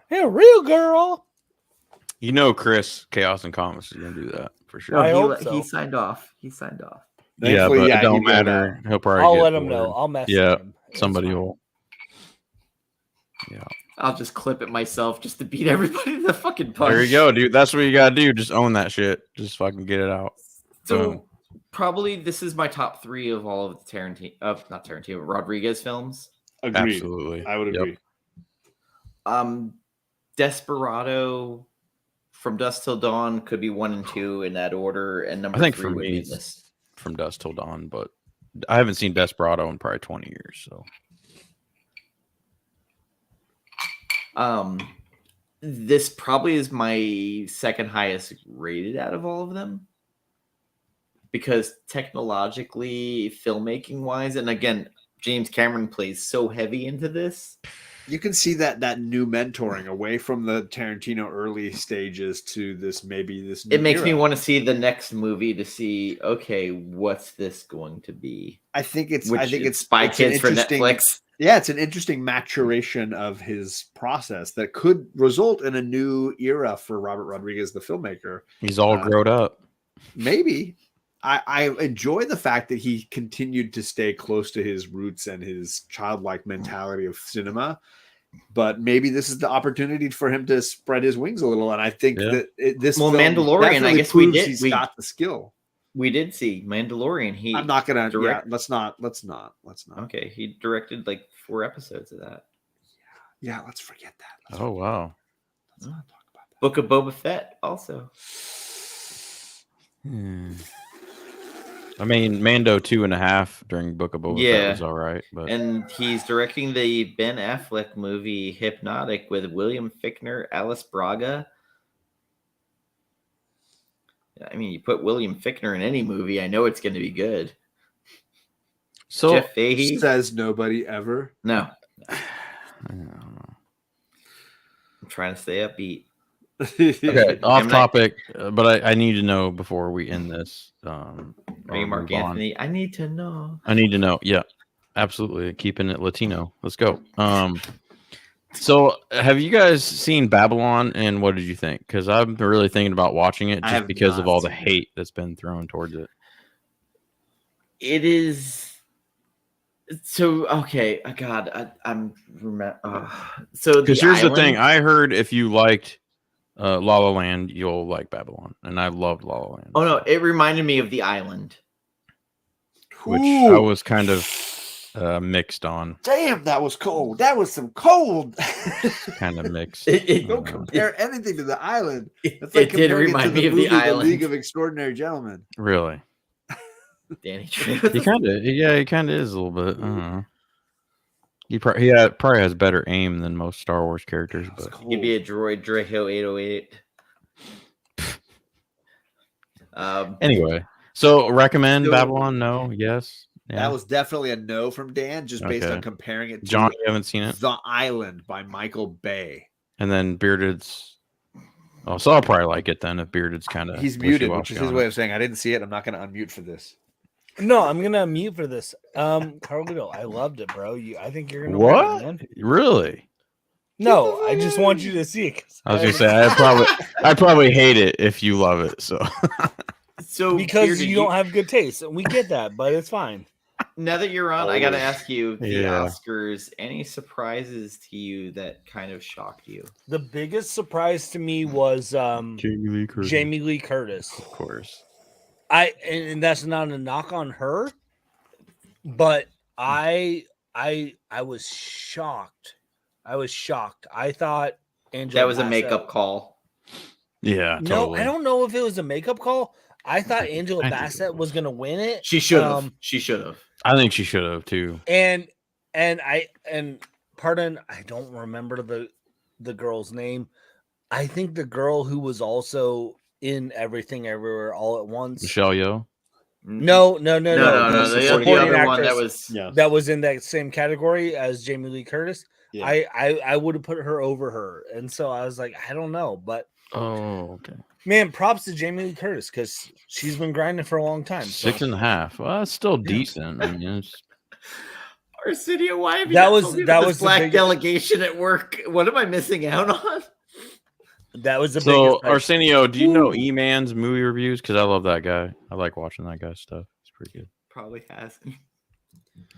Hey, a real girl. Chris Chaos and Comics is gonna do that for sure. I hope so. He signed off. Yeah, but it don't matter. He'll probably. I'll let him know. I'll message him. Somebody will. Yeah. I'll just clip it myself just to beat everybody to the fucking punch. There you go, dude. That's what you gotta do. Just own that shit. Just fucking get it out. So probably this is my top 3 of all of the Rodriguez films. Agreed. Absolutely. I would agree. Desperado, From Dusk Till Dawn could be 1 and 2 in that order, and number 3 would be this. From Dusk Till Dawn, but I haven't seen Desperado in probably 20 years, so. This probably is my second highest rated out of all of them because technologically, filmmaking wise, and again, James Cameron plays so heavy into this. You can see that new mentoring away from the Tarantino early stages to this new It makes era. me want to see the next movie to see, okay, what's this going to be? I think it's Spy Kids for Netflix. Yeah, it's an interesting maturation of his process that could result in a new era for Robert Rodriguez, the filmmaker. He's all grown up. Maybe. I enjoy the fact that he continued to stay close to his roots and his childlike mentality of cinema. But maybe this is the opportunity for him to spread his wings a little. And I think that this film Mandalorian, I guess he's got the skill. We did see Mandalorian. I'm not gonna direct. Let's not. Okay, he directed like 4 episodes of that. Yeah, let's forget that. Wow. Let's not talk about that. Book of Boba Fett also. I mean, Mando 2.5 during Book of Boba Fett was all right, and he's directing the Ben Affleck movie Hypnotic with William Fichtner, Alice Braga. I mean, you put William Fichtner in any movie, I know it's going to be good. So Jeff Fahey says nobody ever. No, I don't know. I'm trying to stay upbeat. Okay, off topic, but I need to know before we end this. Are you Mark Anthony? I need to know. Yeah, absolutely. Keeping it Latino. Let's go. So have you guys seen Babylon, and what did you think? Because I'm really thinking about watching it just because of all the hate that's been thrown towards it. It is so okay. God, I'm so because here's the thing. I heard if you liked La La Land, you'll like Babylon, and I loved La La Land. Oh no, it reminded me of The Island, which I was kind of mixed on. Damn, that was cold. That was some cold. Kind of mixed. Don't compare anything to The Island. That's like it did remind me of The Island. League of Extraordinary Gentlemen. Really? Danny he kind of is a little bit. I don't know. He probably has better aim than most Star Wars characters. But he'd be a droid, Draco 808. Anyway, so recommend Babylon? No, yes. Yeah. That was definitely a no from Dan, just based on comparing it to John, you haven't seen it? The Island by Michael Bay. And then Bearded's. Oh, so I'll probably like it then if Bearded's kind of. He's muted, which is his way of saying I didn't see it. I'm not going to unmute for this. No, I'm gonna mute for this. Carlito, I loved it, bro. I think you're gonna what? It, man. Really? No, I just want you to see it. I was gonna say I probably hate it if you love it. So because you don't have good taste, and we get that, but it's fine. Now that you're on, I got to ask you the Oscars. Any surprises to you that kind of shocked you? The biggest surprise to me was Jamie Lee Curtis. Of course. And that's not a knock on her, but I was shocked. I thought Angela that was a makeup call. Yeah, totally. No, I don't know if it was a makeup call. I thought Angela Bassett was going to win it. She should have. She should have. I think she should have too. And pardon, I don't remember the girl's name. I think the girl who was also in Everything Everywhere All at Once. Michelle Yeoh? No. The other one that was in that same category as Jamie Lee Curtis. Yeah. I would have put her over her. And so I was like, I don't know. But okay. Man, props to Jamie Lee Curtis because she's been grinding for a long time. 6.5. Well, that's still decent. I mean, it's... Arsenio, why have you that was black delegation at work? What am I missing out on? That was the so Arsenio. Do you know E-Man's movie reviews? Because I love that guy. I like watching that guy's stuff. It's pretty good. Probably has.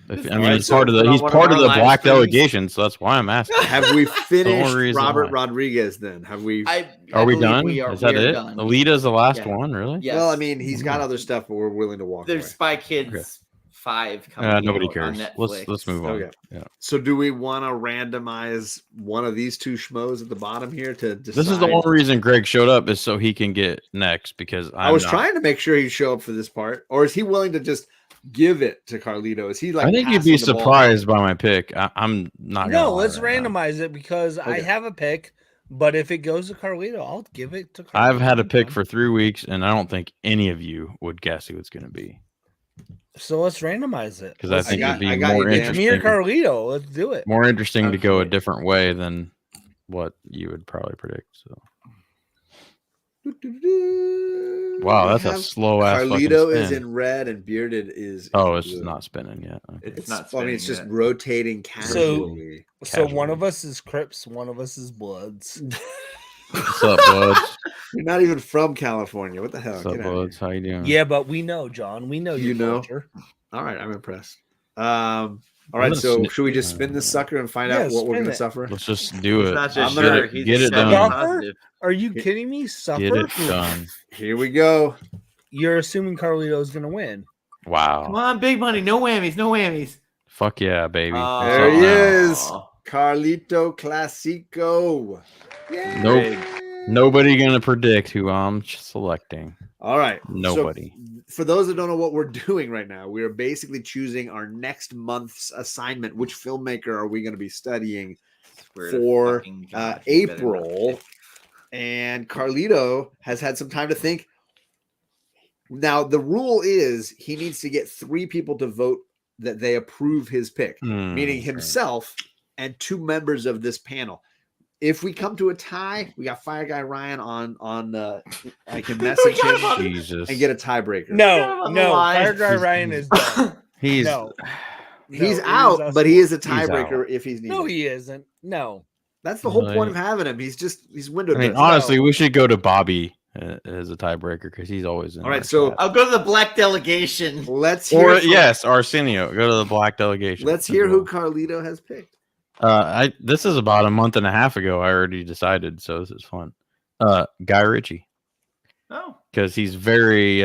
He's part of the black delegation, so that's why I'm asking. Have we finished Robert Rodriguez? Then have we? Are we done? Is that it? Done. Alita's the last one, really? Yes. Well, I mean, he's got other stuff, but we're willing to walk. There's away. Spy Kids 5 coming. Nobody cares. On Netflix. Let's move on. Okay. Yeah. So, do we want to randomize one of these two schmoes at the bottom here to decide? This is the only reason Greg showed up is so he can get next because I was trying to make sure he'd show up for this part, or is he willing to just give it to Carlito? Is he like? I think you'd be surprised by my pick. I'm not. No, let's randomize it because I have a pick, but if it goes to Carlito, I'll give it to Carlito. I've had a pick for 3 weeks, and I don't think any of you would guess who it's going to be. So let's randomize it because I think it'd be more interesting. Me or Carlito, let's do it. More interesting to go a different way than what you would probably predict. So. Wow, that's a slow ass. Carlito is in red and Bearded is. Oh, it's not spinning yet. Okay. It's not. Spinning it's just rotating casually. So one of us is Crips, one of us is Bloods. What's up, Bloods? You're not even from California. What the hell? What's up, Bloods? How you doing? Yeah, but we know, John. We know you know. culture. All right, I'm impressed. All right, so should we just spin this sucker and find out what we're going to suffer? Let's just do it. Not just get it done. Are you kidding me? Suffer? Get it done. Here we go. You're assuming Carlito's going to win. Wow. Come on, big money. No whammies. No whammies. Fuck yeah, baby. There he is. Carlito Classico. Yay. Nope. Nobody going to predict who I'm selecting. All right. Nobody. So for those that don't know what we're doing right now, we are basically choosing our next month's assignment. Which filmmaker are we going to be studying for April? And Carlito has had some time to think. Now, the rule is he needs to get 3 people to vote that they approve his pick, meaning himself and 2 members of this panel. If we come to a tie, we got Fire Guy Ryan on I can message him and get a tiebreaker. No, Fire Guy Ryan is done. He's out, but he is a tiebreaker if he's needed. No, he isn't. No. That's the whole point of having him. He's windowed. I mean, honestly, we should go to Bobby as a tiebreaker because he's always in. All right, so I'll go to the black delegation. Let's hear Arsenio. Go to the black delegation. Let's hear who Carlito has picked. This is about a month and a half ago. I already decided, so this is fun. Guy Ritchie. Oh, because he's very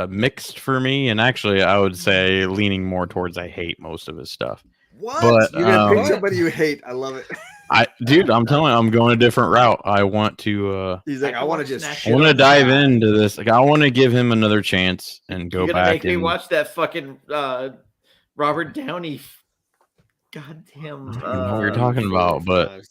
mixed for me, and actually, I would say leaning more towards I hate most of his stuff. What? But, you're gonna pick somebody you hate? I love it. Dude, I'm telling you, I'm going a different route. I want to. He's like, I want to just. I want to dive into this. Like, I want to give him another chance and go back. Make me watch that fucking Robert Downey. Goddamn. I don't know what you're talking about, but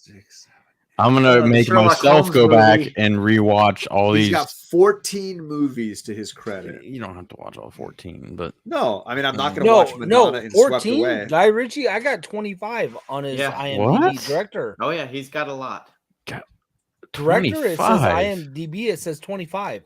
I'm gonna make myself go back and rewatch all these. He's got 14 movies to his credit. You don't have to watch all 14, but no, I mean I'm not gonna watch Madonna and 14? Swept Away. Guy Ritchie, I got 25 on his IMDb director. Oh yeah, he's got a lot. Director, it says IMDb. It says 25.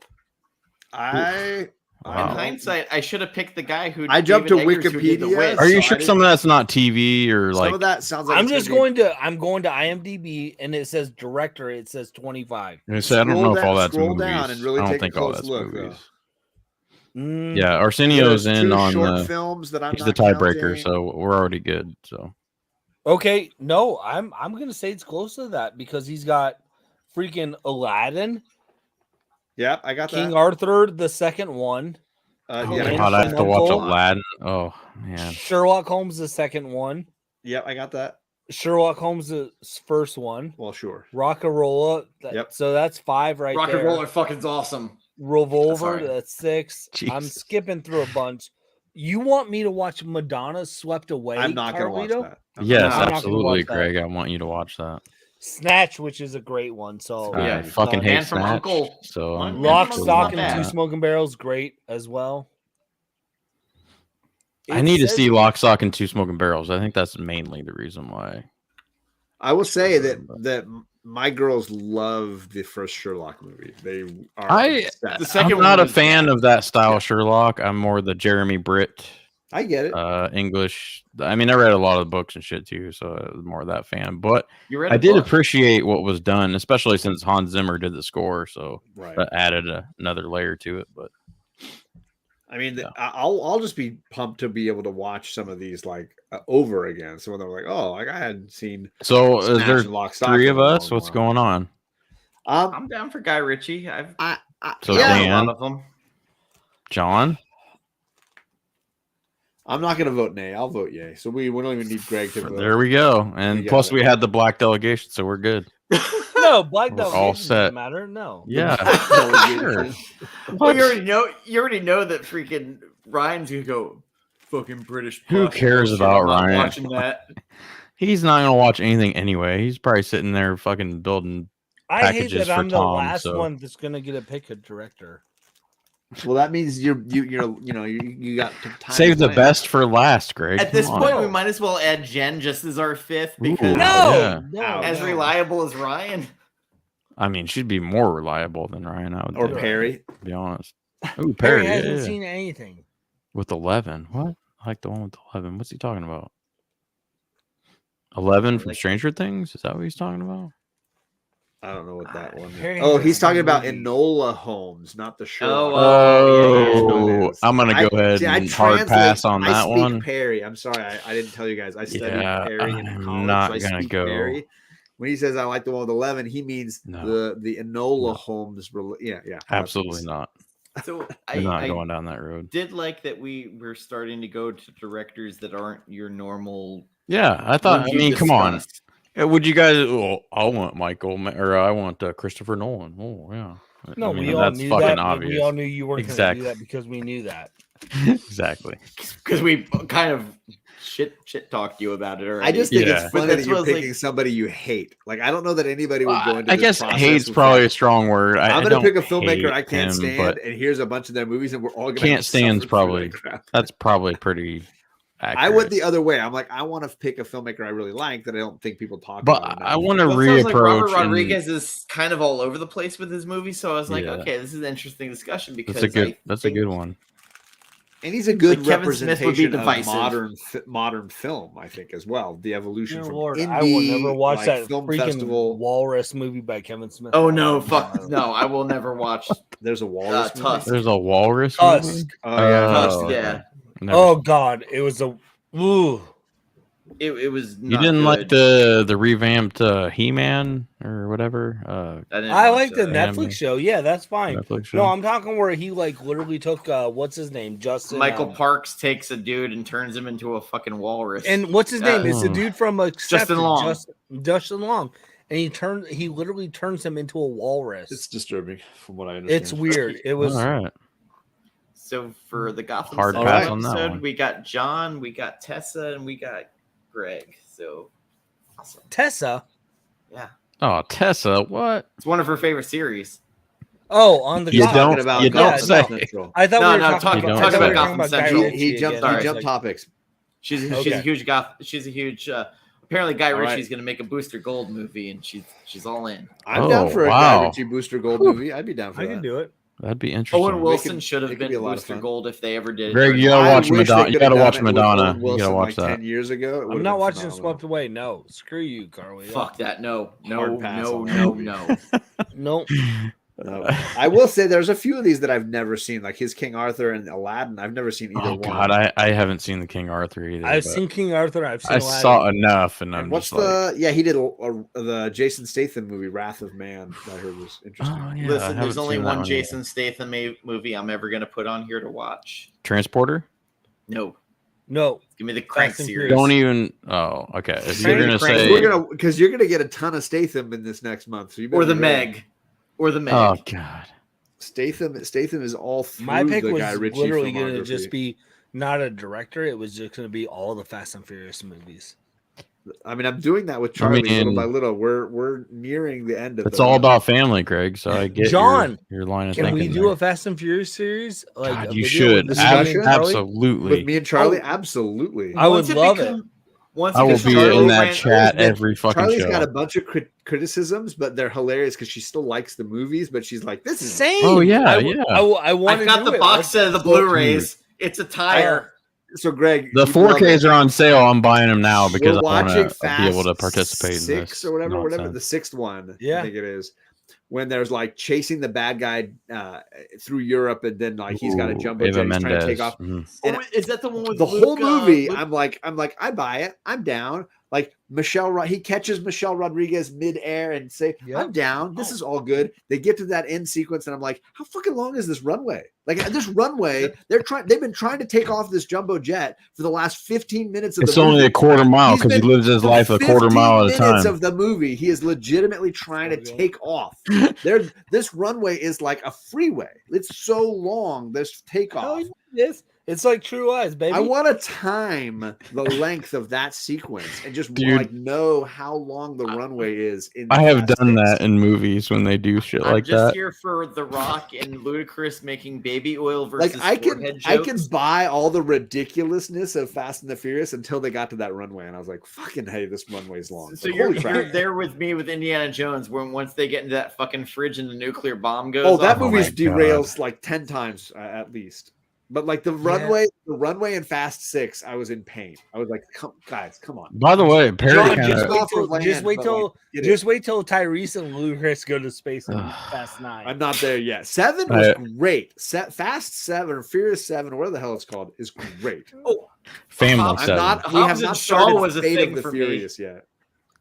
In hindsight, I should have picked the guy who I jumped to Wikipedia. Are you sure some of that's not TV or like? Some of that sounds like I'm going to IMDb and it says director. It says 25. I don't know if all that's movies. Down and really I don't take think a all close that's look, movies. Yeah, Arsenio's in on short films that I'm he's the tiebreaker, so we're already good. So okay, no, I'm gonna say it's close to that because he's got freaking Aladdin. Yeah, I got King Arthur, the second one. I have to watch Aladdin. Oh man, Sherlock Holmes, the second one. Yep, I got that. Sherlock Holmes, the first one. Well, sure. Rockarola. Yep. So that's 5 right there. Rockarola fucking's awesome. Revolver. That's 6. Jeez. I'm skipping through a bunch. You want me to watch Madonna Swept Away? I'm not going to watch that. Yes, absolutely, Greg. I want you to watch that. Snatch, which is a great one. So yeah, I fucking hate Snatch. So Lock, Stock, and 2 Smoking Barrels, great as well. I need to see Lock, Stock, and 2 Smoking Barrels. I think that's mainly the reason why. I will say that my girls love the first Sherlock movie. They are. The second I'm not a fan of that style Sherlock. I'm more the Jeremy Britt. I get it. English. I mean, I read a lot of the books and shit too, so I was more of that fan. But I did appreciate what was done, especially since Hans Zimmer did the score, so that added another layer to it. But I mean, I'll just be pumped to be able to watch some of these like over again. So when they're like, "Oh, like I hadn't seen." So is there 3 of us? What's going on? I'm down for Guy Ritchie. So Dan, a lot of them. John. I'm not going to vote nay. I'll vote yay. So we don't even need Greg to vote. There we go. And plus we had the black delegation, so we're good. No, black delegation all set. Doesn't matter. No. Yeah. Sure. Well, you already know that freaking Ryan's going to go fucking British. Who cares about Ryan? Watching that. He's not going to watch anything anyway. He's probably sitting there fucking building packages. I hate that I'm the last one that's going to get a pick a director. Well, that means you got time. Save the best for last, Greg. At this point, we might as well add Jen just as our 5th because as reliable as Ryan. I mean, she'd be more reliable than Ryan. I would or Perry. To be honest. Ooh, Perry hasn't seen anything with 11. What? I like the one with 11. What's he talking about? 11 from Stranger Things? Is that what he's talking about? I don't know what that one is. Harry Oh, has he's talking about movie. Enola Holmes, not the show. Oh, I'm gonna go ahead and hard pass on that one. Perry. I'm sorry, I didn't tell you guys. I studied Perry in college. I'm not so I gonna speak go. Perry. When he says I like the one with 11, he means the Enola Holmes. Yeah. Absolutely not. So I'm not going down that road. Did like that we're starting to go to directors that aren't your normal. Yeah, I thought. I mean, come on. Would you guys? Well, I want Michael, or I want Christopher Nolan. Oh yeah. No, I mean, we all that's knew fucking that. obvious. We all knew you weren't going to do Exactly. that because we knew that. Exactly. Because we kind of shit talked you about it already. I just think it's funny that you're picking like, somebody you hate. Like, I don't know that anybody would go into I this guess hate's probably a strong word. I'm going to pick a filmmaker I can't stand, and here's a bunch of their movies, and we're all going to can't stand's probably that's probably pretty accurate. I went the other way. I'm like, I want to pick a filmmaker I really like that I don't think people talk about. But I want to reapproach. Like Robert and... Rodriguez is kind of all over the place with his movies, so I was like, okay, this is an interesting discussion because that's a good one. And he's a good like representation of modern film, I think, as well. The evolution from indie, I will never watch that film freaking festival Walrus movie by Kevin Smith. Oh no, fuck no! I will never watch. There's a Walrus. Tusk. There's a Walrus. Tusk. Oh yeah, Tusk. Yeah. Oh god, it was a. Ooh. It was. You didn't like the revamped He-Man or whatever. I like the Netflix show. Yeah, that's fine. Netflix show. No, I'm talking where he like literally took what's his name, Justin. Michael Parks takes a dude and turns him into a fucking walrus. And what's his name? It's the dude from Justin Long. Justin Long, and he literally turns him into a walrus. It's disturbing, from what I understand. It's weird. It was all right. So for the Gotham Hard Central pass on that episode, one. we got John, we got Tessa, and we got Greg. So awesome. Tessa. Yeah. Oh, Tessa, what? It's one of her favorite series. Oh, on the you don't say. I thought we were talking about Gotham Central. He jumped topics. She's a huge She's a huge. Apparently, Guy Ritchie's going to make a Booster Gold movie, and she's all in. I'm down for a Guy Ritchie Booster Gold movie. I'd be down for that. I can do it. That'd be interesting. Owen Wilson should have been Booster Gold if they ever did. Greg, you gotta watch Madonna. You gotta watch Madonna. You gotta watch that. 10 years ago. I'm not watching Swept Away. No, screw you, Carlito. Fuck that. No. Nope. I will say there's a few of these that I've never seen, like his King Arthur and Aladdin. I've never seen either one. God, I haven't seen the King Arthur either. I've seen King Arthur. I've seen. I saw enough, and I'm what's just the? Yeah, he did the Jason Statham movie, Wrath of Man. That I heard was interesting. Oh, yeah, listen, there's only one Jason Statham movie I'm ever gonna put on here to watch. Transporter? No. Give me the Crank series. Don't even. Oh, okay. If you're gonna say, because you're gonna get a ton of Statham in this next month, so or the Meg. Oh God. Statham is all through my pick the was Guy Ritchie literally going to just be not a director. It was just going to be all the Fast and Furious movies. I mean, I'm doing that with Charlie little by little. We're nearing the end of it. It's all about family, Craig. So I get John. Your line of thinking. Can we do there. a Fast and Furious series? Like God, you should absolutely with me and Charlie. Absolutely, I would love it. I will be in that chat every fucking Charlie's show. got a bunch of criticisms, but they're hilarious because she still likes the movies, but she's like, "This is same." Oh yeah, I want. I've got the box set of the Blu-rays. It's a tire. So, Greg, the 4Ks are on sale. I'm buying them now because I want to be able to participate in this. Or whatever the sixth one. Yeah, I think it is. When there's like chasing the bad guy through Europe, and then like he's got a jumbo jet, he's trying to take off. Mm-hmm. Is that the one with the whole movie? Luke? I'm like, I buy it. I'm down. Like he catches Michelle Rodriguez midair and say, I'm down. This is all good. They get to that end sequence, and I'm like, how fucking long is this runway? Like this runway, they've been trying to take off this jumbo jet for the last 15 minutes of it's the movie. It's only a quarter mile because he lives his life a quarter mile at a time. Of the movie, he is legitimately trying to take off. This runway is like a freeway. It's so long. This takeoff. Yes. It's like True Eyes, baby. I want to time the length of that sequence and just like know how long the runway is. I have done that in movies when they do shit like that. I'm just here for The Rock and Ludacris making baby oil versus I can buy all the ridiculousness of Fast and the Furious until they got to that runway, and I was like, "Fucking hey, this runway's long." So you're there with me with Indiana Jones when once they get into that fucking fridge and the nuclear bomb goes. Oh, that movie derails like 10 times at least. But like the runway in Fast 6, I was in pain. I was like, guys, come on. By the way, Perry just wait till Tyrese and Ludacris go to space in Fast 9. I'm not there yet. 7 was great. Fast 7 or Furious 7, or whatever the hell it's called, is great. Oh, Family 7. We have not started was a thing for Furious yet.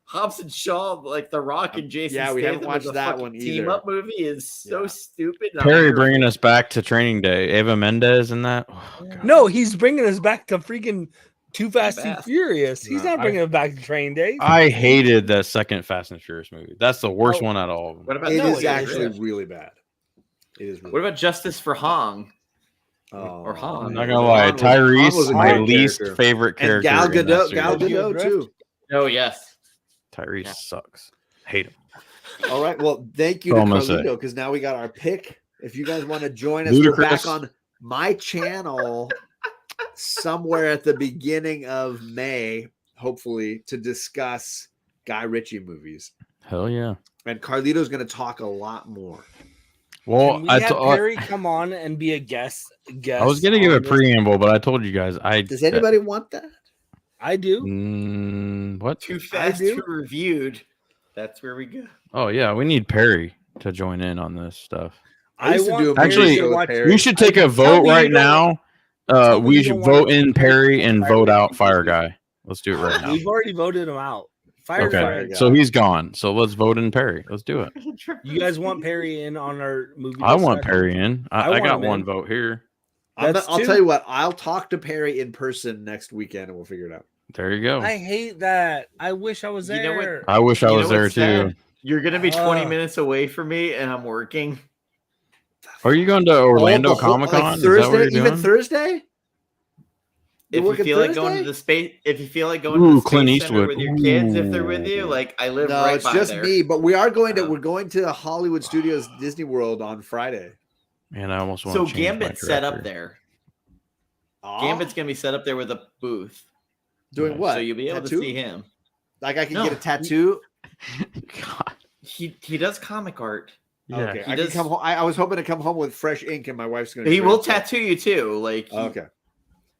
Hobbs and Shaw, like The Rock and Jason. Yeah, we haven't watched that one either. Team up movie is so stupid. Perry bringing us back to Training Day. Eva Mendes and that. Oh, no, he's bringing us back to freaking Too Fast and Furious. He's not bringing us back to Training Day. I hated that second Fast and Furious movie. That's the worst one out of all of them. What about it is actually really bad. It is. Really what about Justice for Hong? Or Hong? I'm not gonna lie, Tyrese, my least favorite character. And Gal Gadot too. Oh yes. Tyrese sucks. Hate him. All right. Well, thank you to Carlito, because now we got our pick. If you guys want to join us, we're back on my channel somewhere at the beginning of May, hopefully, to discuss Guy Ritchie movies. Hell yeah. And Carlito's going to talk a lot more. Well, can we have Perry come on and be a guest. I was going to give a preamble, but I told you guys. Does anybody want that? I do. What? Too Fast to Reviewed. That's where we go. Oh yeah, we need Perry to join in on this stuff. We should take a vote right now. We should vote in Perry and vote out Fire Guy. Let's do it right now. We've already voted him out. Fire Guy. So he's gone. So let's vote in Perry. Let's do it. You guys want Perry in on our movie? I want Perry in. I got one vote here. I'll tell you what. I'll talk to Perry in person next weekend, and we'll figure it out. There you go. I hate that. I wish I was there. You know what? I wish I was there too. You're gonna be 20 minutes away from me, and I'm working. Are you going to Orlando Comic Con? Like Thursday, even Thursday? If you feel like going to the space, if you feel like going to the Clint Space Center Eastwood with your kids, if they're with you, like I live no, right it's by just there. me. But we are going to. We're going to Hollywood Studios Disney World on Friday. Man, I almost want to change Gambit's set up there. Gambit's gonna be set up there with a booth. Doing what? So you'll be able to see him. Like I can get a tattoo. God. He does comic art. Yeah. Okay. I can come home. I was hoping to come home with fresh ink, and my wife's going to. He will tattoo you too. Like okay.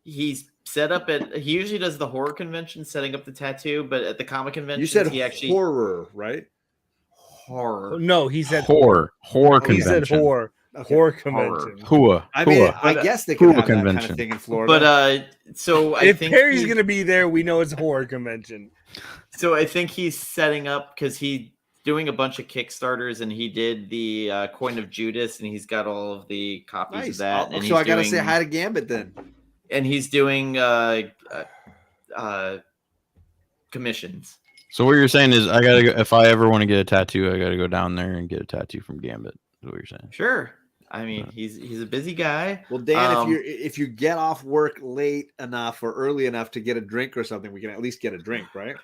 He's set up at. He usually does the horror convention, setting up the tattoo. But at the comic convention, you said he actually horror, right? Horror. No, he said horror convention. He said horror. Okay. Horror convention. I mean, I guess they could have that kind of thing in Florida. But so I think think Perry's going to be there, we know it's a horror convention. So I think he's setting up because he's doing a bunch of Kickstarters, and he did the Coin of Judas, and he's got all of the copies of that. And so I got to say hi to Gambit then. And he's doing commissions. So what you're saying is, I gotta go, if I ever want to get a tattoo, I gotta go down there and get a tattoo from Gambit. Is what you're saying? Sure. I mean, he's a busy guy. Well, Dan, if you get off work late enough or early enough to get a drink or something, we can at least get a drink, right?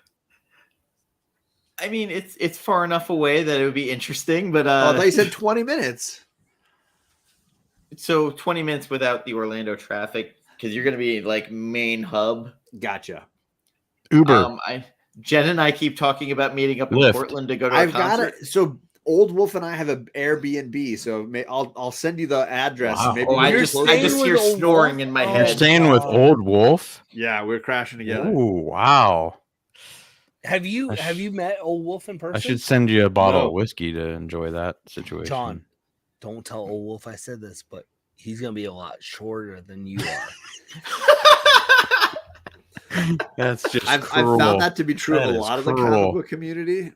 I mean, it's far enough away that it would be interesting, but I thought you said 20 minutes. So 20 minutes without the Orlando traffic, because you're going to be like main hub. Gotcha. Uber. Jen and I keep talking about meeting up in Lyft. Portland to go to a concert. So Old Wolf and I have an Airbnb, so I'll send you the address. Wow. Maybe I just hear snoring in my head. You're staying with Old Wolf? Yeah, we're crashing together. Oh wow! Have you met Old Wolf in person? I should send you a bottle of whiskey to enjoy that situation. John, don't tell Old Wolf I said this, but he's gonna be a lot shorter than you are. That's just I've found that to be true of a lot of the comic book community.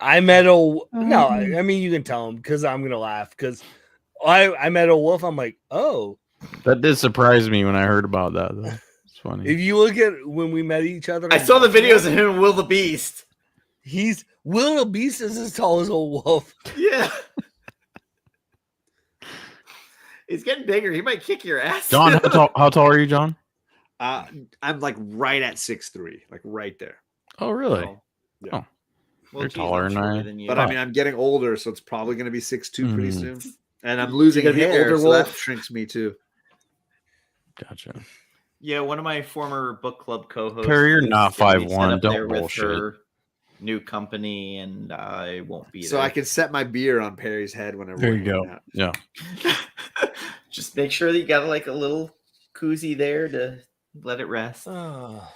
I met No, I mean, you can tell him because I'm gonna laugh because I met Old Wolf. I'm like, oh, that did surprise me when I heard about that. Though. It's funny. If you look at when we met each other, I saw the videos of him and Will the Beast. Will the Beast is as tall as Old Wolf. Yeah. He's getting bigger. He might kick your ass. John, how tall are you, John? I'm like right at 6'3", like right there. Oh, really? Yeah. Oh. Well, you're taller than I am. But I mean, I'm getting older, so it's probably going to be 6'2" pretty soon. And I'm losing hair, so that shrinks me too. Gotcha. Yeah, one of my former book club co-hosts. Perry, you're not 5'1". Don't bullshit. bullshit. Her new company, and I won't be there. So I can set my beer on Perry's head whenever. There you go. Yeah. Just make sure that you got like a little koozie there to let it rest. Oh.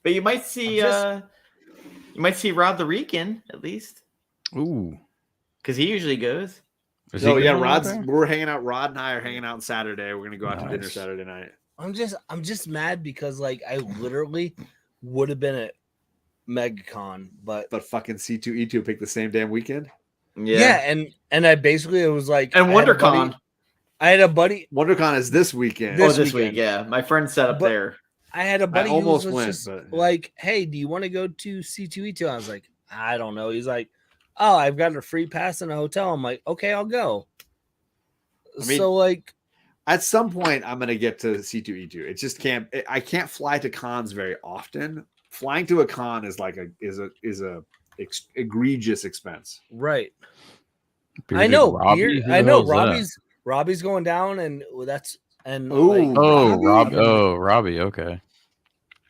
But you might see Rod the Rican at least. Ooh, because he usually goes. We're hanging out. Rod and I are hanging out on Saturday. We're gonna go out to dinner Saturday night. I'm just mad because like I literally would have been at MegaCon, but fucking C2E2 picked the same damn weekend. Yeah, and I basically it was like and WonderCon. I had a buddy. WonderCon is this weekend. This week, yeah. My friend set up there. I had a buddy who was just like, "Hey, do you want to go to C2E2?" I was like, "I don't know." He's like, "Oh, I've got a free pass in a hotel." I'm like, "Okay, I'll go." So like, at some point, I'm gonna get to C2E2. It just can't. I can't fly to cons very often. Flying to a con is like a egregious expense. Right. I know. Robbie? I know. Robbie's going down, and Robbie. Okay.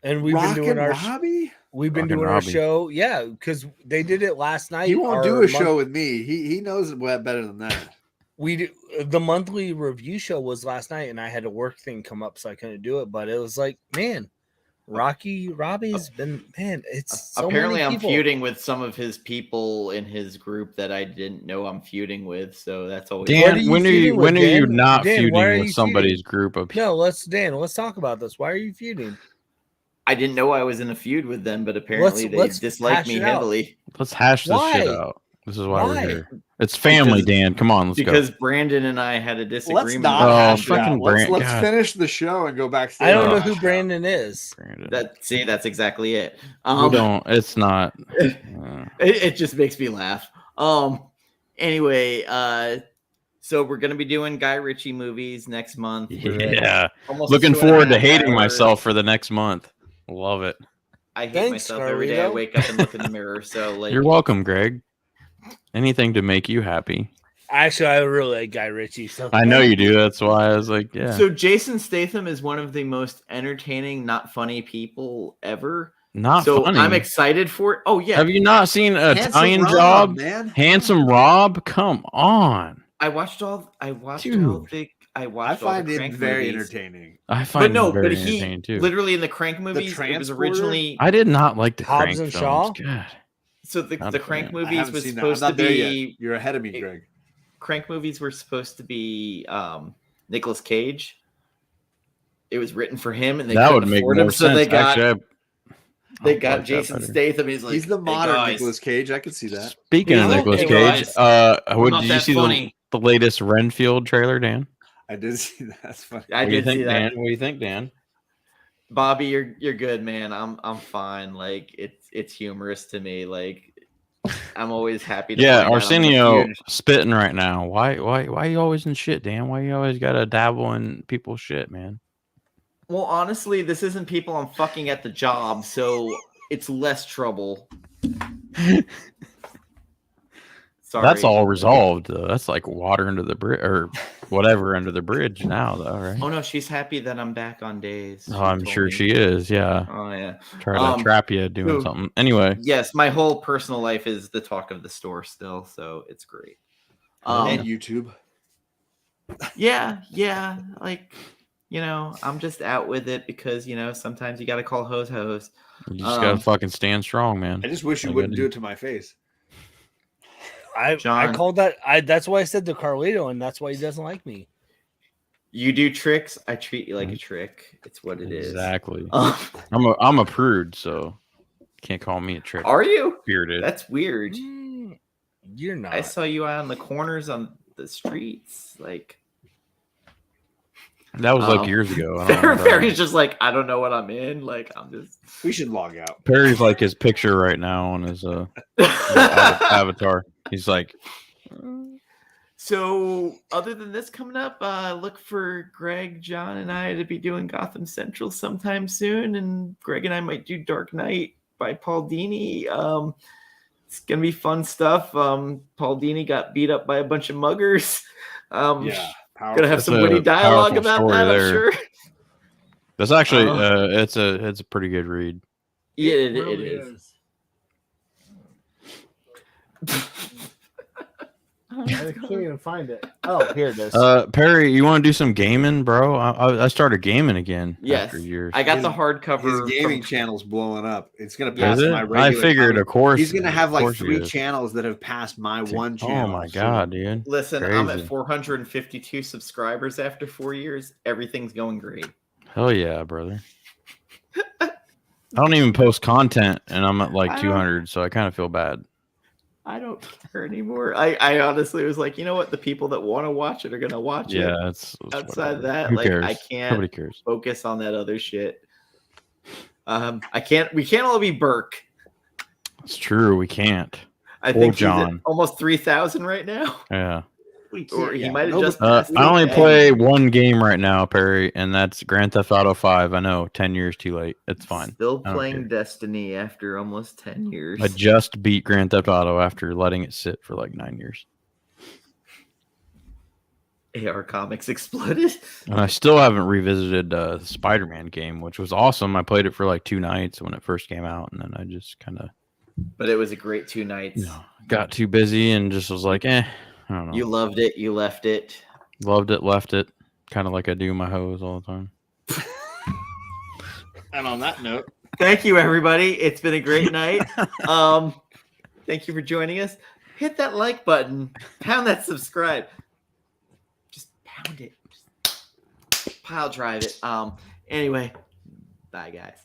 And we've been doing our Robbie. We've been doing our show, yeah, because they did it last night. He won't do a show with me. He knows it better than that. We do, the monthly review show was last night, and I had a work thing come up, so I couldn't do it. But it was like, man, Robbie's been, man, it's so apparently many I'm feuding with some of his people in his group that I didn't know I'm feuding with. So that's always Dan. When are you not feuding with somebody's group of people? No, let's talk about this. Why are you feuding? I didn't know I was in a feud with them, but apparently they dislike me heavily. Let's hash this shit out. This is why we're here. It's family, Dan. Come on, let's go. Because Brandon and I had a disagreement. Let's finish the show and go backstage. I don't know who Brandon is. That's exactly it. We don't. It's not. It just makes me laugh. Anyway, so we're gonna be doing Guy Ritchie movies next month. Yeah. Looking forward to hating myself for the next month. Love it. I hate myself every day. I wake up and look in the mirror. So like, you're welcome, Greg. Anything to make you happy. Actually, I really like Guy Ritchie. So I know you do. That's why I was like, yeah. So Jason Statham is one of the most entertaining, not funny people ever. Not funny. I'm excited for it. Oh yeah. Have you not seen Italian Job? Man. Handsome Rob? Come on. I watched all the find it very entertaining. I find it very entertaining too. Literally in the Crank movies, it was originally. I did not like the Hobbs Crank and films. Shaw. God. So the Crank movies was supposed to be. You're ahead of me, Greg. Crank movies were supposed to be Nicolas Cage. It was written for him, and they that would couldn't make afford more him, sense. so they got like Jason Statham. He's like, he's the modern Nicolas Cage. I could see that. Speaking of Nicolas Cage, did you see the latest Renfield trailer, Dan? I did see that. That's funny. I did see that. Dan? What do you think, Dan? Bobby, you're good, man. I'm fine. Like it's humorous to me. Like I'm always happy to Arsenio spitting right now. Why you always in shit, Dan? Why you always gotta dabble in people's shit, man? Well, honestly, this isn't people I'm fucking at the job, so it's less trouble. Sorry. That's all resolved, though. That's like water under the bridge or whatever under the bridge now, though, right? Oh no, she's happy that I'm back on days. Oh, I'm sure she is. Yeah. Oh yeah. Try to trap you doing something. Anyway. Yes, my whole personal life is the talk of the store still, so it's great. And YouTube. Yeah. Like, I'm just out with it because sometimes you got to call hoes. You just gotta fucking stand strong, man. I just wish you wouldn't do it to my face. I called that. That's why I said to Carlito, and that's why he doesn't like me. You do tricks. I treat you like a trick. It's what it is. Exactly. I'm a prude, so can't call me a trick. Are you? Bearded. That's weird. You're not. I saw you out on the corners on the streets, like. That was like years ago. Perry's just like, I don't know what I'm in. Like, I'm just. We should log out. Perry's like his picture right now on his avatar. He's like. So, other than this coming up, look for Greg, John, and I to be doing Gotham Central sometime soon, and Greg and I might do Dark Knight by Paul Dini. It's gonna be fun stuff. Paul Dini got beat up by a bunch of muggers. Yeah. Gonna have some witty dialogue about that, I'm sure. That's actually it's a pretty good read. Yeah, it is. I can't even find it. Oh, here it is. Perry, you want to do some gaming, bro? I started gaming again. Yes, after years. I got the hardcover. His gaming channel's blowing up. It's gonna pass my regular. I figured, comment. of course, he's gonna have like 3 channels that have passed my one channel. Oh my god, dude! Listen, Crazy. I'm at 452 subscribers after 4 years. Everything's going great. Hell yeah, brother! I don't even post content, and I'm at like 200, so I kind of feel bad. I don't care anymore. I honestly was like, you know what? The people that want to watch it are gonna watch it. Yeah, it's outside of that, who like cares? I can't Nobody cares. focus on that other shit. I can't. We can't all be Burke. It's true. We can't. I think John. he's at almost 3,000 right now. Yeah. Or he might have just. I only play one game right now, Perry, and that's Grand Theft Auto 5. I know, 10 years too late. It's fine. Still playing Destiny after almost 10 years. I just beat Grand Theft Auto after letting it sit for like 9 years. AR Comics exploded. And I still haven't revisited the Spider-Man game, which was awesome. I played it for like 2 nights when it first came out, and then I just kind of. But it was a great 2 nights. Got too busy and just was like, I don't know. You loved it. You left it. Loved it, left it. Kind of like I do my hoes all the time. And on that note, thank you, everybody. It's been a great night. Thank you for joining us. Hit that like button. Pound that subscribe. Just pound it. Just pile drive it. Anyway, bye, guys.